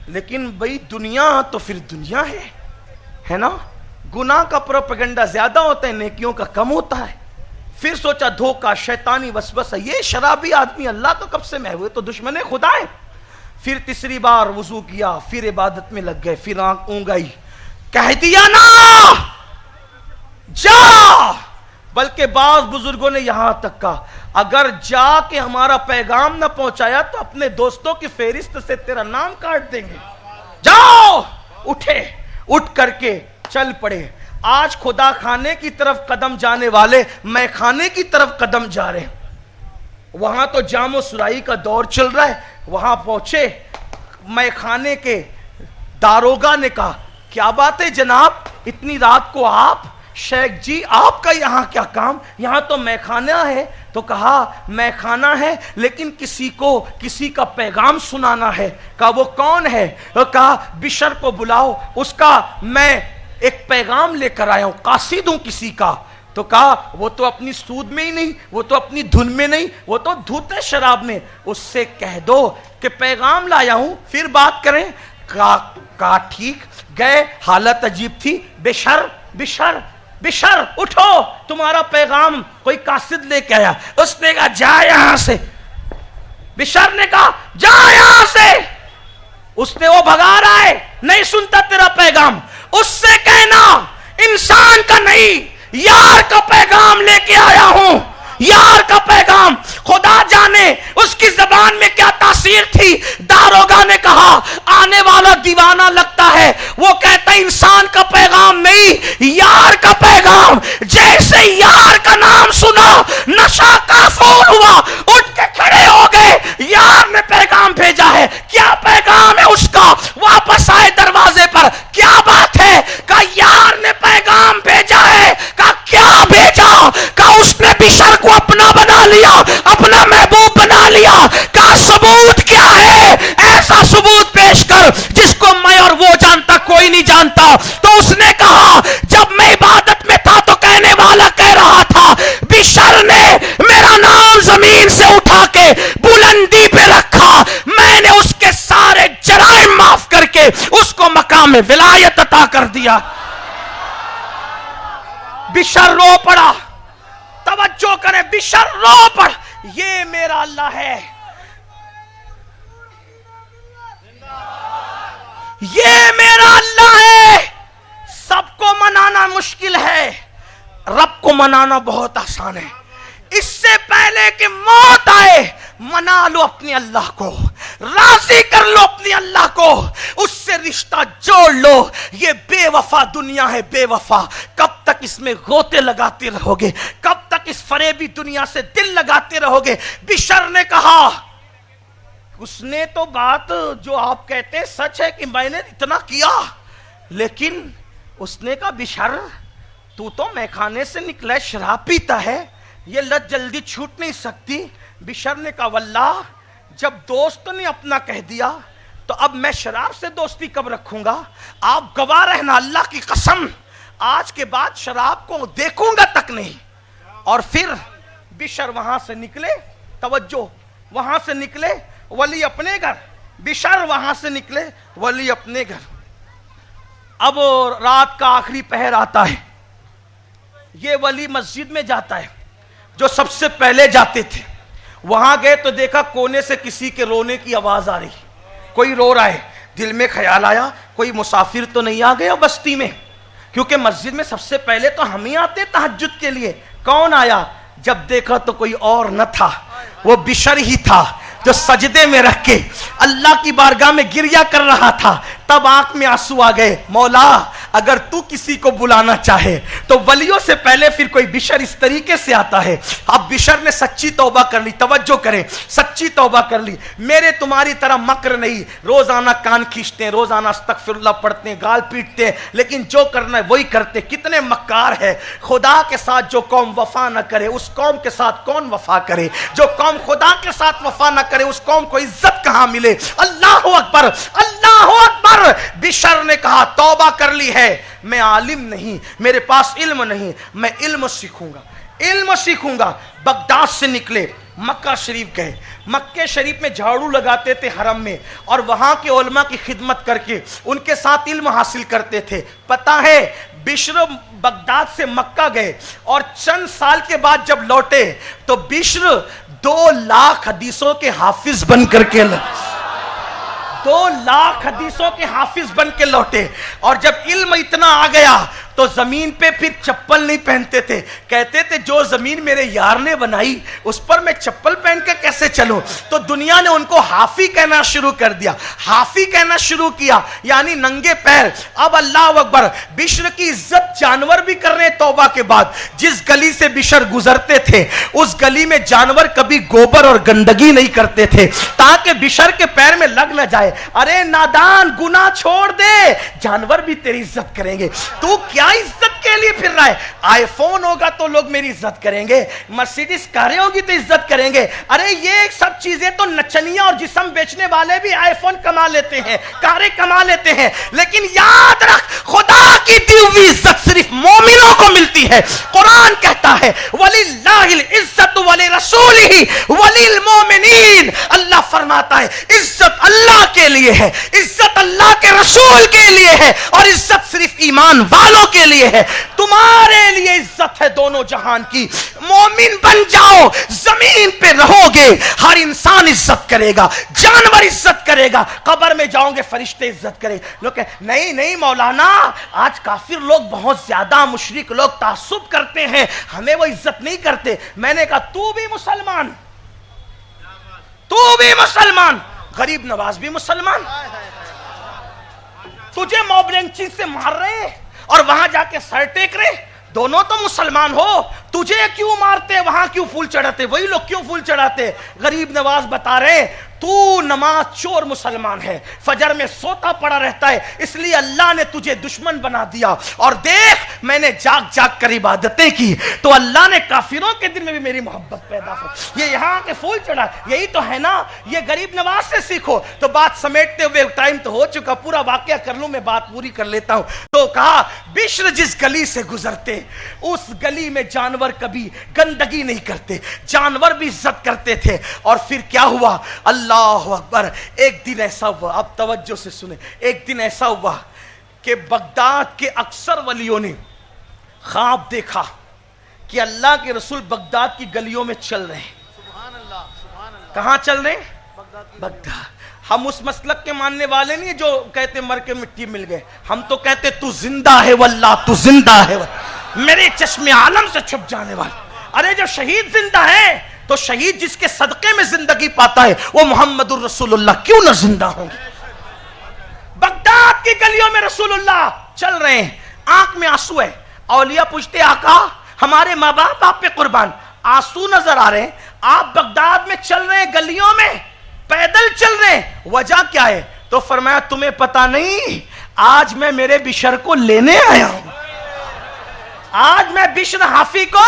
لیکن بھئی دنیا تو پھر دنیا ہے نا. گناہ کا پروپیگنڈا زیادہ ہوتا ہے, نیکیوں کا کم ہوتا ہے. پھر سوچا دھوکہ, شیطانی وسوسہ, یہ شرابی آدمی اللہ تو کب سے محو ہے, تو دشمن خدا ہے. پھر تیسری بار وضو کیا, پھر عبادت میں لگ گئے, پھر آنکھ اونگائی, کہہ دیا نا جا. بلکہ بعض بزرگوں نے یہاں تک کہا اگر جا کے ہمارا پیغام نہ پہنچایا تو اپنے دوستوں کی فہرست سے تیرا نام کاٹ دیں گے. جاؤ. اٹھے, اٹھ کر کے چل پڑے. آج خدا خانے کی طرف قدم جانے والے میں خانے کی طرف قدم جا رہے ہیں. وہاں تو جام و سرائی کا دور چل رہا ہے. وہاں پہنچے, میں خانے کے داروغہ نے کہا کیا بات ہے جناب, اتنی رات کو آپ؟ شیخ جی آپ کا یہاں کیا کام؟ یہاں تو میں خانہ ہے. تو کہا میں خانہ ہے لیکن کسی کا پیغام سنانا ہے. کہا وہ کون ہے؟ کہا بشر کو بلاؤ, اس کا میں ایک پیغام لے کر آیا ہوں, قاصد ہوں کسی کا. تو کہا وہ تو اپنی سود میں ہی نہیں, وہ تو اپنی دھن میں نہیں, وہ تو دھوتے شراب میں. اس سے کہہ دو کہ پیغام لایا ہوں, پھر بات کریں. کہا ٹھیک. گئے, حالت عجیب تھی. بشر اٹھو, تمہارا پیغام کوئی قاصد لے کے آیا. اس نے کہا جا یہاں سے. بشر نے کہا جا یہاں سے. اس نے وہ بھگا رہا ہے, نہیں سنتا تیرا پیغام. اس سے کہنا انسان کا نہیں یار کا پیغام لے کے آیا ہوں. یار کا پیغام, خدا جانے اس کی زبان میں کیا تاثیر تھی. داروغہ نے کہا آنے والا دیوانہ لگتا ہے, وہ کہتا ہے انسان کا پیغام نہیں یار کا پیغام. جیسے یار کا نام سنا نشہ کافور ہوا, اٹھ کے کھڑے ہو گئے. یار نے پیغام بھیجا ہے. کیا پیغام ہے اس کا؟ واپس آئے دروازے پر. کیا بات ہے؟ کہا یار نے پیغام بھیجا ہے. کہا کیا بھیجا؟ کہا اس نے بشر کو اپنا بنا لیا, اپنا محبوب بنا لیا. کہا ثبوت کیا ہے؟ ایسا ثبوت پیش کر جس کو میں اور وہ جانتا کوئی نہیں جانتا. تو اس نے کہا جب میں عبادت میں تھا تو کہنے والا کہہ رہا تھا بشر نے میرا نام زمین سے اٹھا کے بلندی پہ رکھا, میں نے اس کے سارے جرائم معاف کر کے اس کو مقام ولایت عطا کر دیا. بشر رو پڑا. توجہ کریں, بشر رو پڑ. یہ میرا اللہ ہے, یہ میرا اللہ ہے. سب کو منانا مشکل ہے, رب کو منانا بہت آسان ہے. اس سے پہلے کہ موت آئے منا لو اپنے اللہ کو, راضی کر لو اپنے اللہ کو, اس سے رشتہ جوڑ لو. یہ بے وفا دنیا ہے, بے وفا. کب تک اس میں غوطے لگاتے رہو گے؟ کب تک اس فریبی دنیا سے دل لگاتے رہو گے؟ بشر نے کہا, اس نے تو بات جو آپ کہتے سچ ہے کہ میں نے اتنا کیا, لیکن اس نے کہا بشر تو میخانے سے نکلا, شراب پیتا ہے, یہ لت جلدی چھوٹ نہیں سکتی. بشر نے کہا واللہ جب دوست نے اپنا کہہ دیا تو اب میں شراب سے دوستی کب رکھوں گا؟ آپ گواہ رہنا, اللہ کی قسم آج کے بعد شراب کو دیکھوں گا تک نہیں. اور پھر بشر وہاں سے نکلے, توجہ, وہاں سے نکلے ولی اپنے گھر, بشر وہاں سے نکلے ولی اپنے گھر. اب رات کا آخری پہر آتا ہے, یہ ولی مسجد میں جاتا ہے, جو سب سے پہلے جاتے تھے. وہاں گئے تو دیکھا کونے سے کسی کے رونے کی آواز آ رہی, کوئی رو رہا ہے. دل میں خیال آیا کوئی مسافر تو نہیں آ گیا بستی میں, کیونکہ مسجد میں سب سے پہلے تو ہم ہی آتے تہجد کے لیے. کون آیا؟ جب دیکھا تو کوئی اور نہ تھا, وہ بشر ہی تھا جو سجدے میں رکھ کے اللہ کی بارگاہ میں گریہ کر رہا تھا. تب آنکھ میں آنسو آ گئے, مولا اگر تو کسی کو بلانا چاہے تو ولیوں سے پہلے پھر کوئی بشر اس طریقے سے آتا ہے. اب بشر نے سچی توبہ کر لی, توجہ کریں, سچی توبہ کر لی. میرے تمہاری طرح مکر نہیں, روزانہ کان کھینچتے ہیں, روزانہ استغفر اللہ پڑھتے ہیں, گال پیٹتے ہیں, لیکن جو کرنا ہے وہی کرتے. کتنے مکار ہے. خدا کے ساتھ جو قوم وفا نہ کرے اس قوم کے ساتھ کون وفا کرے؟ جو قوم خدا کے ساتھ وفا نہ کرے اس قوم کو عزت کہاں ملے؟ اللہ اکبر, اللہ اکبر. بشر نے کہا توبہ کر لی ہے, میں عالم نہیں, میرے پاس علم نہیں, میں علم سیکھوں گا, علم سیکھوں گا. بغداد سے نکلے, مکہ شریف گئے. مکہ شریف میں جھاڑو لگاتے تھے حرم میں, اور وہاں کے علماء کی خدمت کر کے ان کے ساتھ علم حاصل کرتے تھے. پتہ ہے بشر بغداد سے مکہ گئے اور چند سال کے بعد جب لوٹے تو بشر 2 لاکھ حدیثوں کے حافظ بن کر کے 2 لاکھ حدیثوں کے حافظ بن کے لوٹے. اور جب علم اتنا آ گیا تو زمین پہ پھر چپل نہیں پہنتے تھے. کہتے تھے جو زمین میرے یار نے بنائی اس پر میں چپل پہن کے کیسے چلوں؟ تو دنیا نے ان کو حافی کہنا شروع کر دیا, حافی کہنا شروع کیا, یعنی ننگے پیر. اب اللہ اکبر, بشر کی عزت جانور بھی کر رہے توبہ کے بعد. جس گلی سے بشر گزرتے تھے اس گلی میں جانور کبھی گوبر اور گندگی نہیں کرتے تھے تاکہ بشر کے پیر میں لگ نہ جائے. ارے نادان, گناہ چھوڑ دے, جانور بھی تیری عزت کریں گے. تو کیا عزت کے لیے پھر رہا ہے؟ آئی فون ہوگا تو لوگ میری عزت کریں گے, مرسیڈیز کاریں ہوگی تو عزت کریں گے. ارے یہ سب چیزیں تو نچنیاں اور جسم بیچنے والے بھی آئی فون کما لیتے ہیں, کاریں کما لیتے ہیں, لیکن یاد رکھ خدا کی دی ہوئی عزت صرف مومنوں کو ملتی ہے. قرآن کہتا ہے وَلِلَّهِ الْعِزَّةُ وَلِرَسُولِهِ وَلِلْمُؤْمِنِينَ. اللہ فرماتا ہے عزت اللہ کے لیے ہے, عزت اللہ کے رسول کے لیے ہے, اور عزت صرف ایمان والوں کے لیے ہے. تمہارے لیے عزت ہے دونوں جہان کی. مومن بن جاؤ, زمین پہ رہو گے, ہر انسان عزت کرے گا, جانور عزت کرے گا, قبر میں جاؤ گے فرشتے عزت کرے. لوگ کہ نہیں نہیں مولانا, آج کافر لوگ بہت زیادہ, مشرک لوگ تعصب کرتے ہیں, ہمیں وہ عزت نہیں کرتے. میں نے کہا تو بھی مسلمان, تو بھی مسلمان, غریب نواز بھی مسلمان. تجھے موب لنچنگ سے مار رہے اور وہاں جا کے سر ٹیک رہے, دونوں تو مسلمان ہو. تجھے کیوں مارتے, وہاں کیوں پھول چڑھاتے, وہی لوگ کیوں پھول چڑھاتے. غریب نواز بتا رہے تو نماز چور مسلمان ہے, فجر میں سوتا پڑا رہتا ہے, اس لیے اللہ نے تجھے دشمن بنا دیا. اور دیکھ میں نے جاگ جاگ کر عبادتیں کی تو اللہ نے کافروں کے دل میں بھی میری محبت پیدا کی. یہ یہاں کے پھول چڑھا, یہی تو ہے نا, یہ غریب نواز سے سیکھو. تو بات سمیٹتے ہوئے ٹائم تو ہو چکا, پورا واقعہ کر لوں, میں بات پوری کر لیتا ہوں. تو کہا بشر جس گلی سے گزرتے اس گلی میں جانور کبھی گندگی نہیں کرتے, جانور بھی عزت کرتے تھے. اور پھر کیا ہوا؟ اللہ اکبر. ایک دن ایسا ہوا, اب توجہ سے سنیں, ایک دن ایسا ہوا کہ بغداد کے اکثر ولیوں نے خواب دیکھا کہ اللہ کے رسول بغداد کی گلیوں میں چل رہے ہیں. کہاں چل رہے ہیں؟ بغداد. ہم اس مسلک کے ماننے والے نہیں جو کہتے مر کے مٹی مل گئے, ہم تو کہتے تو زندہ ہے واللہ, تو زندہ ہے, میرے چشم عالم سے چھپ جانے والا. ارے جو شہید زندہ ہے تو شہید جس کے صدقے میں زندگی پاتا ہے وہ محمد الرسول اللہ کیوں نہ زندہ ہوں گے؟ بغداد کی گلیوں میں رسول اللہ چل رہے ہیں، آنکھ میں آنسو ہے، اولیاء پوچھتے آقا ہمارے ماں باپ آپ پہ قربان، آنسو نظر آ رہے ہیں، آپ بغداد میں چل رہے ہیں، گلیوں میں پیدل چل رہے ہیں، وجہ کیا ہے؟ تو فرمایا تمہیں پتا نہیں آج میں میرے بشر کو لینے آیا ہوں، آج میں بشر حافی کو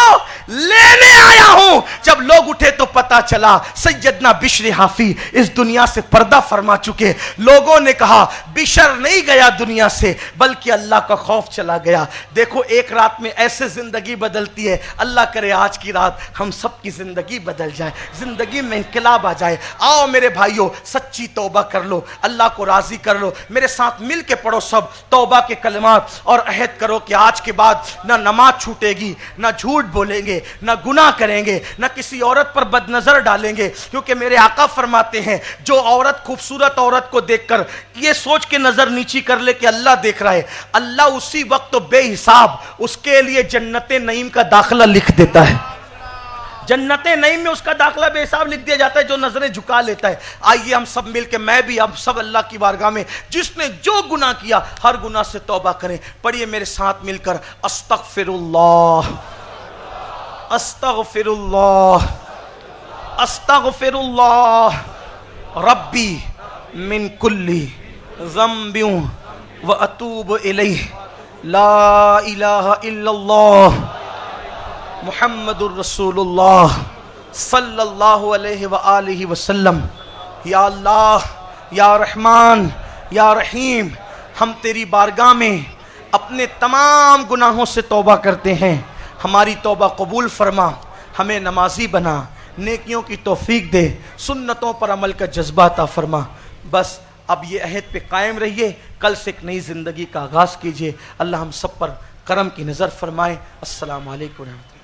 لینے آیا ہوں۔ جب لوگ اٹھے تو پتا چلا سیدنا بشر حافی اس دنیا سے پردہ فرما چکے۔ لوگوں نے کہا بشر نہیں گیا دنیا سے بلکہ اللہ کا خوف چلا گیا۔ دیکھو ایک رات میں ایسے زندگی بدلتی ہے، اللہ کرے آج کی رات ہم سب کی زندگی بدل جائے، زندگی میں انقلاب آ جائے۔ آؤ میرے بھائیوں سچی توبہ کر لو، اللہ کو راضی کر لو، میرے ساتھ مل کے پڑھو سب توبہ کے کلمات اور عہد کرو کہ آج کے بعد نہ نماز چھوٹے گی، نہ جھوٹ بولیں گے، نہ گناہ کریں گے، نہ کسی عورت پر بد نظر ڈالیں گے، کیونکہ میرے آقا فرماتے ہیں جو عورت خوبصورت عورت کو دیکھ کر یہ سوچ کے نظر نیچی کر لے کہ اللہ دیکھ رہا ہے، اللہ اسی وقت تو بے حساب اس کے لیے جنت نعیم کا داخلہ لکھ دیتا ہے۔ جنت نعیم میں اس کا داخلہ بے حساب لکھ دیا جاتا ہے جو نظریں جھکا لیتا ہے۔ آئیے ہم سب مل کے، میں بھی اب سب اللہ کی بارگاہ میں جس نے جو گناہ کیا ہر گناہ سے توبہ کریں۔ پڑھیے میرے ساتھ مل کر استغفر اللہ استغفر اللہ استغفر اللہ ربی من کل ذنب واتوب الیہ لا الہ الا اللہ محمد الرسول اللہ صلی اللہ علیہ وآلہ وسلم۔ یا اللہ یا رحمان یا رحیم، ہم تیری بارگاہ میں اپنے تمام گناہوں سے توبہ کرتے ہیں، ہماری توبہ قبول فرما، ہمیں نمازی بنا، نیکیوں کی توفیق دے، سنتوں پر عمل کا جذبہ عطا فرما۔ بس اب یہ عہد پہ قائم رہیے، کل سے ایک نئی زندگی کا آغاز کیجئے۔ اللہ ہم سب پر کرم کی نظر فرمائے۔ السلام علیکم ورحمۃ اللہ۔